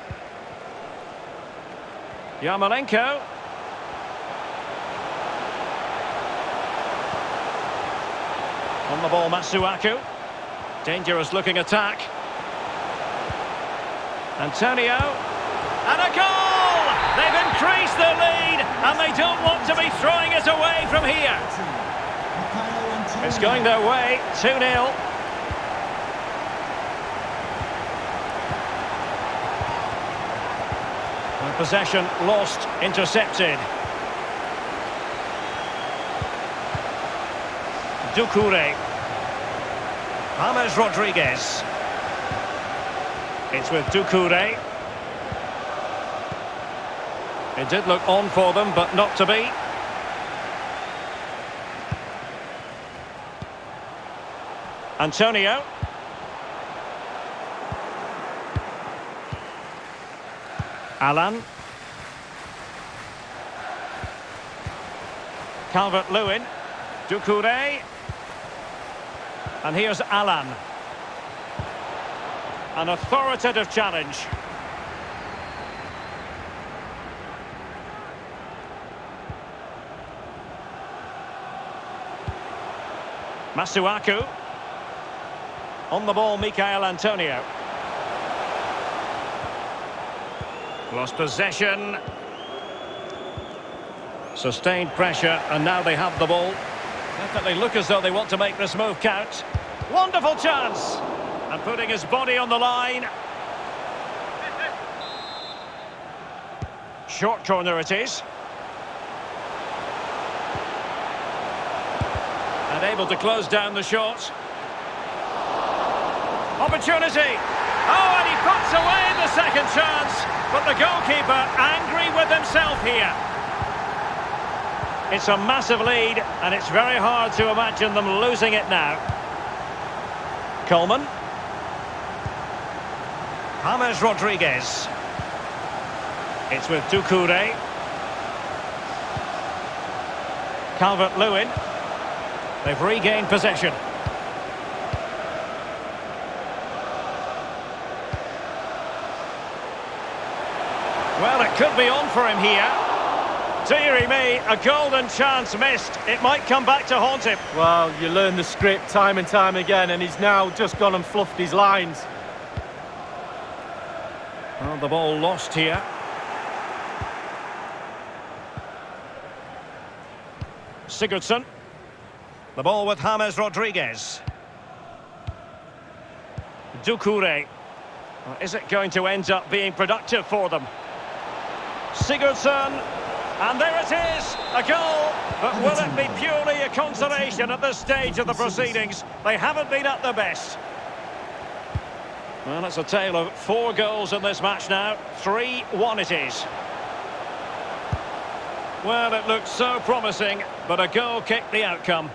Yarmolenko. On the ball, Masuaku. Dangerous looking attack. Antonio. And a goal! They've increased their lead, and they don't want to be throwing it away from here. It's going their way, 2-0. And possession lost, intercepted. Doucouré. James Rodriguez. It's with Doucouré. It did look on for them, but not to be. Antonio. Alan. Calvert-Lewin. Doucouré. And here's Alan. An authoritative challenge. Masuaku. On the ball, Michael Antonio. Lost possession. Sustained pressure, and now they have the ball. Definitely look as though they want to make this move count. Wonderful chance! And putting his body on the line. Short corner it is. And able to close down the shot. Opportunity! Oh, and he puts away the second chance. But the goalkeeper angry with himself here. It's a massive lead, and it's very hard to imagine them losing it now. Coleman. James Rodriguez. It's with Doucouré. Calvert-Lewin. They've regained possession. Well, it could be on for him here. Dearie me, a golden chance missed. It might come back to haunt him. Well, you learn the script time and time again, and he's now just gone and fluffed his lines. Well, the ball lost here. Sigurdsson. The ball with James Rodriguez. Doucouré. Well, is it going to end up being productive for them? Sigurdsson. And there it is, a goal. But will it be purely a consolation at this stage of the proceedings? They haven't been at their best. Well, it's a tale of 4 goals in this match now. 3-1 it is. Well, it looked so promising, but a goal kicked the outcome.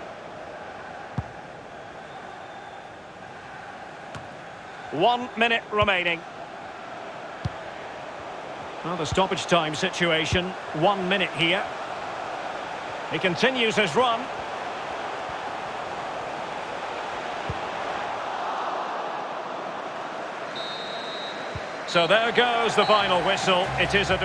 One minute remaining. Well, the stoppage time situation, 1 minute here. He continues his run. So there goes the final whistle. It is a...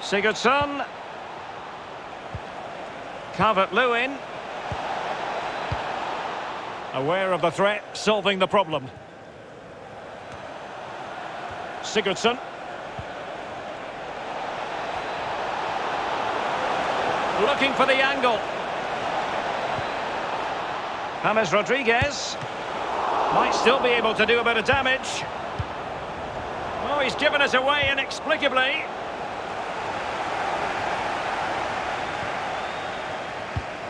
Sigurdsson. Calvert-Lewin. Aware of the threat, solving the problem. Sigurdsson. Looking for the angle. James Rodriguez. Might still be able to do a bit of damage. Oh, he's given us away inexplicably.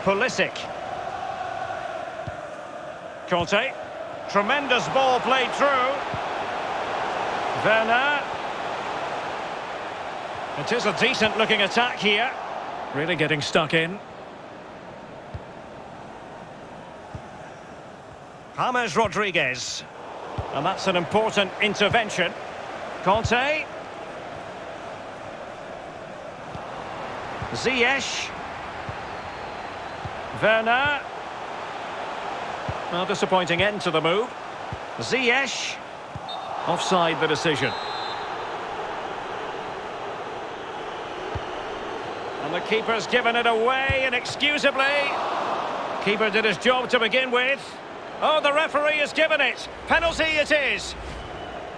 Pulisic. Conte. Tremendous ball played through. Werner. It is a decent looking attack here. Really getting stuck in. James Rodriguez. And that's an important intervention. Conte. Ziyech. Werner. Well, disappointing end to the move. Ziyech. Offside the decision. And the keeper's given it away inexcusably. Keeper did his job to begin with. Oh, the referee has given it. Penalty it is.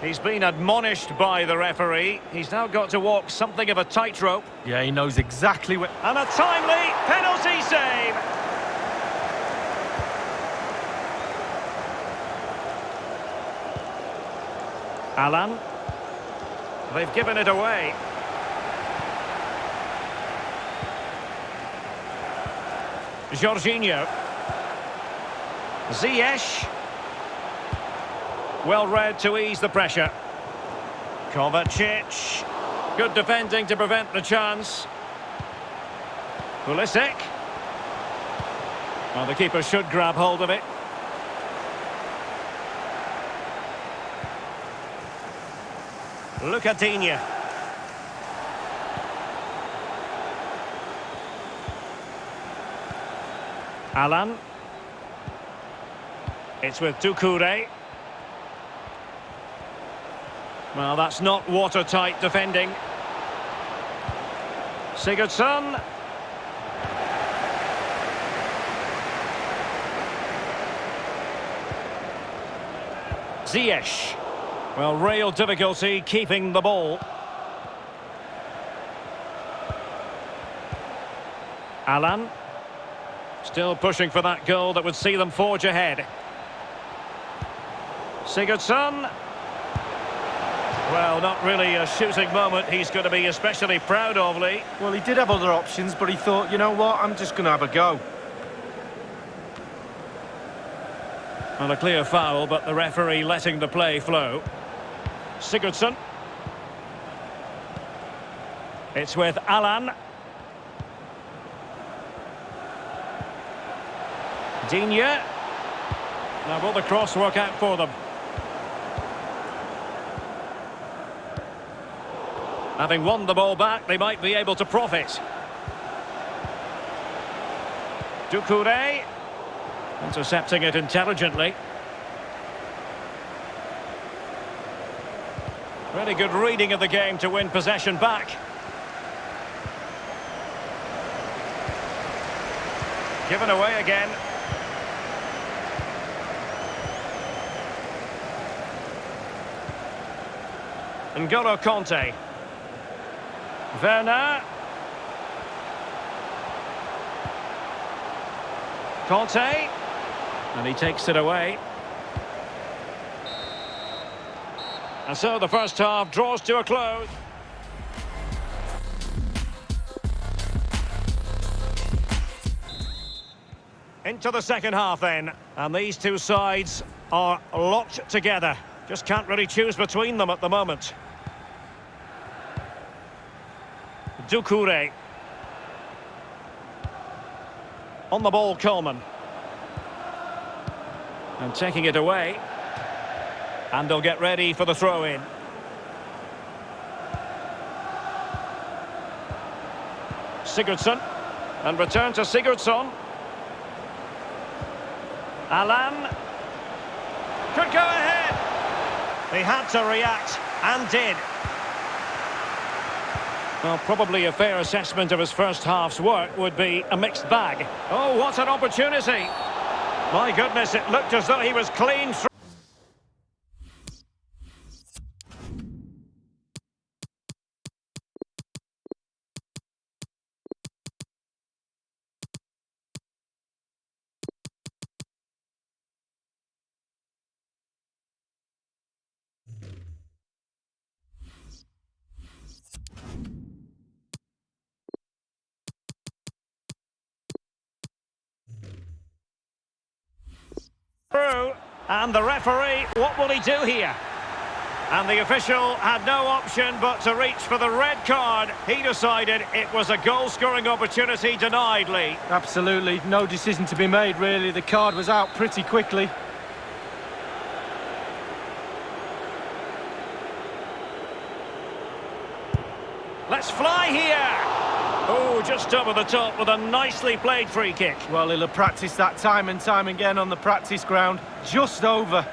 He's been admonished by the referee. He's now got to walk something of a tightrope. Yeah, he knows exactly where... And a timely penalty save. Alan. They've given it away. Jorginho. Ziyech. Well read to ease the pressure. Kovacic. Good defending to prevent the chance. Pulisic. Well, the keeper should grab hold of it. Lucadinha. Alan. It's with Doucouré. Well, that's not watertight defending. Sigurdsson. Ziyech. Well, real difficulty keeping the ball. Alan. Still pushing for that goal that would see them forge ahead. Sigurdsson. Well, not really a shooting moment he's going to be especially proud of, Lee. Well, he did have other options, but he thought, you know what, I'm just going to have a go. Well, a clear foul, but the referee letting the play flow. Sigurdsson. It's with Alan. Digne. Now will the cross work out for them? Having won the ball back, they might be able to profit. Doucouré. Intercepting it intelligently. Really good reading of the game to win possession back. Given away again. N'Golo Conte. Werner. Conte. And he takes it away. And so the first half draws to a close. Into the second half then. And these two sides are locked together. Just can't really choose between them at the moment. Doucouré. On the ball, Coleman. And taking it away. And they'll get ready for the throw-in. Sigurdsson. And return to Sigurdsson. Alan. Could go ahead. He had to react, and did. Well, probably a fair assessment of his first half's work would be a mixed bag. Oh, what an opportunity! My goodness, it looked as though he was clean through. And the referee, what will he do here? And the official had no option but to reach for the red card. He decided it was a goal-scoring opportunity denied, Lee. Absolutely, no decision to be made, really. The card was out pretty quickly. Let's fly here! Oh, just over the top with a nicely played free kick. Well, he'll have practiced that time and time again on the practice ground. Just over.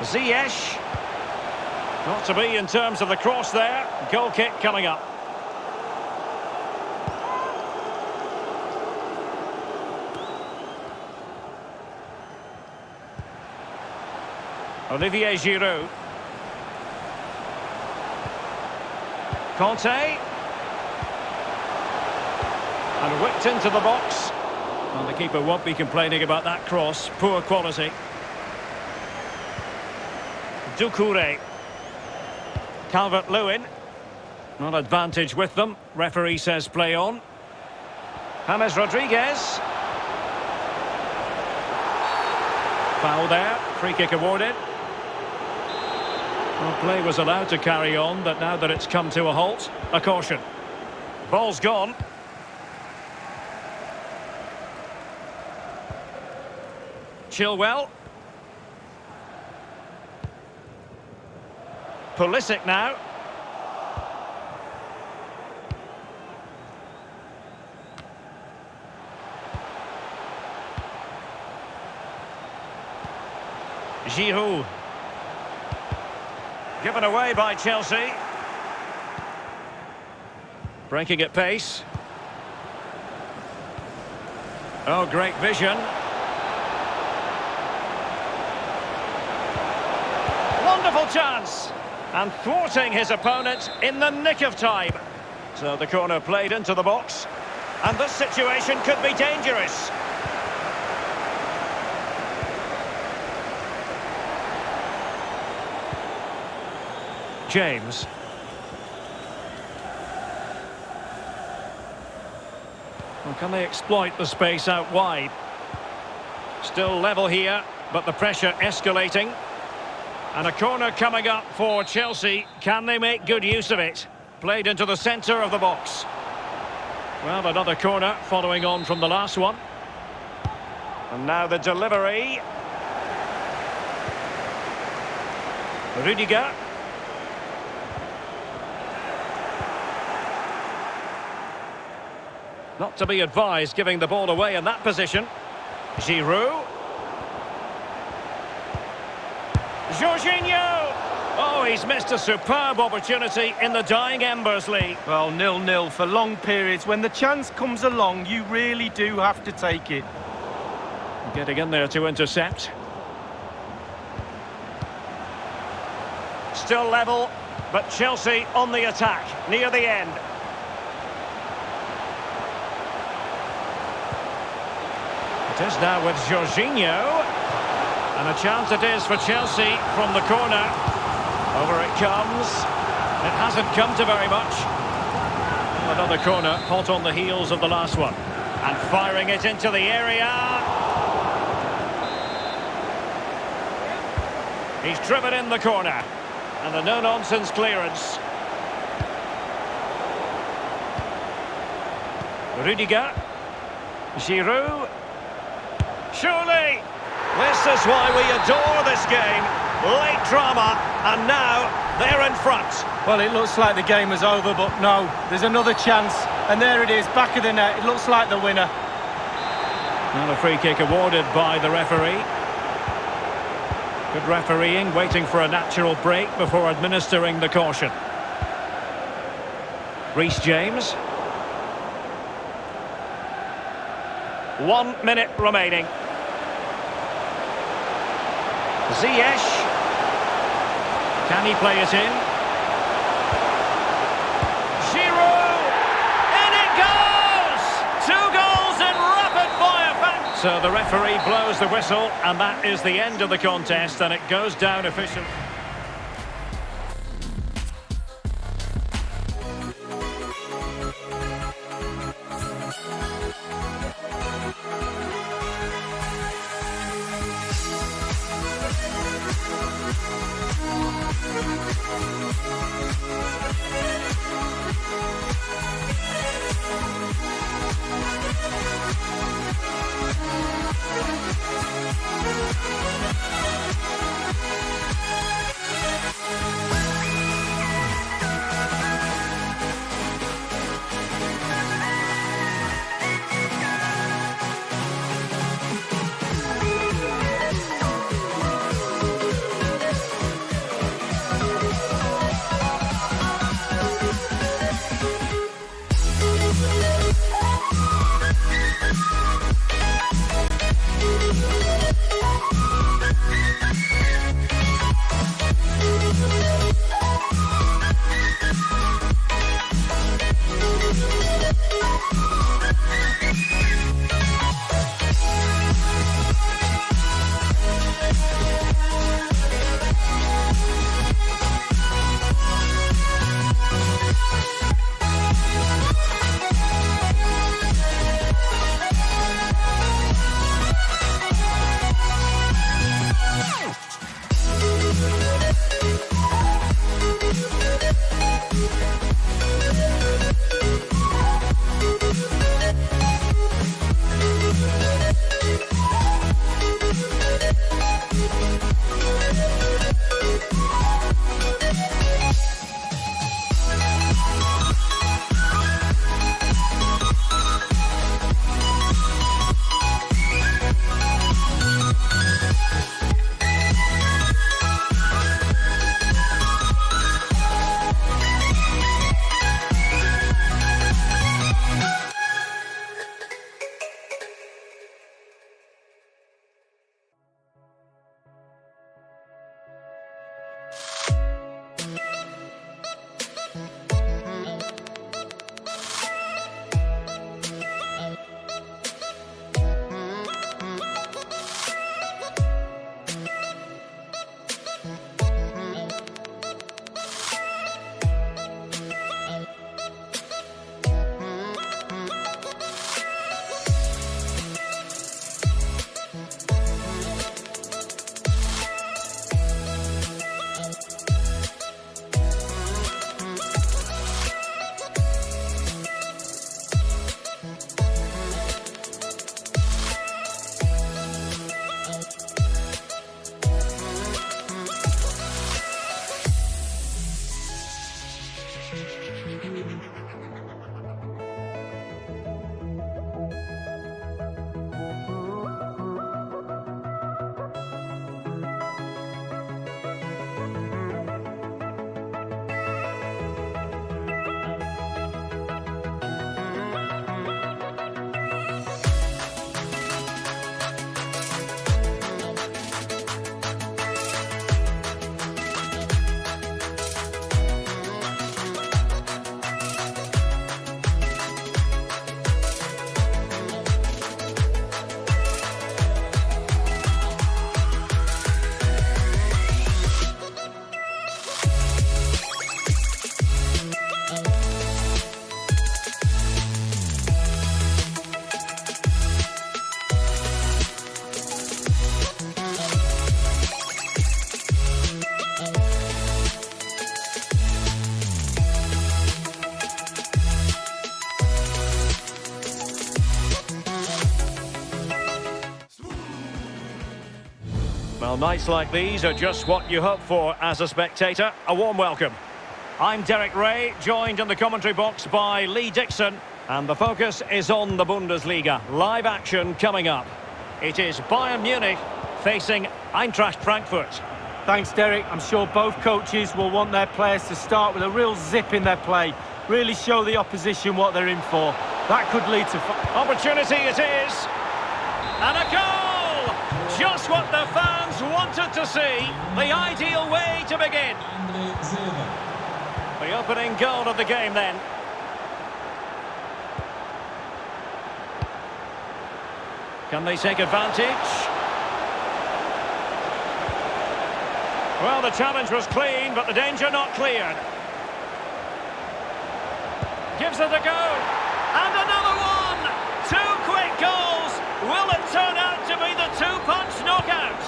Ziyech. Not to be in terms of the cross there. Goal kick coming up. Olivier Giroud. Conte. And whipped into the box. Well, the keeper won't be complaining about that cross. Poor quality. Doucouré. Calvert-Lewin. Not advantage with them. Referee says play on. James Rodriguez. Foul there. Free kick awarded. Well, play was allowed to carry on, but now that it's come to a halt, a caution. Ball's gone. Chilwell. Pulisic now. Giroud. Given away by Chelsea. Breaking at pace. Oh, great vision. Wonderful chance. And thwarting his opponent in the nick of time. So the corner played into the box. And this situation could be dangerous. James. Well, can they exploit the space out wide? Still level here, but the pressure escalating. And a corner coming up for Chelsea. Can they make good use of it? Played into the centre of the box. Well, another corner following on from the last one. And now the delivery. Rudiger. Not to be advised giving the ball away in that position. Giroud. Jorginho! Oh, he's missed a superb opportunity in the dying embers, Lee. Well, 0-0 for long periods. When the chance comes along, you really do have to take it. Getting in there to intercept. Still level, but Chelsea on the attack, near the end. It is now with Jorginho. And a chance it is for Chelsea from the corner. Over it comes. It hasn't come to very much. Another corner, hot on the heels of the last one. And firing it into the area. He's driven in the corner. And a no-nonsense clearance. Rudiger. Giroud. Surely! This is why we adore this game. Late drama, and now they're in front. Well, it looks like the game is over, but no, there's another chance. And there it is, back of the net. It looks like the winner. And a free kick awarded by the referee. Good refereeing, waiting for a natural break before administering the caution. Reece James. 1 minute remaining. Ziyech. Can he play it in? Giroud! In it goes! 2 goals in rapid fire fashion. So the referee blows the whistle, and that is the end of the contest, and it goes down officially. Well, nights like these are just what you hope for as a spectator. A warm welcome. I'm Derek Ray, joined in the commentary box by Lee Dixon, and the focus is on the Bundesliga. Live action coming up. It is Bayern Munich facing Eintracht Frankfurt. Thanks, Derek. I'm sure both coaches will want their players to start with a real zip in their play. Really show the opposition what they're in for. That could lead to... Opportunity it is. And a goal! Just what the fans wanted to see. The ideal way to begin. The opening goal of the game then. Can they take advantage? Well, the challenge was clean, but the danger not cleared. Gives it a go. And another one! Two quick goals! Will it turn out to be the two-punch knockout?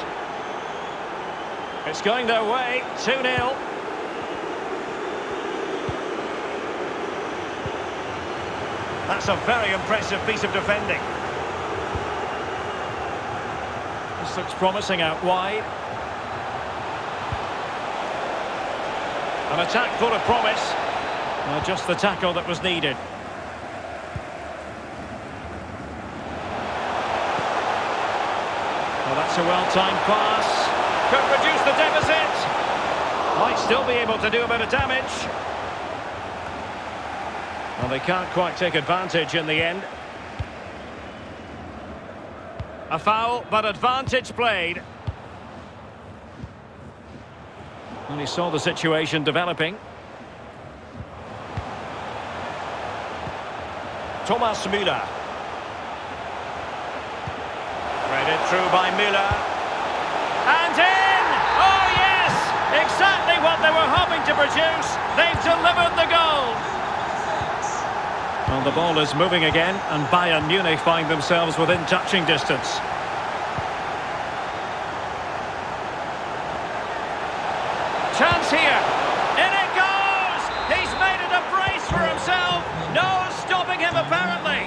It's going their way, 2-0. That's a very impressive piece of defending. This looks promising out wide. An attack full of promise. Just the tackle that was needed. Well, that's a well-timed pass. Could reduce the deficit. Might still be able to do a bit of damage. Well, they can't quite take advantage in the end. A foul, but advantage played. And he saw the situation developing. Thomas Müller. Threaded through by Müller. And in! Oh yes! Exactly what they were hoping to produce. They've delivered the goal. Well, the ball is moving again, and Bayern Munich find themselves within touching distance. Chance here. In it goes! He's made it a brace for himself. No stopping him, apparently.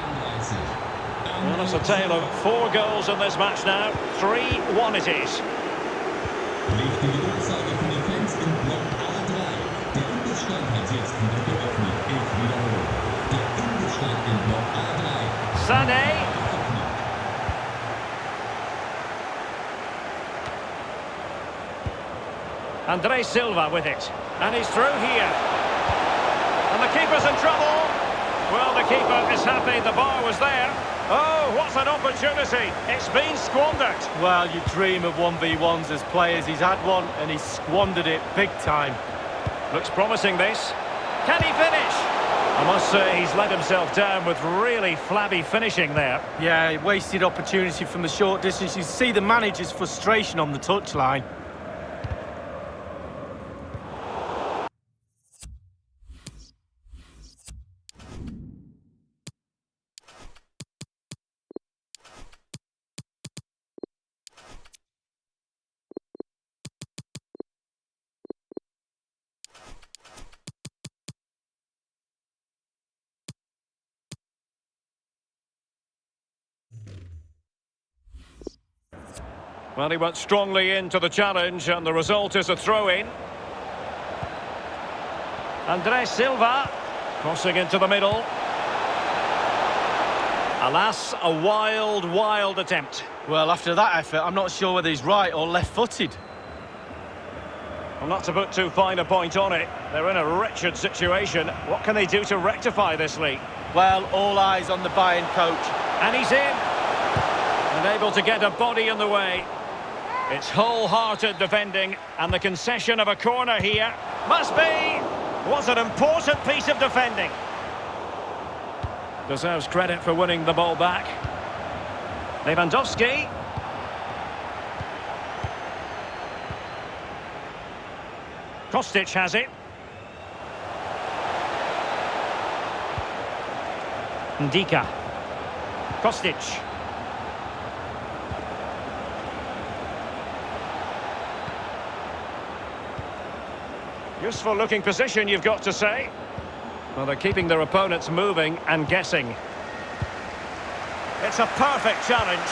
Well, it's a tale of 4 goals in this match now. 3-1 it is. Richtige Durchsage von den Fans im Block A3. Der Unterstand hat jetzt wieder geöffnet. Ich wiederhole. Der Unterstand im Block A3. Sané. Andre Silva with it. And he's through here. And the keeper's in trouble. Well, the keeper is happy the bar was there. Oh, what an opportunity. It's been squandered. Well, you dream of 1v1s as players. He's had one and he's squandered it big time. Looks promising, this. Can he finish? I must say he's let himself down with really flabby finishing there. Yeah, wasted opportunity from the short distance. You see the manager's frustration on the touchline. Well, he went strongly into the challenge, and the result is a throw-in. Andre Silva, crossing into the middle. Alas, a wild, wild attempt. Well, after that effort, I'm not sure whether he's right or left-footed. Well, not to put too fine a point on it, they're in a wretched situation. What can they do to rectify this league? Well, all eyes on the Bayern coach. And he's in. And able to get a body in the way. It's wholehearted defending, and the concession of a corner here must be. Was an important piece of defending. Deserves credit for winning the ball back. Lewandowski. Kostic has it. Ndika. Kostic. Useful looking position, you've got to say. Well, they're keeping their opponents moving and guessing. It's a perfect challenge.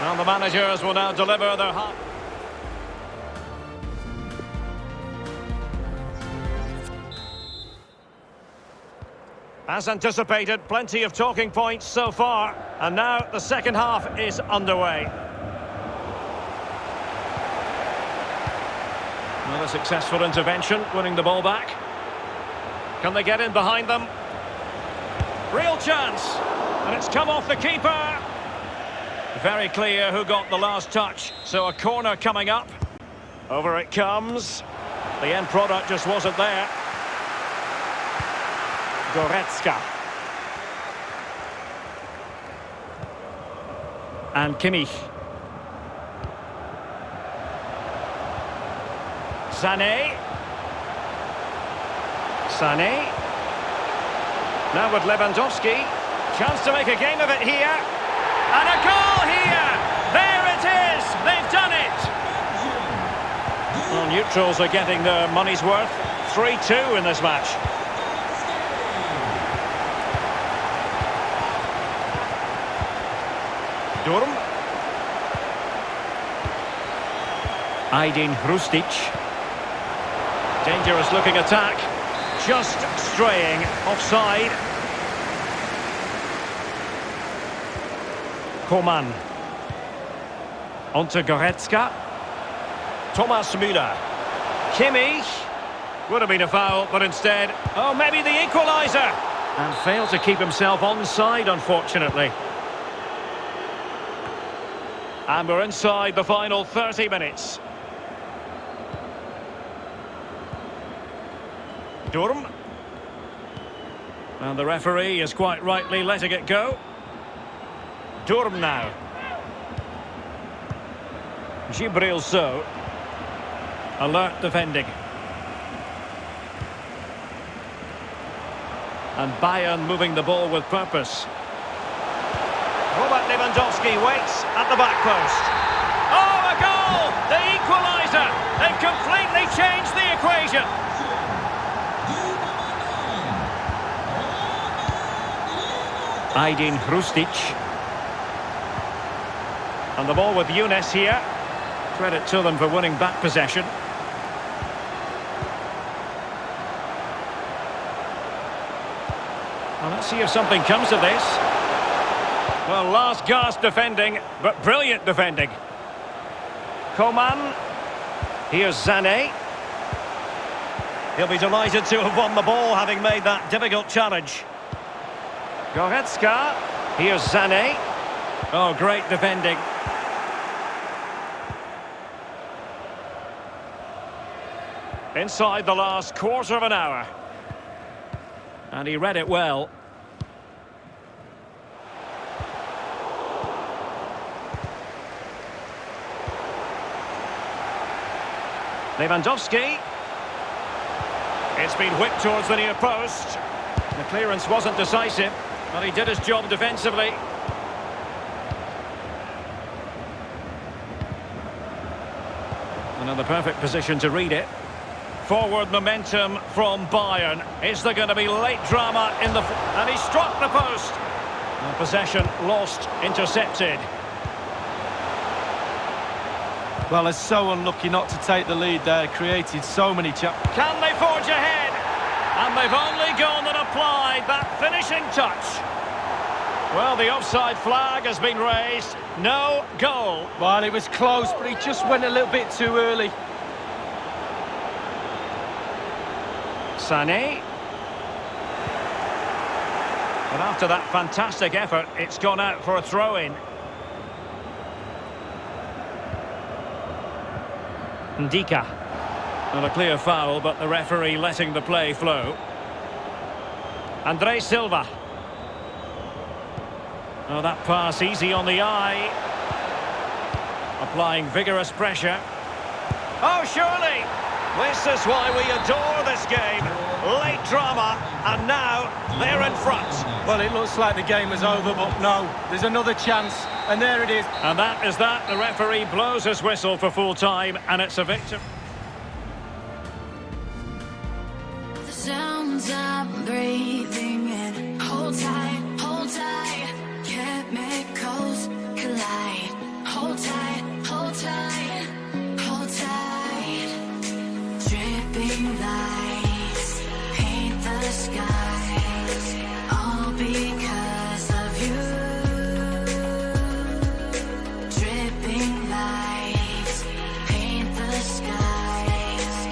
Well, the managers will now deliver their half. As anticipated, plenty of talking points so far. And now the second half is underway. Well, a successful intervention, winning the ball back. Can they get in behind them? Real chance. And it's come off the keeper. Very clear who got the last touch. So a corner coming up. Over it comes. The end product just wasn't there. Goretzka. And Kimmich. Sané. Sané. Now with Lewandowski. Chance to make a game of it here. And a goal here! There it is! They've done it! Well, neutrals are getting their money's worth. 3-2 in this match. Durm. Aydin Hrustic. Dangerous looking attack. Just straying offside. Coman. Onto Goretzka. Thomas Müller. Kimmich. Would have been a foul, but instead... Oh, maybe the equaliser! And failed to keep himself onside, unfortunately. And we're inside the final 30 minutes. Durm. And the referee is quite rightly letting it go. Durm now. Gibril So. Alert defending. And Bayern moving the ball with purpose. Robert Lewandowski waits at the back post. Oh, a goal! The equaliser! They've completely changed the equation. Aydin Hrustic. And the ball with Younes here. Credit to them for winning back possession. Well, let's see if something comes of this. Well, last gasp defending, but brilliant defending. Coman. Here's Sané. He'll be delighted to have won the ball, having made that difficult challenge. Goretzka. Here's Sané. Oh, great defending. Inside the last quarter of an hour. And he read it well. Lewandowski. It's been whipped towards the near post. The clearance wasn't decisive, but he did his job defensively. Another perfect position to read it. Forward momentum from Bayern. Is there going to be late drama in the... And he struck the post. And possession lost, intercepted. Well, they're so unlucky not to take the lead there. Created so many chances. Can they forge ahead? And they've only gone and applied that finishing touch. Well, the offside flag has been raised. No goal. Well, it was close, but he just went a little bit too early. Sané. But after that fantastic effort, it's gone out for a throw-in. Ndika. Not a clear foul, but the referee letting the play flow. Andre Silva. Oh, that pass easy on the eye. Applying vigorous pressure. Oh, surely! This is why we adore this game. Late drama, and now they're in front. Well, it looks like the game is over, but no. There's another chance, and there it is. And that is that. The referee blows his whistle for full time, and it's a victory. The sounds I'm breathing in. Hold tight, hold tight. Chemicals collide. Hold tight, hold tight, hold tight. Dripping lights paint the skies. All because of you. Dripping lights paint the skies.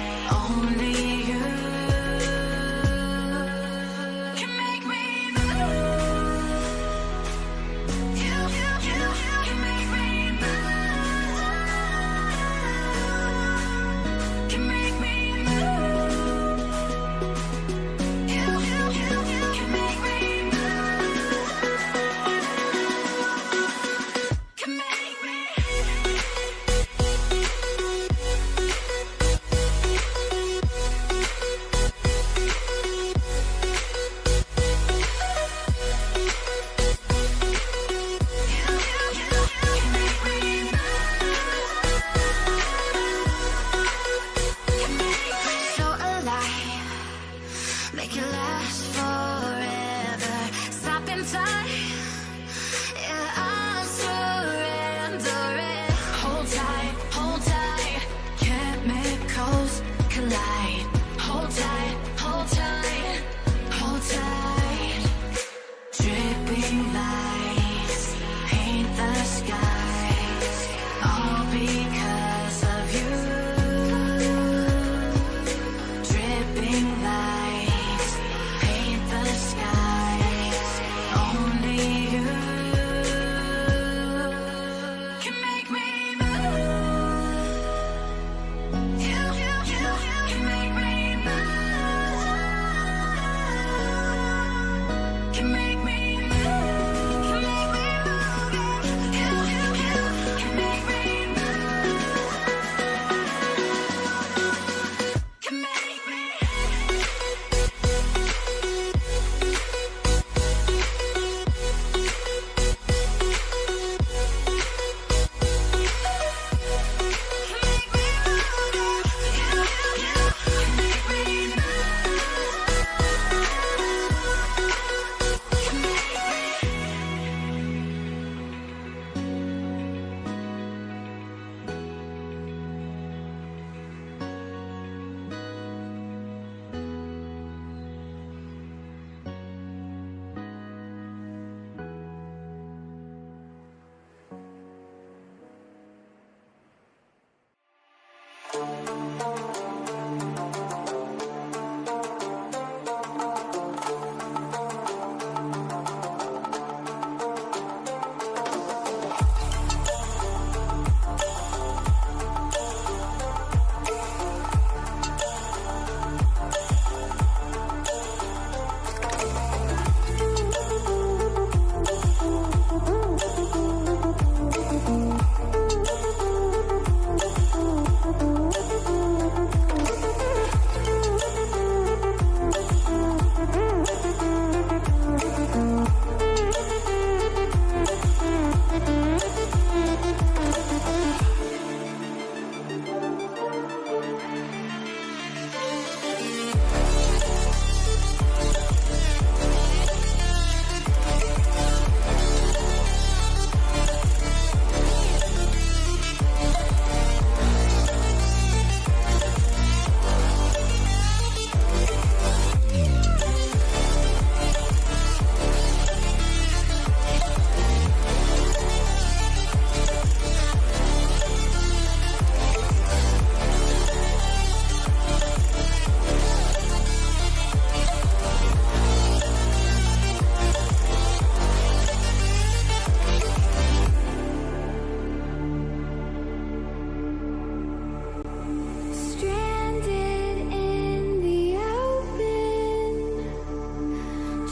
Stranded in the open,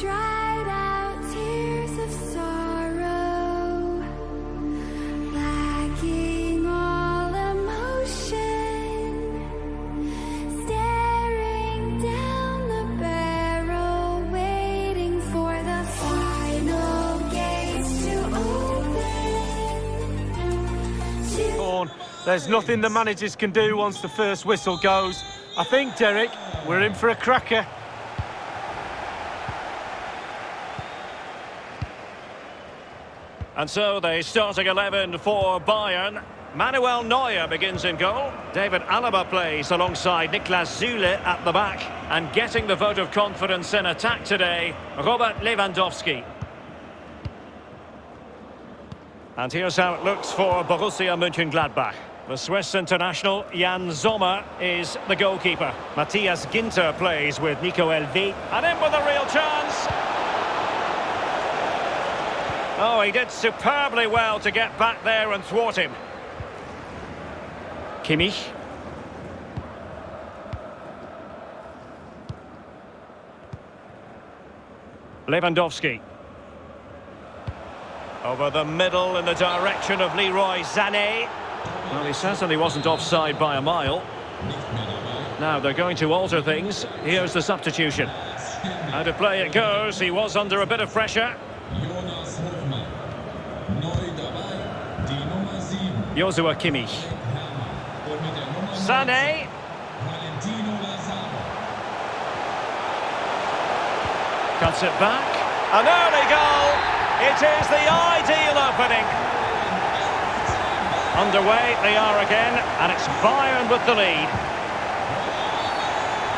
dried out tears of sorrow, lacking all emotion, staring down the barrel, waiting for the final gates to open. There's nothing the managers can do once the first whistle goes. I think, Derek, we're in for a cracker. And so the starting 11 for Bayern. Manuel Neuer begins in goal. David Alaba plays alongside Niklas Süle at the back. And getting the vote of confidence in attack today, Robert Lewandowski. And here's how it looks for Borussia Mönchengladbach. The Swiss international Jan Sommer is the goalkeeper. Matthias Ginter plays with Nico Elvedi. And in with a real chance. Oh, he did superbly well to get back there and thwart him. Kimmich. Lewandowski. Over the middle in the direction of Leroy Sané. Well, he certainly wasn't offside by a mile. Now they're going to alter things. Here's the substitution. How to play it goes. He was under a bit of pressure. Joshua Kimmich. Sané. Cuts it back. An early goal. It is the ideal opening. Underway they are again, and it's Bayern with the lead.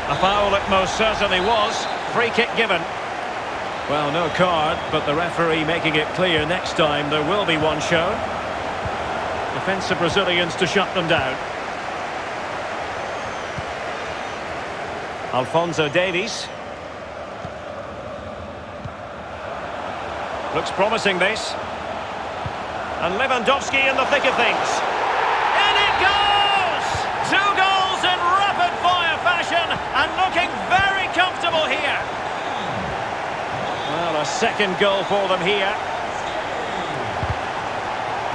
A foul it most certainly was. Free kick given. Well, no card, but the referee making it clear next time there will be one shown. Defensive Brazilians to shut them down. Alphonso Davies. Looks promising, this. And Lewandowski in the thick of things. In it goes! 2 goals in rapid-fire fashion, and looking very comfortable here. Well, a second goal for them here.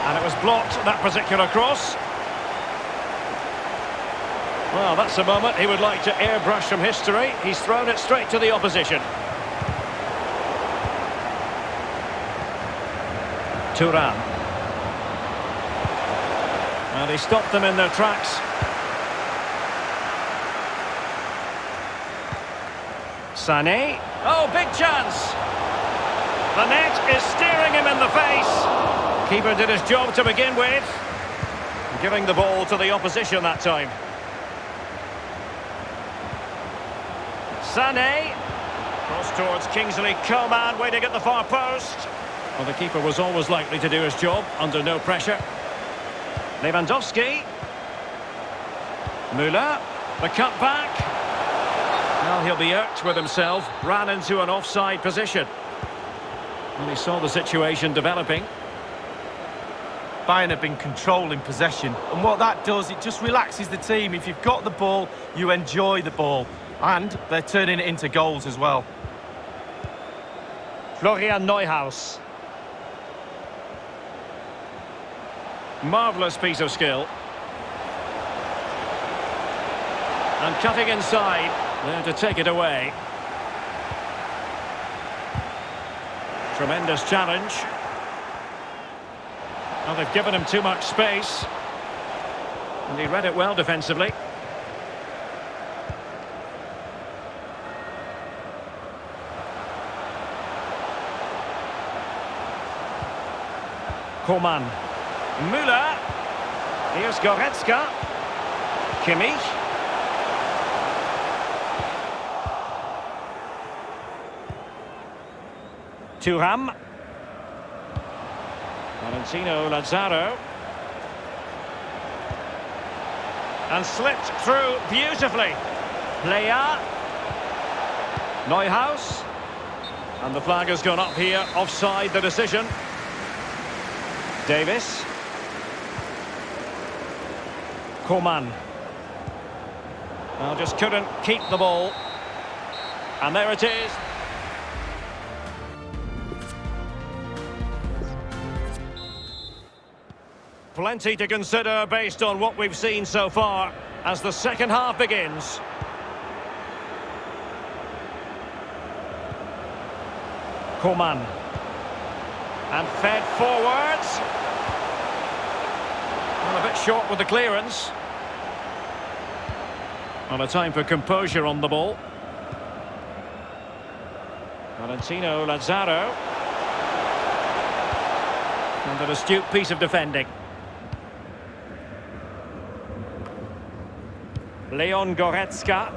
And it was blocked, that particular cross. Well, that's a moment he would like to airbrush from history. He's thrown it straight to the opposition. Thuram. And he stopped them in their tracks. Sané. Oh, big chance. The net is staring him in the face. Keeper did his job to begin with. Giving the ball to the opposition that time. Sané. Cross towards Kingsley Coman, waiting at the far post. Well, the keeper was always likely to do his job under no pressure. Lewandowski. Müller, the cut back. Well, he'll be irked with himself. Ran into an offside position. And he saw the situation developing. Bayern have been controlling possession, and what that does, it just relaxes the team. If you've got the ball, you enjoy the ball, and they're turning it into goals as well. Florian Neuhaus. Marvellous piece of skill. And cutting inside, there to take it away. Tremendous challenge. Well, they've given him too much space. And he read it well defensively. Coman. Müller. Here's Goretzka. Kimmich. Thuram. Valentino Lazaro. And slipped through beautifully. Plea. Neuhaus. And the flag has gone up here. Offside the decision. Davis. Coman. Well, just couldn't keep the ball. And there it is. Plenty to consider based on what we've seen so far as the second half begins. Coman. And fed forwards. Well, a bit short with the clearance. Well, a time for composure on the ball. Valentino Lazaro. And an astute piece of defending. Leon Goretzka.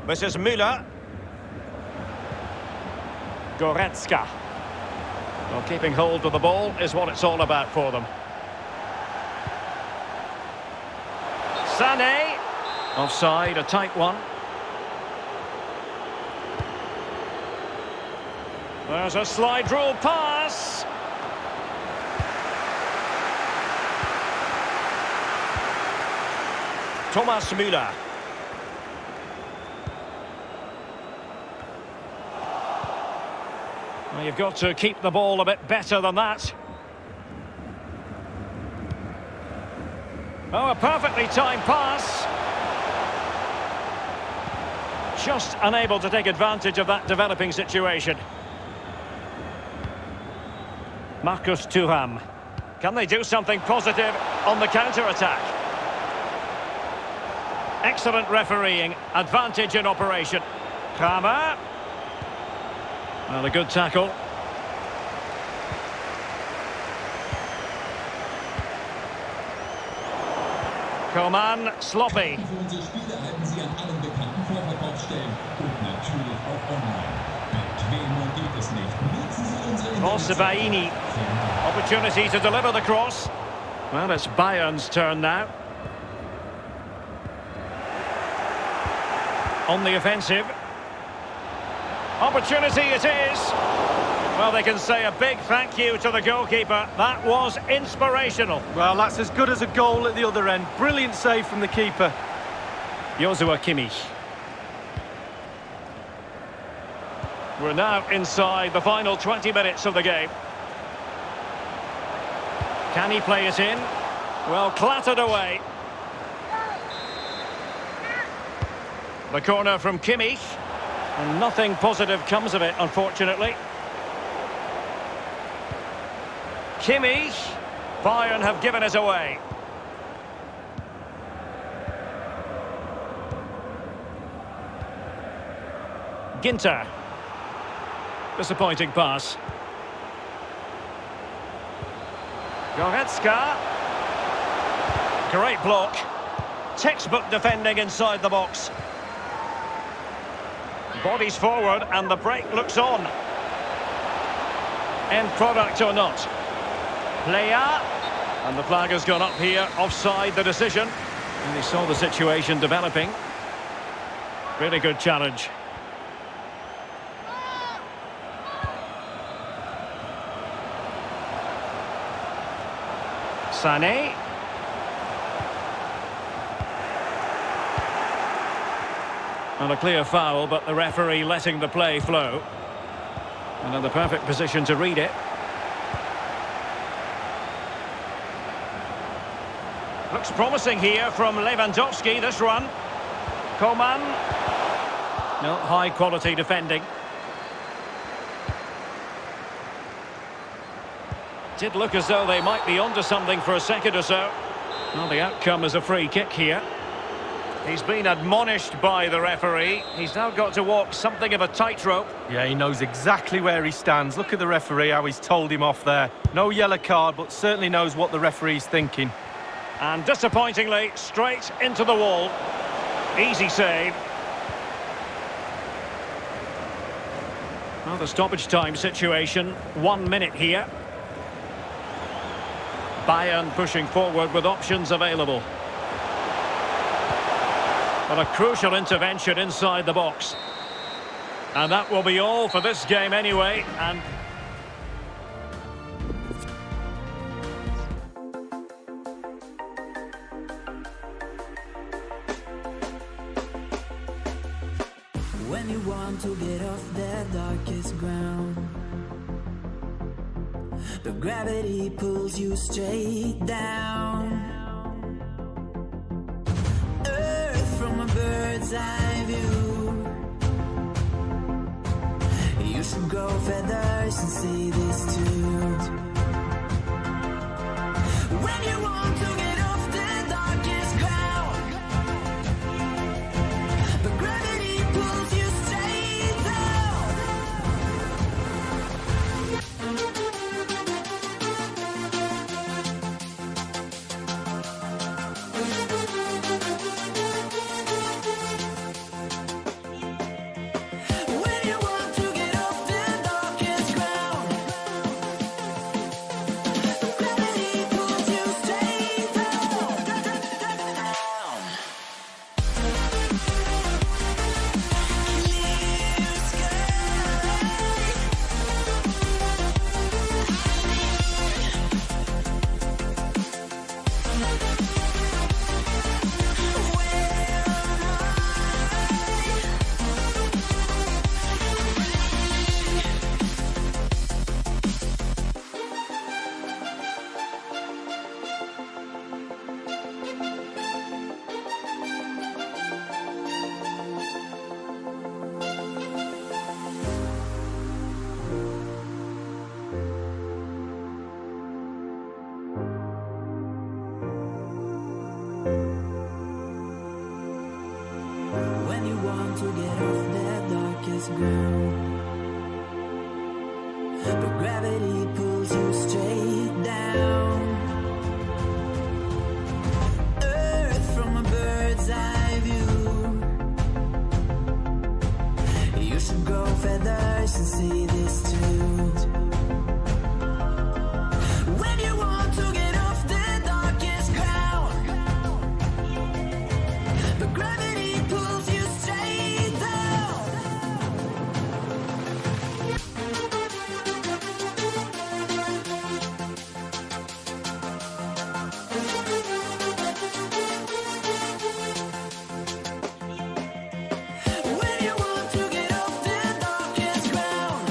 This is Müller. Goretzka. Well, keeping hold of the ball is what it's all about for them. Sané. Offside, a tight one. There's a slide rule pass. Thomas Müller. Well, you've got to keep the ball a bit better than that. Oh, a perfectly timed pass. Just unable to take advantage of that developing situation. Marcus Thuram. Can they do something positive on the counter-attack? Excellent refereeing, advantage in operation. Kramer. Well, a good tackle. Coman, sloppy. Für unsere Spiele halten Sie an allen bekannten Vorverkaufsstellen und natürlich auch online. Bequemer geht es nicht. Nutzen Sie unsere Mosebaini. Opportunity to deliver the cross. Well, it's Bayern's turn now. On the offensive. Opportunity it is. Well, they can say a big thank you to the goalkeeper. That was inspirational. Well, that's as good as a goal at the other end. Brilliant save from the keeper. Joshua Kimmich. We're now inside the final 20 minutes of the game. Can he play it in? Well, clattered away. The corner from Kimmich. And nothing positive comes of it, unfortunately. Kimmich. Bayern have given it away. Ginter. Disappointing pass. Goretzka. Great block. Textbook defending inside the box. Bodies forward and the break looks on. End product or not. Plea. And the flag has gone up here. Offside the decision. And he saw the situation developing. Really good challenge. Sané. And a clear foul, but the referee letting the play flow. And in the perfect position to read it. Looks promising here from Lewandowski, this run. Coman. No, high quality defending. Did look as though they might be onto something for a second or so. Well, the outcome is a free kick here. He's been admonished by the referee. He's now got to walk something of a tightrope. Yeah, he knows exactly where he stands. Look at the referee, how he's told him off there. No yellow card, but certainly knows what the referee's thinking. And disappointingly, straight into the wall. Easy save. Well, the stoppage time situation, 1 minute here. Bayern pushing forward with options available. But a crucial intervention inside the box. And that will be all for this game anyway. And When you want to get off that darkest ground, but gravity pulls you straight down. Earth from a bird's eye view. You should grow feathers and see this too. When you want to get off the darkest ground, but gravity pulls you straight down. When you want to get off the darkest ground, but gravity pulls you straight down. Clear When you want to get off that darkest ground, but gravity pulls you straight down. Earth from a bird's eye view. You should grow feathers and see this too. When you want to get off the darkest ground, but gravity pulls you straight down. When you want to get off the darkest ground,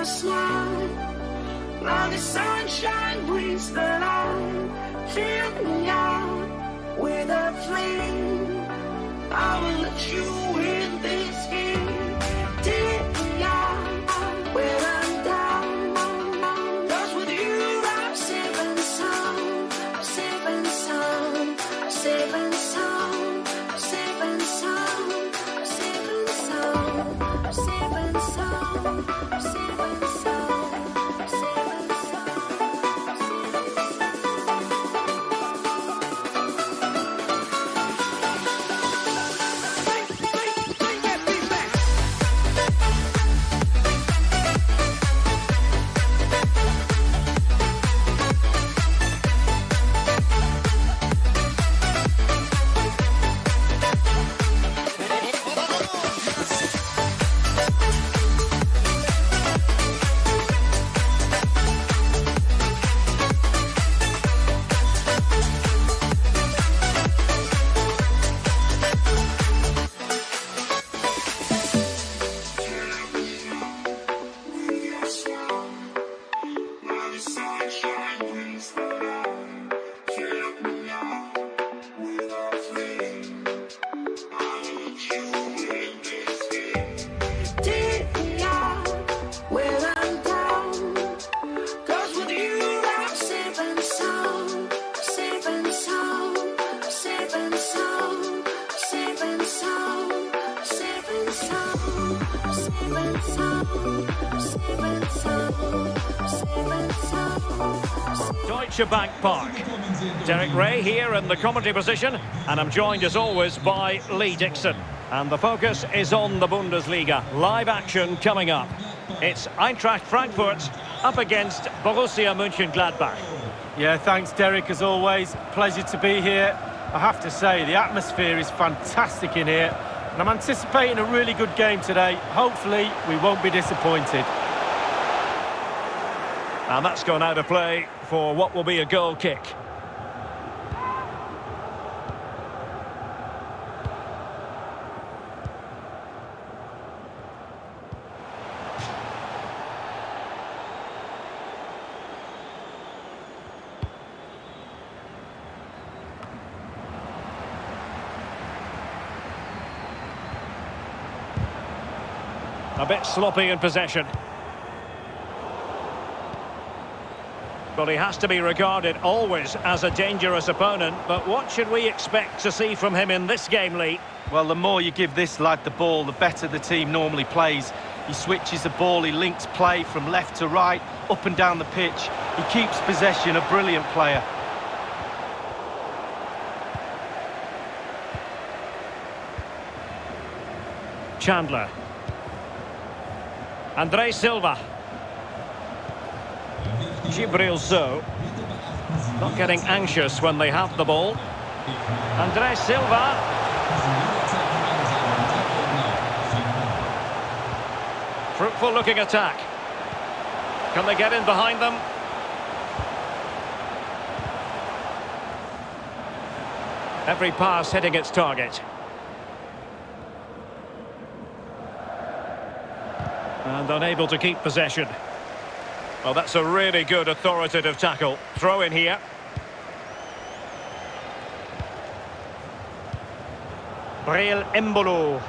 your smile. Now the sunshine brings the light. Fill me out with a flame. I will let you in this game. Take me out where I'm down. 'Cause with you I'm safe and sound. I'm safe and sound. I'm safe and sound. I'm safe and sound. I'm safe and sound. I'm safe and sound. I'm safe and sound. I'm safe and sound. Take me out where I'm down. 'Cause with you I'm safe and sound. I'm safe and sound. I'm safe and sound. I'm safe and sound. I'm safe and sound. I'm safe and sound. I'm safe and sound. I'm safe and sound. Deutsche Bank Park. Derek Ray here in the commentary position, and I'm joined as always by Lee Dixon. And the focus is on the Bundesliga. Live action coming up. It's Eintracht Frankfurt up against Borussia Mönchengladbach. Yeah, thanks, Derek, as always. Pleasure to be here. I have to say, the atmosphere is fantastic in here, and I'm anticipating a really good game today. Hopefully, we won't be disappointed. And that's gone out of play for what will be a goal kick. A bit sloppy in possession. Well, he has to be regarded always as a dangerous opponent, but what should we expect to see from him in this game, Lee? Well, the more you give this lad the ball, the better the team normally plays. He switches the ball, he links play from left to right, up and down the pitch. He keeps possession, a brilliant player. Chandler. Andre Silva. Gibril So. Not getting anxious when they have the ball. Andre Silva. Fruitful looking attack. Can they get in behind them? Every pass hitting its target. And unable to keep possession. Well, that's a really good authoritative tackle. Throw in here. Breel Embolo.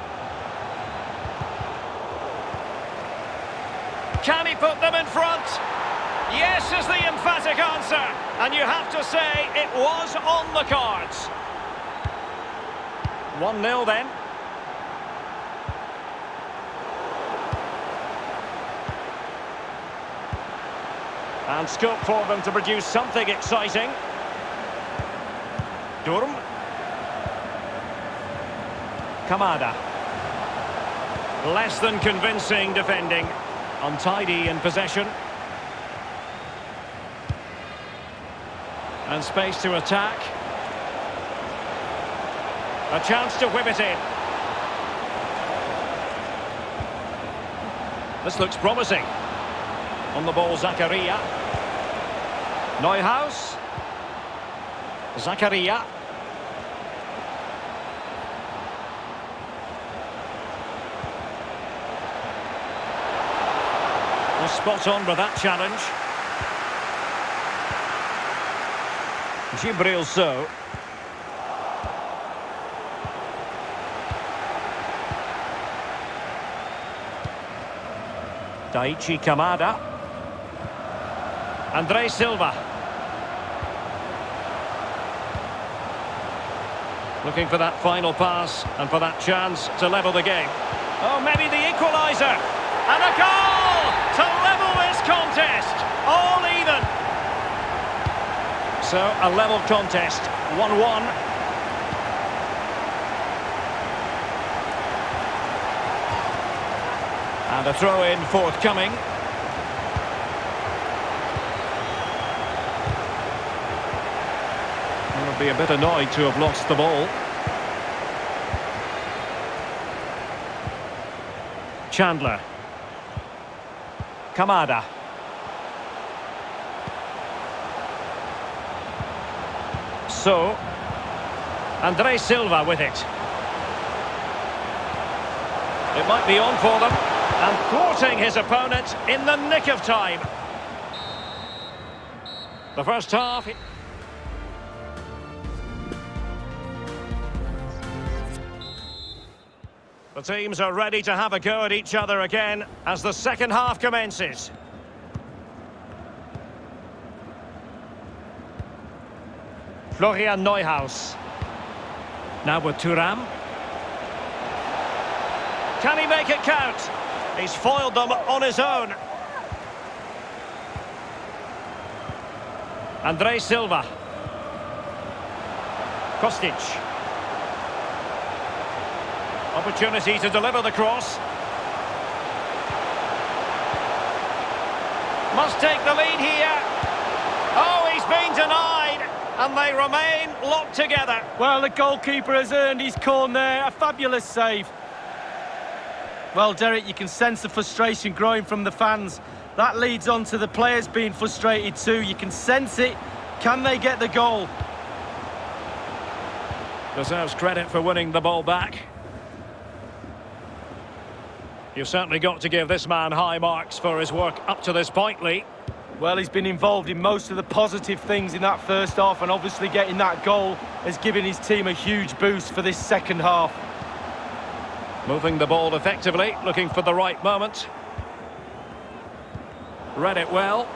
Can he put them in front? Yes is the emphatic answer. And you have to say it was on the cards. 1-0 then. And scope for them to produce something exciting. Durm. Kamada. Less than convincing defending. Untidy in possession. And space to attack. A chance to whip it in. This looks promising. On the ball, Zakaria. Neuhaus. Zakaria. Well, spot on with that challenge. Gibril So. Daichi Kamada. Andre Silva. Looking for that final pass and for that chance to level the game. Oh, maybe the equaliser. And a goal to level this contest. All even. So, a level contest. 1-1. And a throw-in forthcoming. Will be a bit annoyed to have lost the ball. Chandler. Kamada. So, Andre Silva with it. It might be on for them. And thwarting his opponent in the nick of time. The first half... The teams are ready to have a go at each other again as the second half commences. Florian Neuhaus. Now with Thuram. Can he make it count? He's foiled them on his own. Andre Silva. Kostic. Opportunity to deliver the cross. Must take the lead here. Oh, he's been denied. And they remain locked together. Well, the goalkeeper has earned his corner there. A fabulous save. Well, Derek, you can sense the frustration growing from the fans. That leads on to the players being frustrated too. You can sense it. Can they get the goal? Deserves credit for winning the ball back. You've certainly got to give this man high marks for his work up to this point, Lee. Well, he's been involved in most of the positive things in that first half, and obviously getting that goal has given his team a huge boost for this second half. Moving the ball effectively, looking for the right moment. Read it well.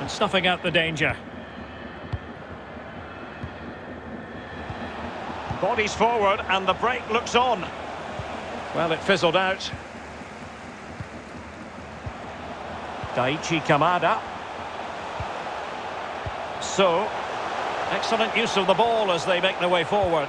And snuffing out the danger. Bodies forward and the break looks on. Well, it fizzled out. Daichi Kamada. So, excellent use of the ball as they make their way forward.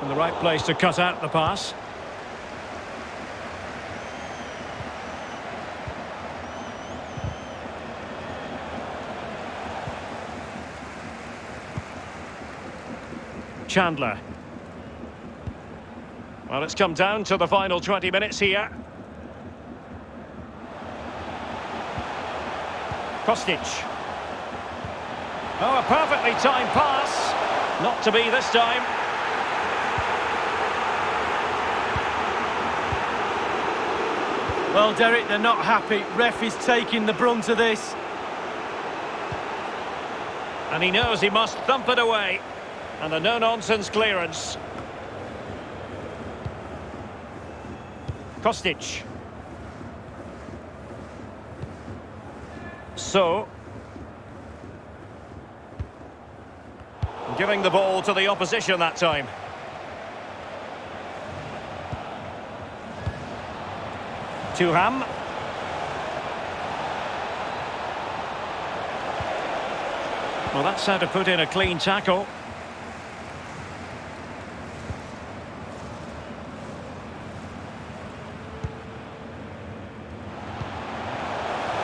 In the right place to cut out the pass. Chandler. Well, it's come down to the final 20 minutes here. Kostic. Oh, a perfectly timed pass. Not to be this time. Well, Derek, they're not happy. Ref is taking the brunt of this. And he knows he must thump it away. And a no-nonsense clearance. Kostic. So. Giving the ball to the opposition that time. Thuram. Well, that's how to put in a clean tackle.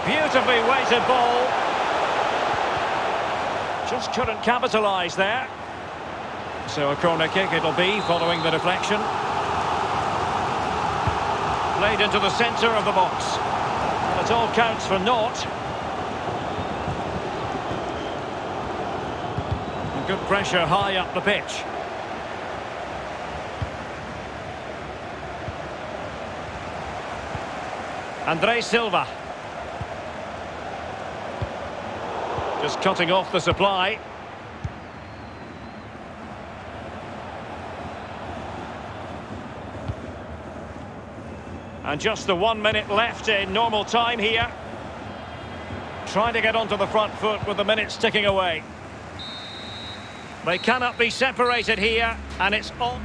Beautifully weighted ball. Just couldn't capitalise there. So a corner kick it'll be following the deflection. Played into the centre of the box. Well, it all counts for naught. And good pressure high up the pitch. Andre Silva. Just cutting off the supply. And just the 1 minute left in normal time here. Trying to get onto the front foot with the minutes ticking away. They cannot be separated here, and it's on.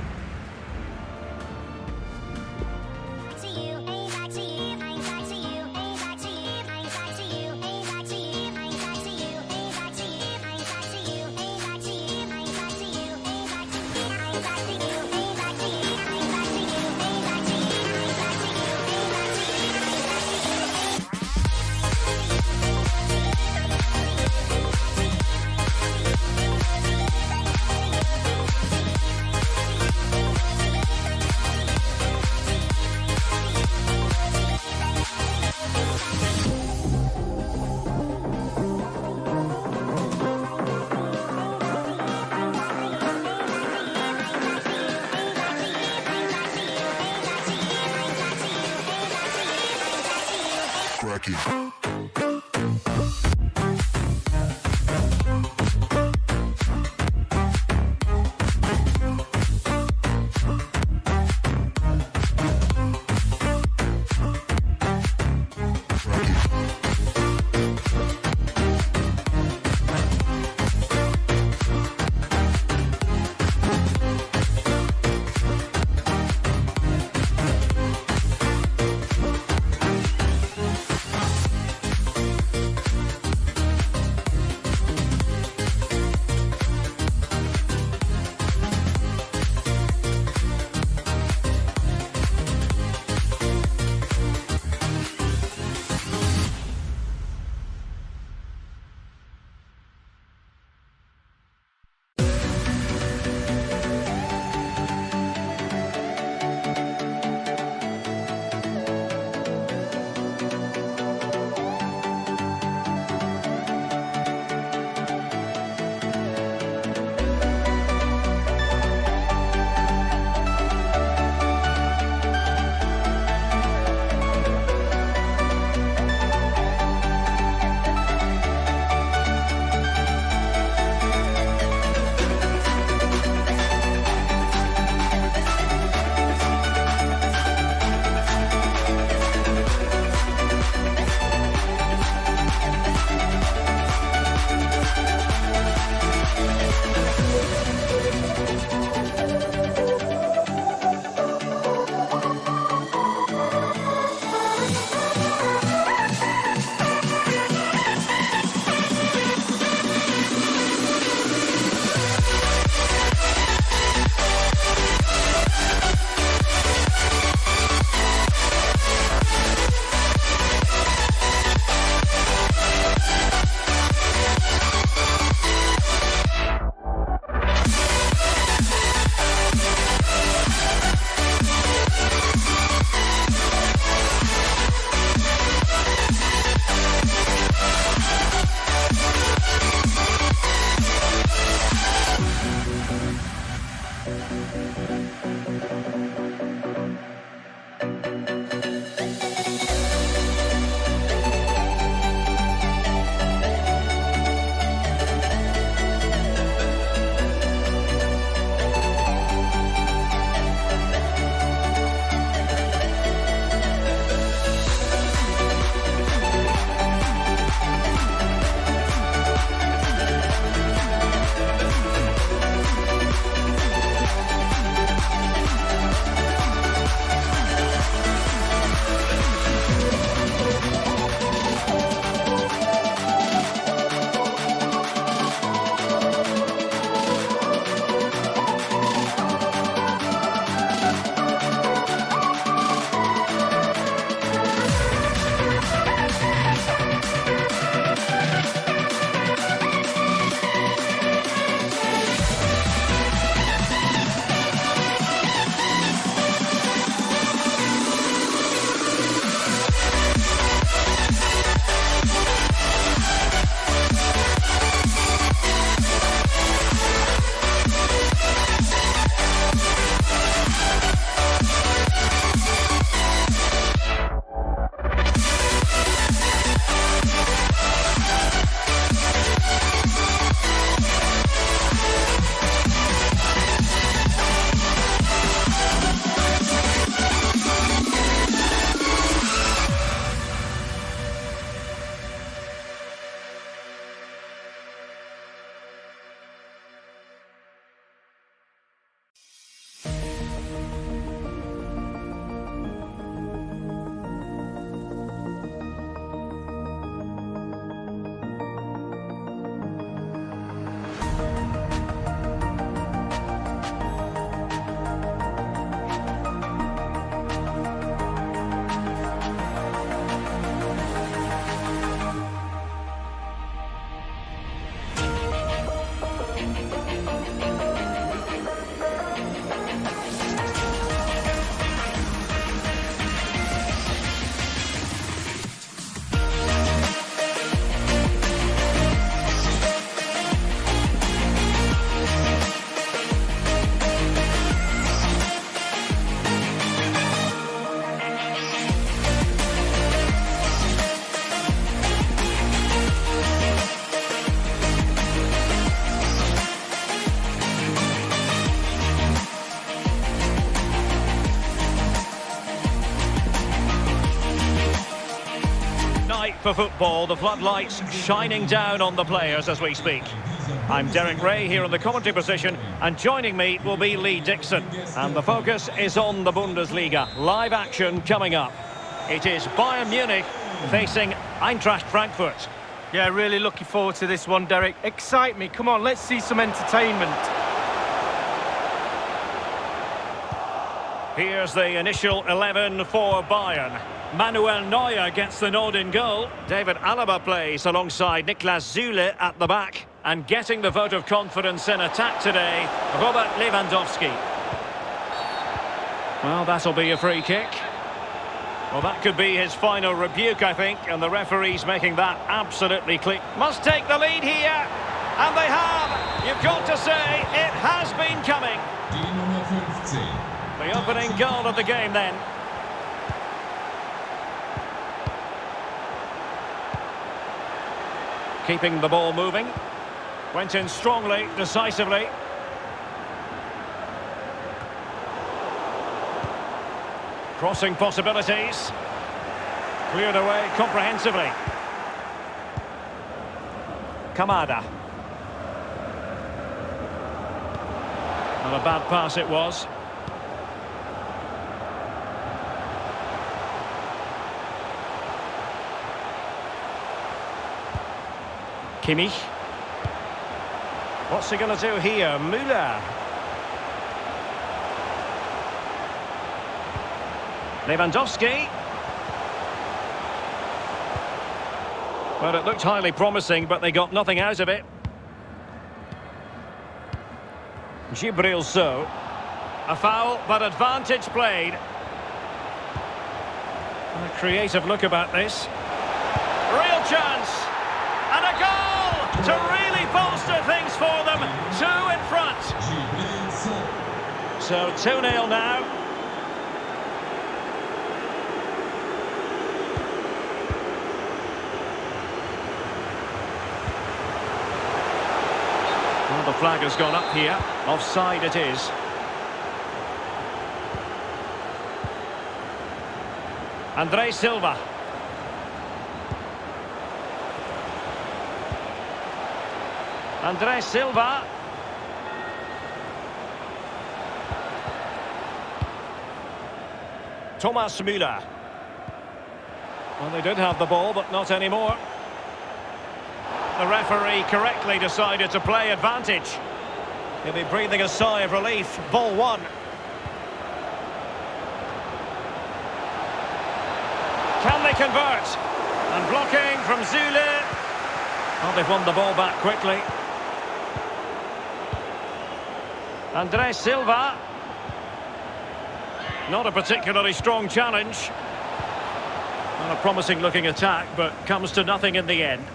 Night for football, the floodlights shining down on the players as we speak. I'm Derek Ray here in the commentary position, and joining me will be Lee Dixon. And the focus is on the Bundesliga. Live action coming up. It is Bayern Munich facing Eintracht Frankfurt. Yeah, really looking forward to this one, Derek. Excite me. Come on, let's see some entertainment. Here's the initial 11 for Bayern. Manuel Neuer gets the nod in goal. David Alaba plays alongside Niklas Süle at the back. And getting the vote of confidence in attack today, Robert Lewandowski. Well, that'll be a free kick. Well, that could be his final rebuke, I think, and the referee's making that absolutely clear. Must take the lead here, and they have. You've got to say, it has been coming. Die Nummer 15. The opening goal of the game then. Keeping the ball moving. Went in strongly, decisively. Crossing possibilities. Cleared away comprehensively. Kamada. And a bad pass it was. Kimmich. What's he going to do here? Müller. Lewandowski. Well, it looked highly promising, but they got nothing out of it. Gibril So. A foul, but advantage played. And a creative look about this. Real chance. And a goal to really bolster things for them. 2 in front. Gibril So. So 2-0 now. Well, the flag has gone up here. Offside it is. Andre Silva. Andre Silva. Thomas Müller. Well, they did have the ball, but not anymore. The referee correctly decided to play advantage. He'll be breathing a sigh of relief. Ball one. Can they convert? And blocking from Süle. Oh, they've won the ball back quickly. Andre Silva. Not a particularly strong challenge. Not a promising looking attack, but comes to nothing in the end.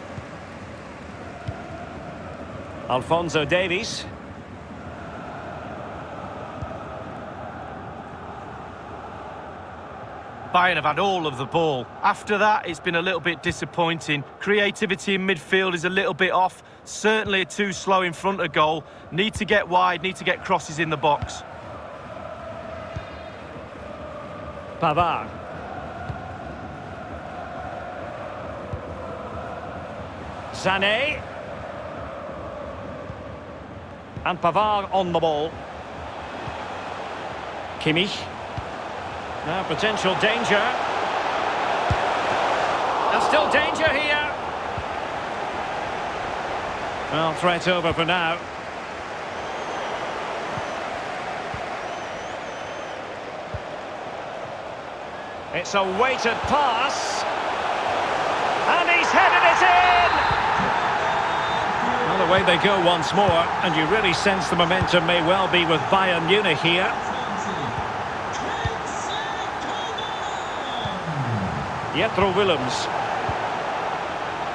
Alphonso Davies. Bayern have had all of the ball. After that, it's been a little bit disappointing. Creativity in midfield is a little bit off. Certainly too slow in front of goal. Need to get wide, need to get crosses in the box. Pavard. Sané. And Pavard on the ball. Kimmich. Now potential danger. And still danger here. Well, threat over for now. It's a weighted pass. And he's headed it in! Well, the away they go once more, and you really sense the momentum may well be with Bayern Munich here. Jethro Willems.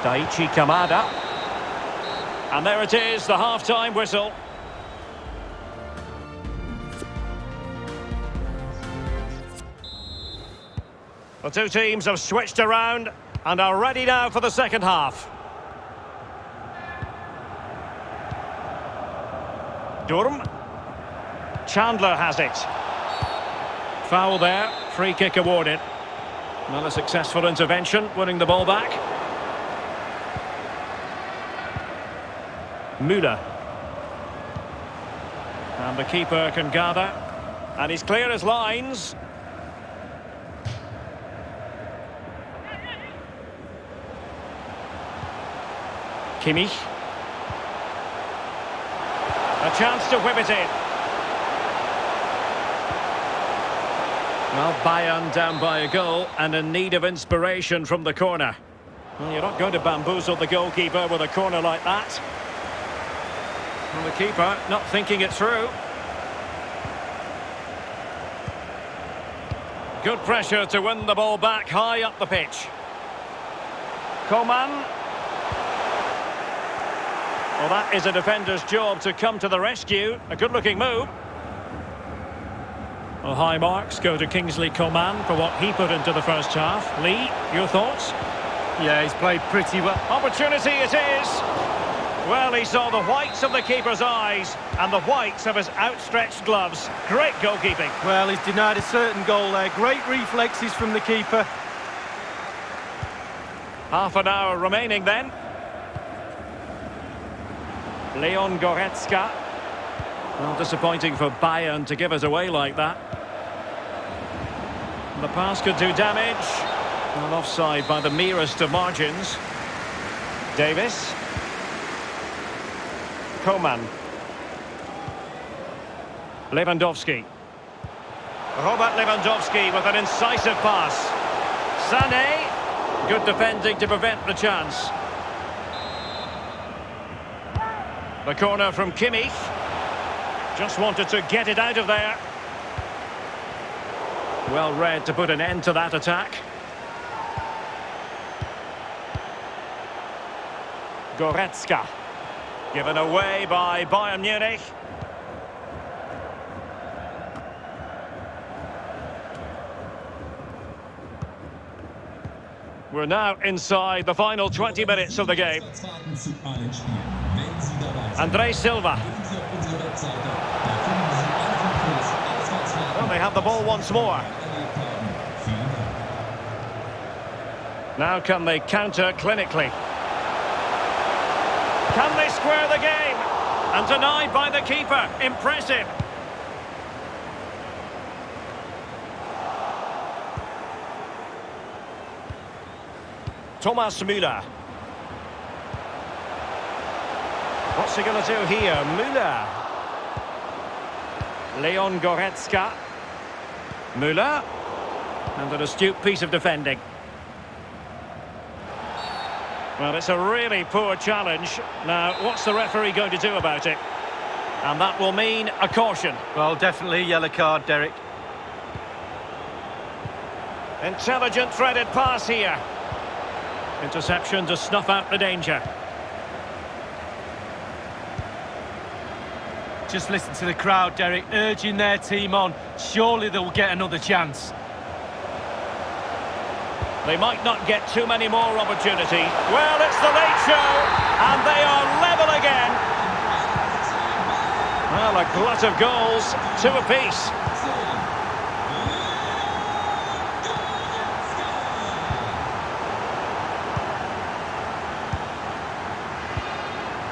Daichi Kamada. And there it is, the half-time whistle. The two teams have switched around and are ready now for the second half. Durm. Chandler has it. Foul there, free kick awarded. Another successful intervention, winning the ball back. Müller. And the keeper can gather. And he's clear as lines. Kimmich. A chance to whip it in. Well, Bayern down by a goal and in need of inspiration from the corner. Well, you're not going to bamboozle the goalkeeper with a corner like that. Well, the keeper not thinking it through. Good pressure to win the ball back high up the pitch. Coman. Well, that is a defender's job to come to the rescue. A good-looking move. Well, high marks go to Kingsley Coman for what he put into the first half. Lee, your thoughts? Yeah, he's played pretty well. Opportunity it is. Well, he saw the whites of the keeper's eyes and the whites of his outstretched gloves. Great goalkeeping. Well, he's denied a certain goal there. Great reflexes from the keeper. Half an hour remaining then. Leon Goretzka. Well, disappointing for Bayern to give us away like that. The pass could do damage. Well, offside by the merest of margins. Davis. Coman. Lewandowski. Robert Lewandowski with an incisive pass. Sané. Good defending to prevent the chance. The corner from Kimmich. Just wanted to get it out of there. Well read to put an end to that attack. Goretzka. Given away by Bayern Munich. We're now inside the final 20 minutes of the game. Andre Silva. Well, they have the ball once more. Now can they counter clinically? Can they square the game? And denied by the keeper. Impressive. Thomas Müller. What's he going to do here? Müller. Leon Goretzka. Müller. And an astute piece of defending. Well, it's a really poor challenge. Now, what's the referee going to do about it? And that will mean a caution. Well, definitely a yellow card, Derek. Intelligent threaded pass here. Interception to snuff out the danger. Just listen to the crowd, Derek, urging their team on. Surely they'll get another chance. They might not get too many more opportunity. Well, it's the late show, and they are level again. Well, a glut of goals, 2 apiece.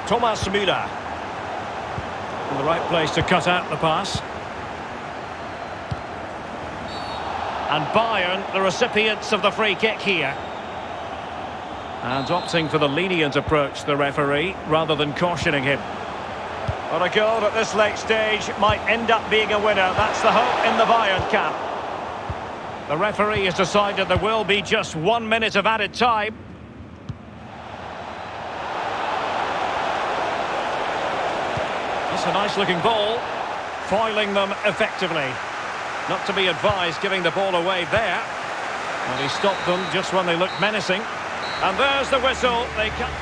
Thomas Müller. In the right place to cut out the pass. And Bayern, the recipients of the free kick here. And opting for the lenient approach, the referee, rather than cautioning him. But a goal at this late stage might end up being a winner. That's the hope in the Bayern camp. The referee has decided there will be just 1 minute of added time. a nice-looking ball, foiling them effectively. Not to be advised giving the ball away there. And he stopped them just when they looked menacing. And there's the whistle. They come.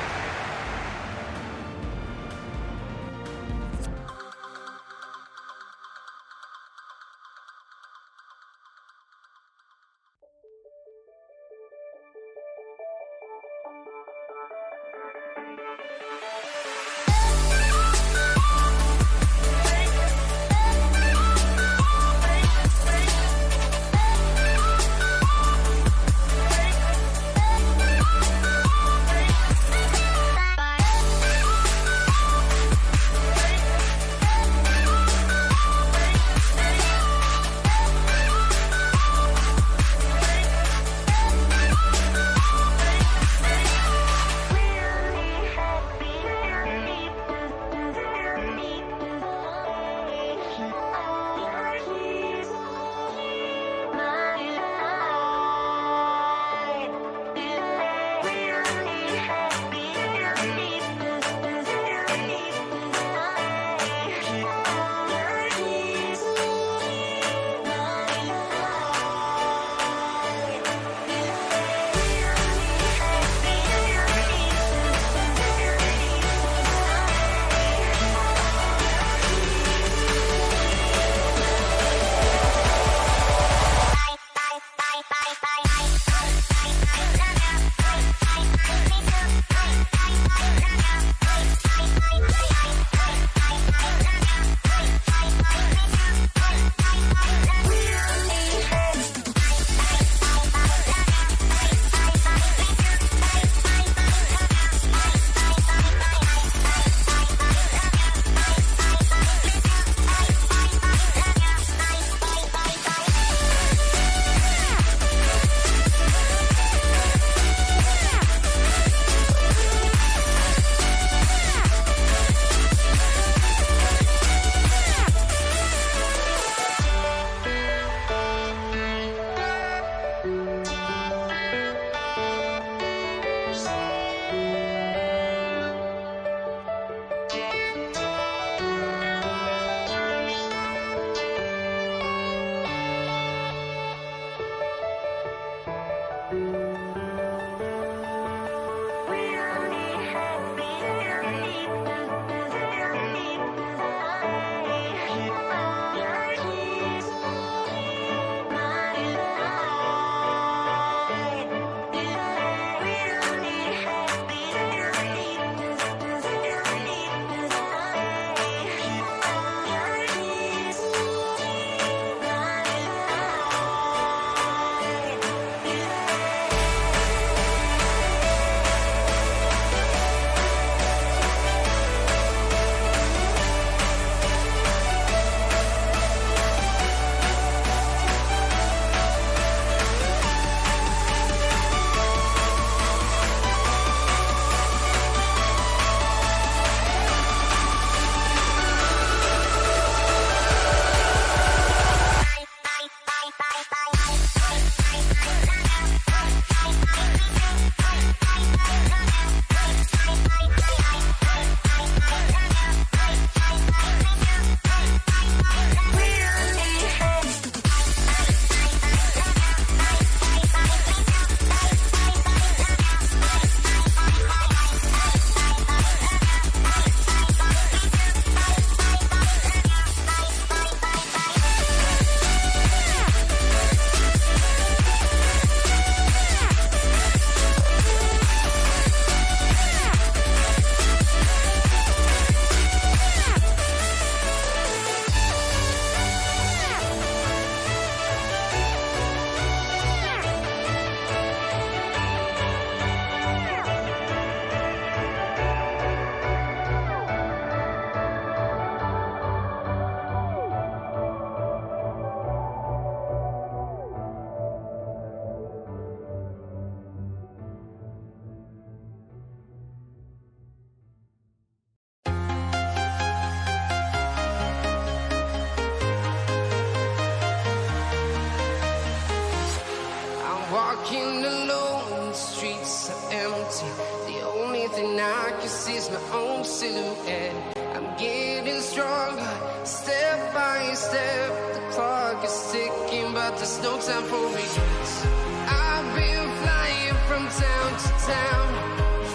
Walking alone, the streets are empty. The only thing I can see is my own silhouette. I'm getting stronger, step by step. The clock is ticking, but there's no time for regrets. I've been flying from town to town,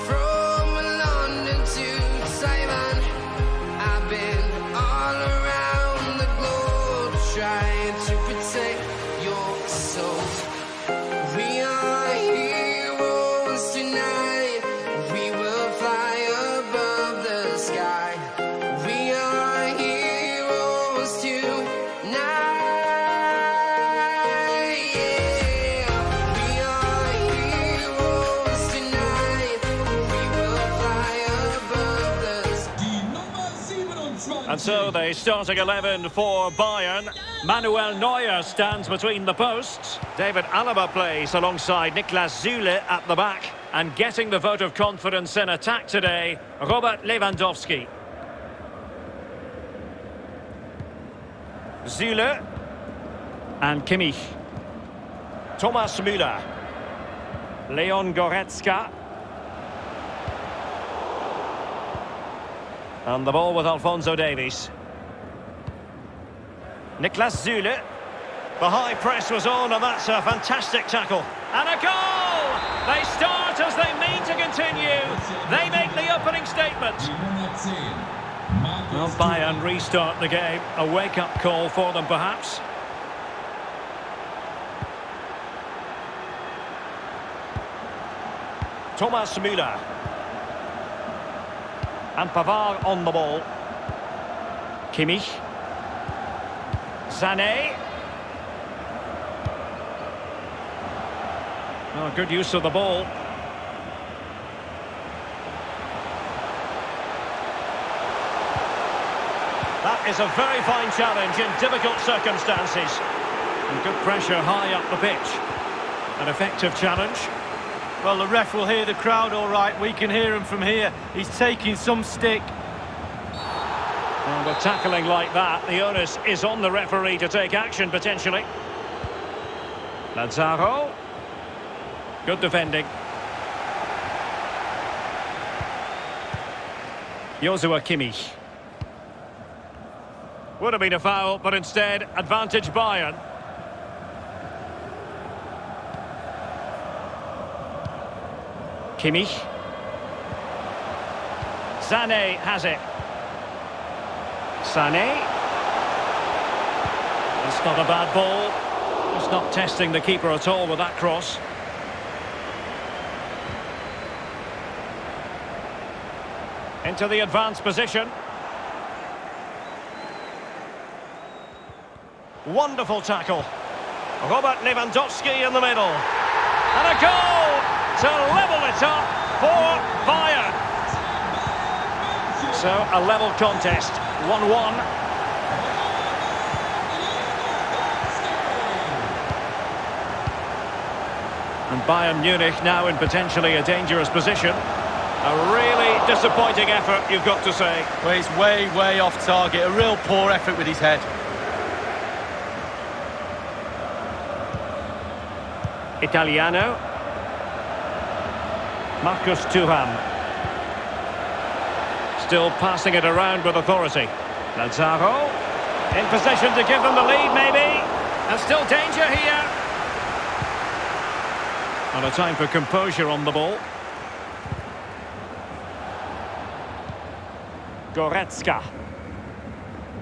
from London to Taiwan. I've been all around the globe trying to protect your soul. We are heroes tonight. We will fly above the sky. We are heroes tonight. Yeah. We are heroes tonight. We will fly above the sky. Die Nummer 27. And so the starting 11 for Bayern. Manuel Neuer stands between the posts. David Alaba plays alongside Niklas Süle at the back. And getting the vote of confidence in attack today, Robert Lewandowski. Süle and Kimmich. Thomas Müller. Leon Goretzka. And the ball with Alphonso Davies. Niklas Süle. The high press was on, and that's a fantastic tackle. And a goal! They start as they mean to continue. They make the opening statement. Die Nummer 10. Well, Markus Bayern Thuram. restart the game. A wake-up call for them, perhaps. Thomas Müller. And Pavard on the ball. Kimmich. Sané. Oh, good use of the ball. That is a very fine challenge in difficult circumstances. And good pressure high up the pitch. An effective challenge. Well, the ref will hear the crowd all right. We can hear him from here. He's taking some stick. And with tackling like that, the onus is on the referee to take action, potentially. Lazaro. Good defending. Joshua Kimmich. Would have been a foul, but instead, advantage Bayern. Kimmich. Sané has it. Sané. That's not a bad ball. Just not testing the keeper at all with that cross. Into the advanced position. Wonderful tackle. Robert Lewandowski in the middle. And a goal to level it up for Bayern. So a level contest, 1-1. And Bayern Munich now in potentially a dangerous position. A really disappointing effort, you've got to say. Well, he's way, way off target. A real poor effort with his head. Italiano. Markus Thuram. Still passing it around with authority. Lazaro. In position to give them the lead, maybe. And still danger here. And a time for composure on the ball. Goretzka.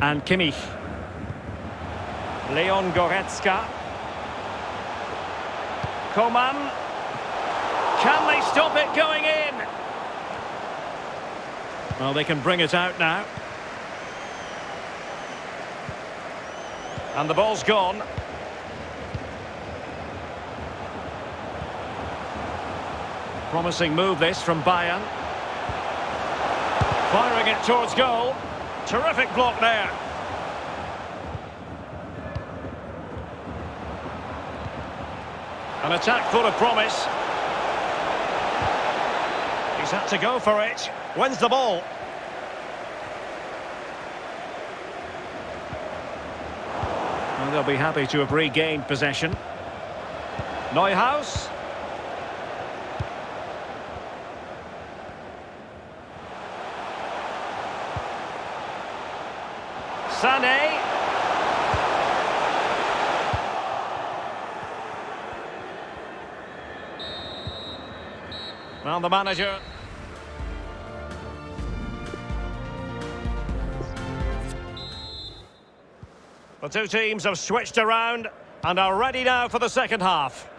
And Kimmich. Leon Goretzka. Coman. Can they stop it going in? Well, they can bring it out now. And the ball's gone. Promising move this from Bayern. Firing it towards goal. Terrific block there. An attack full of promise. He's had to go for it. Wins the ball. And they'll be happy to have regained possession. Neuhaus. Sané. Well, the manager. The two teams have switched around and are ready now for the second half.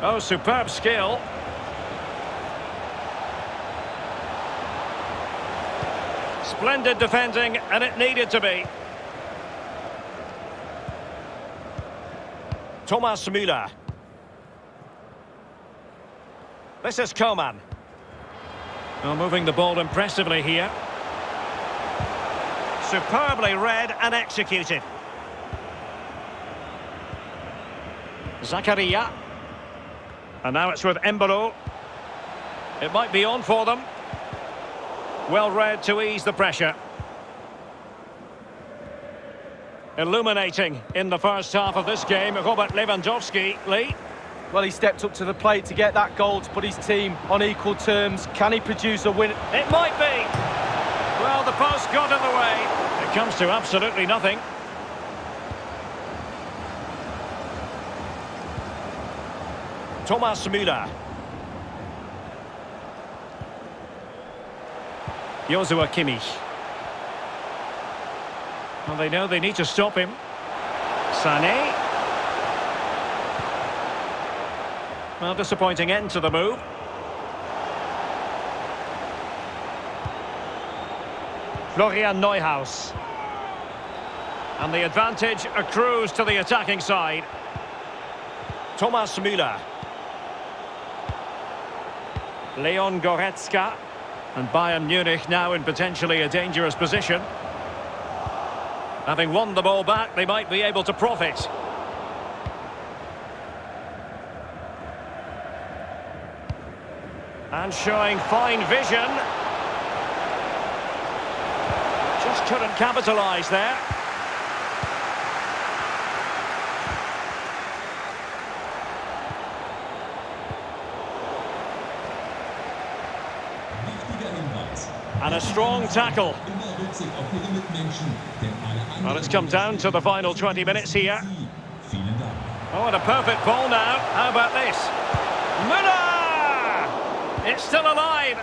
Oh, superb skill. Splendid defending, and it needed to be. Thomas Müller. This is Coman. Well, moving the ball impressively here. Superbly read and executed. Zakaria. And now it's with Embolo. It might be on for them. Well read to ease the pressure. Illuminating in the first half of this game, Robert Lewandowski. Lee? Well, he stepped up to the plate to get that goal, to put his team on equal terms. Can he produce a win? It might be. Well, the post got in the way. It comes to absolutely nothing. Thomas Müller. Joshua Kimmich. Well, they know they need to stop him. Sané. Well, disappointing end to the move. Florian Neuhaus. And the advantage accrues to the attacking side. Thomas Müller. Leon Goretzka. And Bayern Munich now in potentially a dangerous position. Having won the ball back, they might be able to profit. And showing fine vision. Just couldn't capitalise there. And a strong tackle. Well, it's come down to the final 20 minutes here. Oh, and a perfect ball now. How about this? Müller! It's still alive.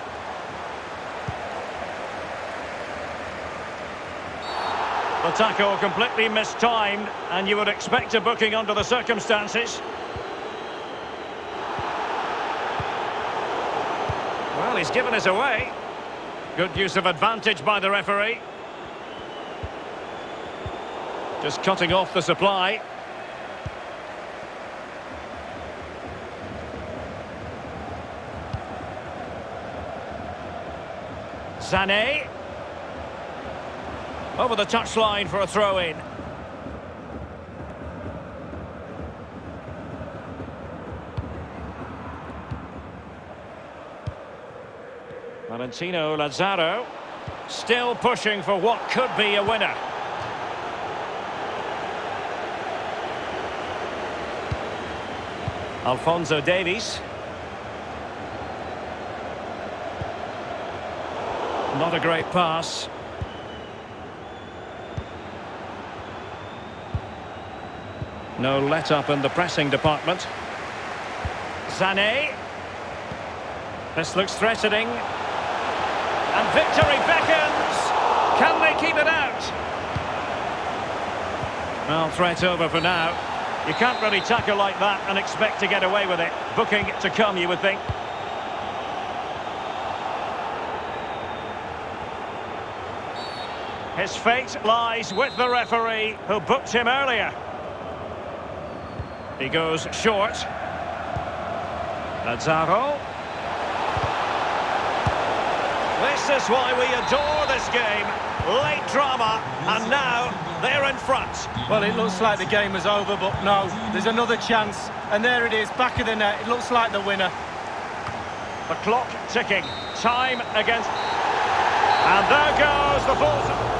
The tackle completely mistimed, and you would expect a booking under the circumstances. Well, he's given us away. Good use of advantage by the referee. Just cutting off the supply. Sané. Over the touchline for a throw-in. Valentino Lazaro. Still pushing for what could be a winner. Alphonso Davies. Not a great pass. No let-up in the pressing department. Sané. This looks threatening. And victory beckons. Can they keep it out? Well, threat over for now. You can't really tackle like that and expect to get away with it. Booking to come, you would think. His fate lies with the referee who booked him earlier. He goes short. Lazaro. This is why we adore this game. Late drama, and now they're in front. Well, it looks like the game is over, but no, there's another chance. And there it is, back of the net. It looks like the winner. The clock ticking. Time against... And there goes the full...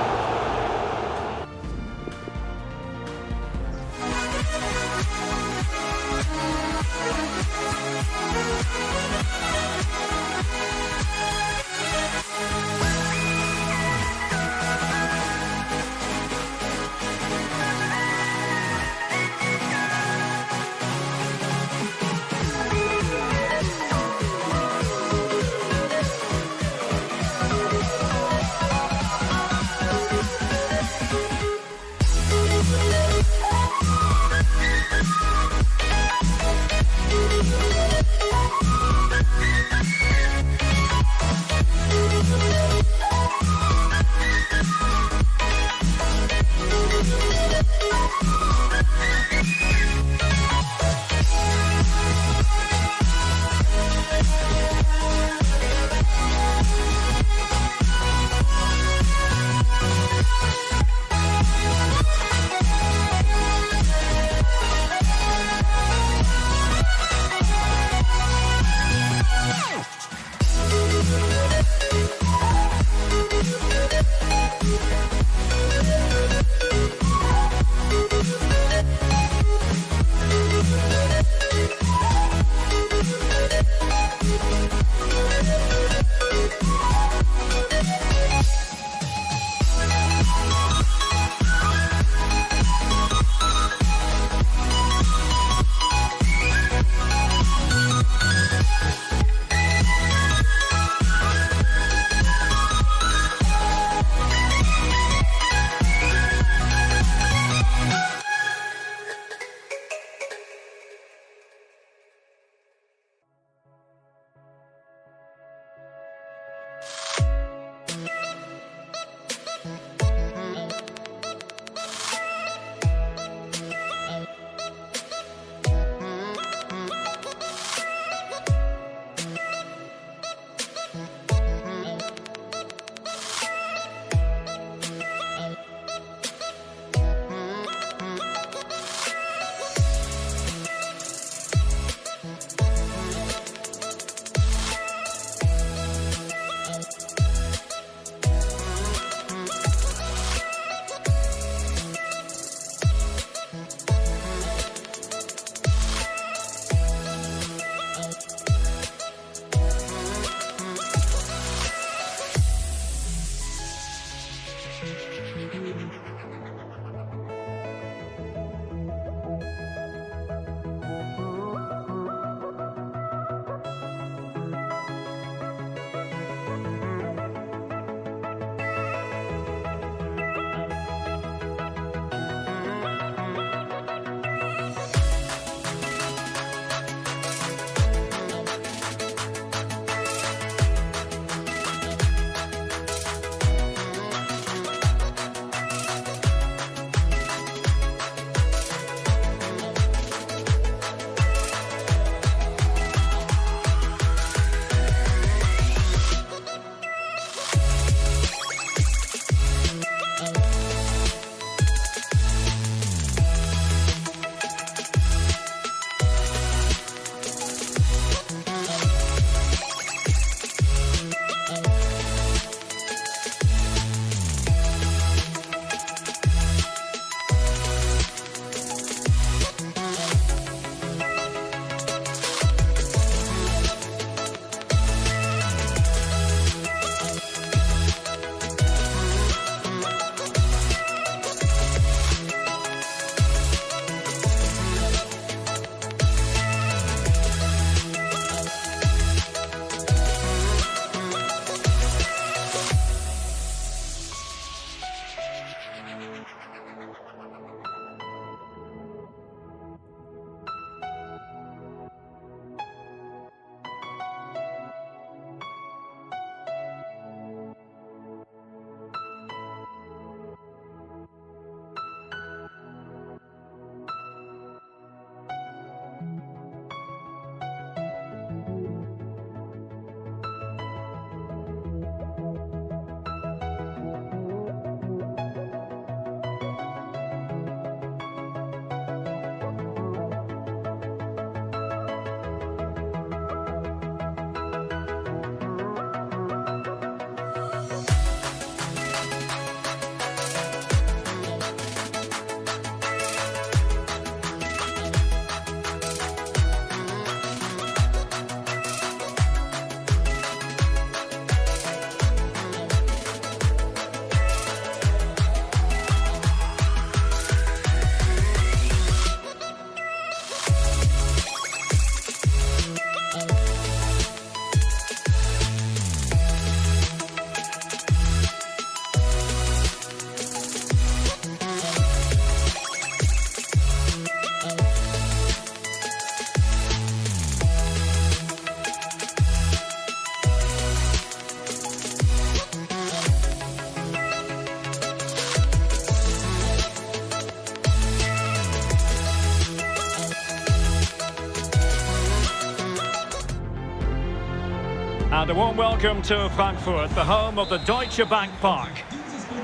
And a warm welcome to Frankfurt, the home of the Deutsche Bank Park.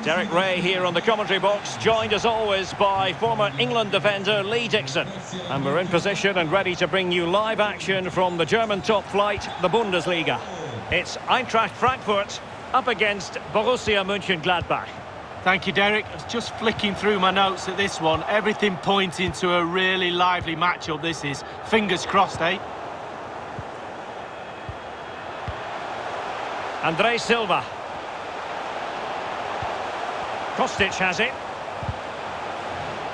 Derek Ray here on the commentary box, joined as always by former England defender Lee Dixon. And we're in position and ready to bring you live action from the German top flight, the Bundesliga. It's Eintracht Frankfurt up against Borussia Mönchengladbach. Thank you, Derek. I was just flicking through my notes at this one. Everything pointing to a really lively matchup this is. Fingers crossed, eh? Andre Silva. Kostic has it.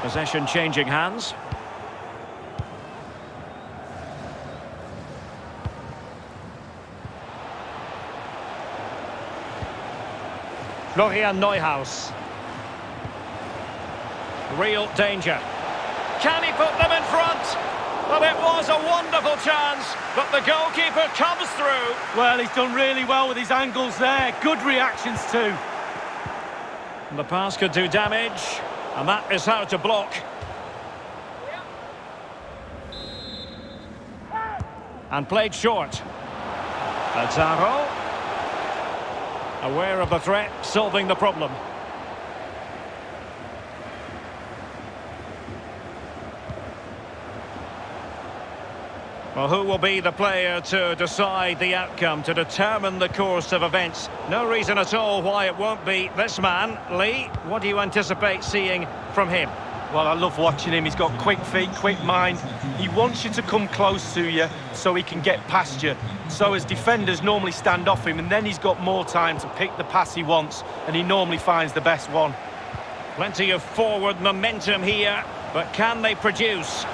Possession changing hands. Florian Neuhaus. Real danger. Can he put them in front? Well, it was a wonderful chance, but the goalkeeper comes through. Well, he's done really well with his angles there. Good reactions too. And the pass could do damage, and that is how to block. And played short. Lazaro. Aware of the threat, solving the problem. Well, who will be the player to decide the outcome, to determine the course of events? No reason at all why it won't be this man. Lee, what do you anticipate seeing from him? Well, I love watching him. He's got quick feet, quick mind. He wants you to come close to you so he can get past you. So as defenders normally stand off him, and then he's got more time to pick the pass he wants, and he normally finds the best one. Plenty of forward momentum here, but can they produce?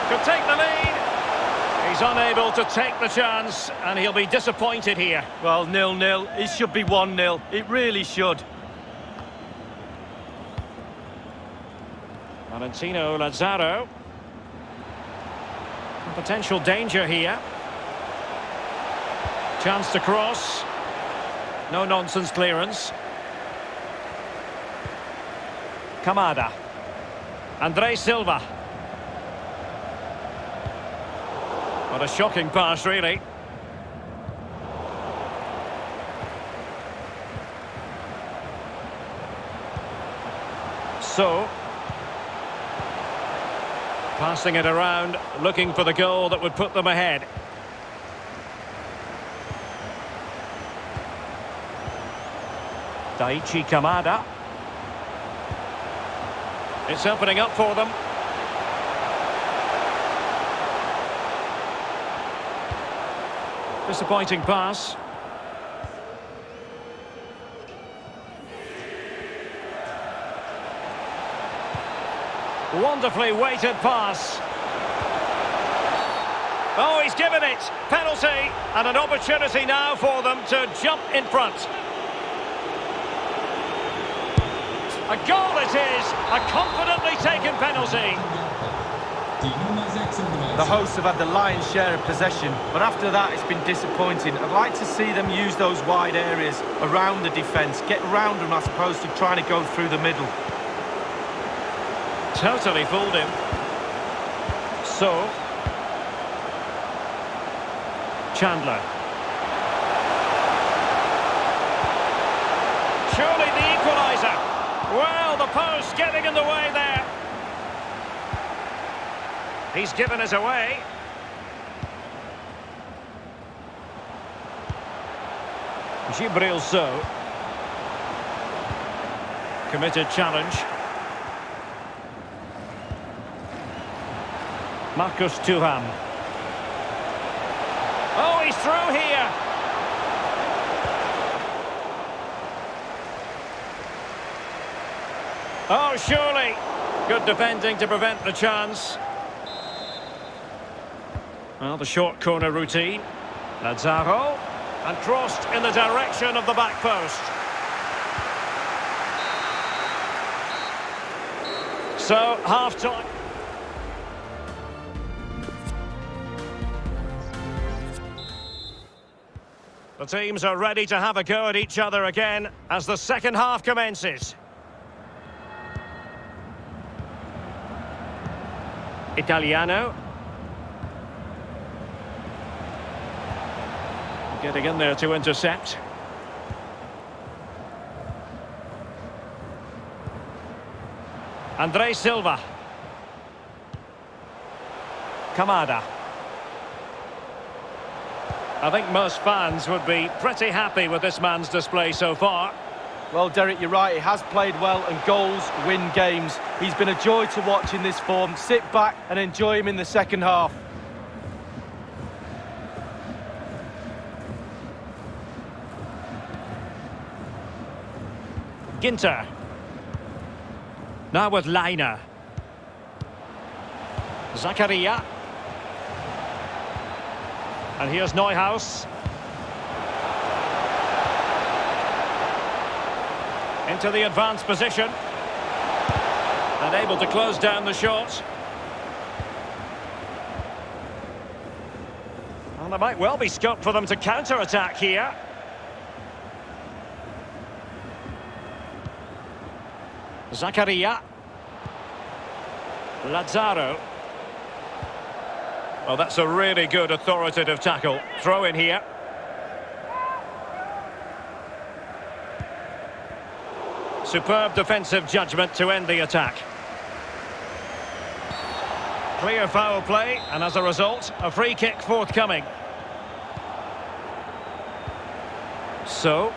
Could take the lead. He's unable to take the chance, and he'll be disappointed here. Well, 0-0. It should be 1-0. It really should. Valentino Lazaro. Potential danger here. Chance to cross. No nonsense clearance. Kamada. Andre Silva. What a shocking pass, really. So, passing it around, looking for the goal that would put them ahead. Daichi Kamada. It's opening up for them. Disappointing pass. Wonderfully weighted pass. Oh, he's given it. Penalty, and an opportunity now for them to jump in front. A goal it is. A confidently taken penalty. The hosts have had the lion's share of possession, but after that it's been disappointing. I'd like to see them use those wide areas around the defence, get around them as opposed to trying to go through the middle. Totally fooled him. So, Chandler. Surely the equaliser. Well, the post getting in the way there. He's given us away. Gibril So. Committed challenge. Marcus Thuram. Oh, he's through here. Oh, surely. Good defending to prevent the chance. Well, the short corner routine. Lazaro. And crossed in the direction of the back post. So, half-time. The teams are ready to have a go at each other again as the second half commences. Italiano. Getting in there to intercept. Andre Silva. Kamada. I think most fans would be pretty happy with this man's display so far. Well, Derek, you're right. He has played well, and goals win games. He's been a joy to watch in this form. Sit back and enjoy him in the second half. Ginter. Now with Leiner. Zakaria. And here's Neuhaus. Into the advanced position. And able to close down the shot. And there might well be scope for them to counter-attack here. Zakaria. Lazaro. Oh, that's a really good authoritative tackle. Throw in here. Superb defensive judgment to end the attack. Clear foul play, and as a result, a free kick forthcoming. So.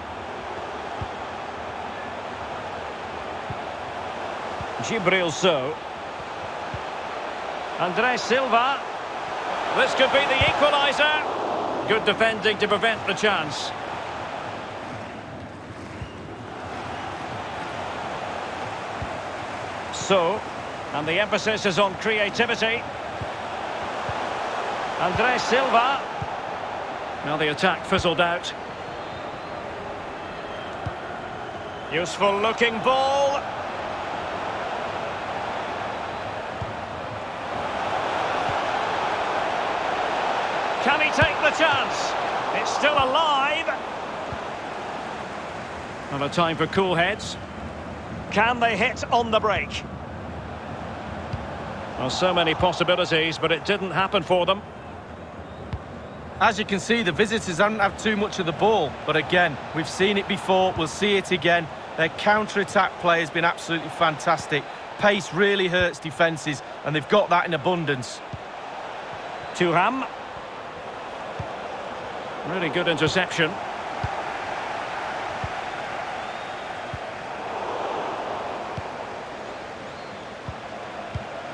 Gibril So. Andre Silva. This could be the equaliser. Good defending to prevent the chance. So, and the emphasis is on creativity. Andre Silva. Now the attack fizzled out. Useful looking ball. Can he take the chance? It's still alive. Not a time for cool heads. Can they hit on the break? Well, so many possibilities, but it didn't happen for them. As you can see, the visitors haven't had too much of the ball. But again, we've seen it before, we'll see it again. Their counter-attack play has been absolutely fantastic. Pace really hurts defences, and they've got that in abundance. Thuram. Really good interception.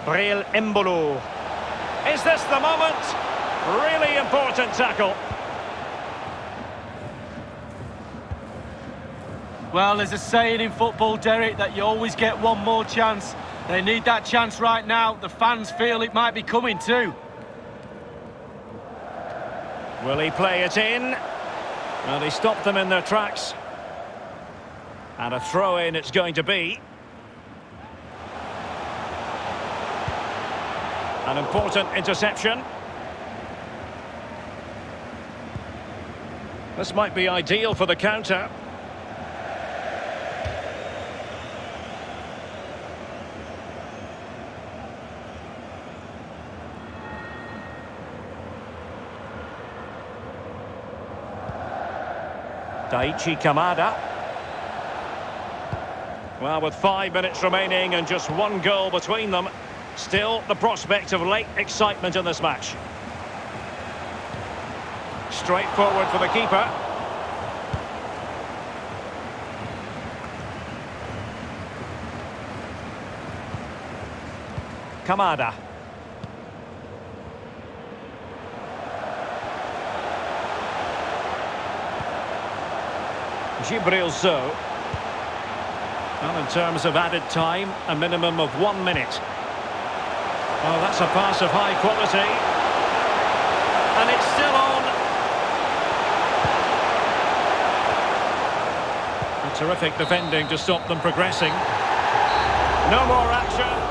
Breel Embolo. Is this the moment? Really important tackle. Well, there's a saying in football, Derek, that you always get one more chance. They need that chance right now. The fans feel it might be coming too. Will he play it in? Well, he stopped them in their tracks. And a throw-in it's going to be. An important interception. This might be ideal for the counter. Daichi Kamada. Well, with 5 minutes remaining and just one goal between them, still the prospect of late excitement in this match. Straight forward for the keeper. Kamada. Gibril So. Well, in terms of added time, a minimum of 1 minute. Oh, that's a pass of high quality. And it's still on. A terrific defending to stop them progressing. No more action.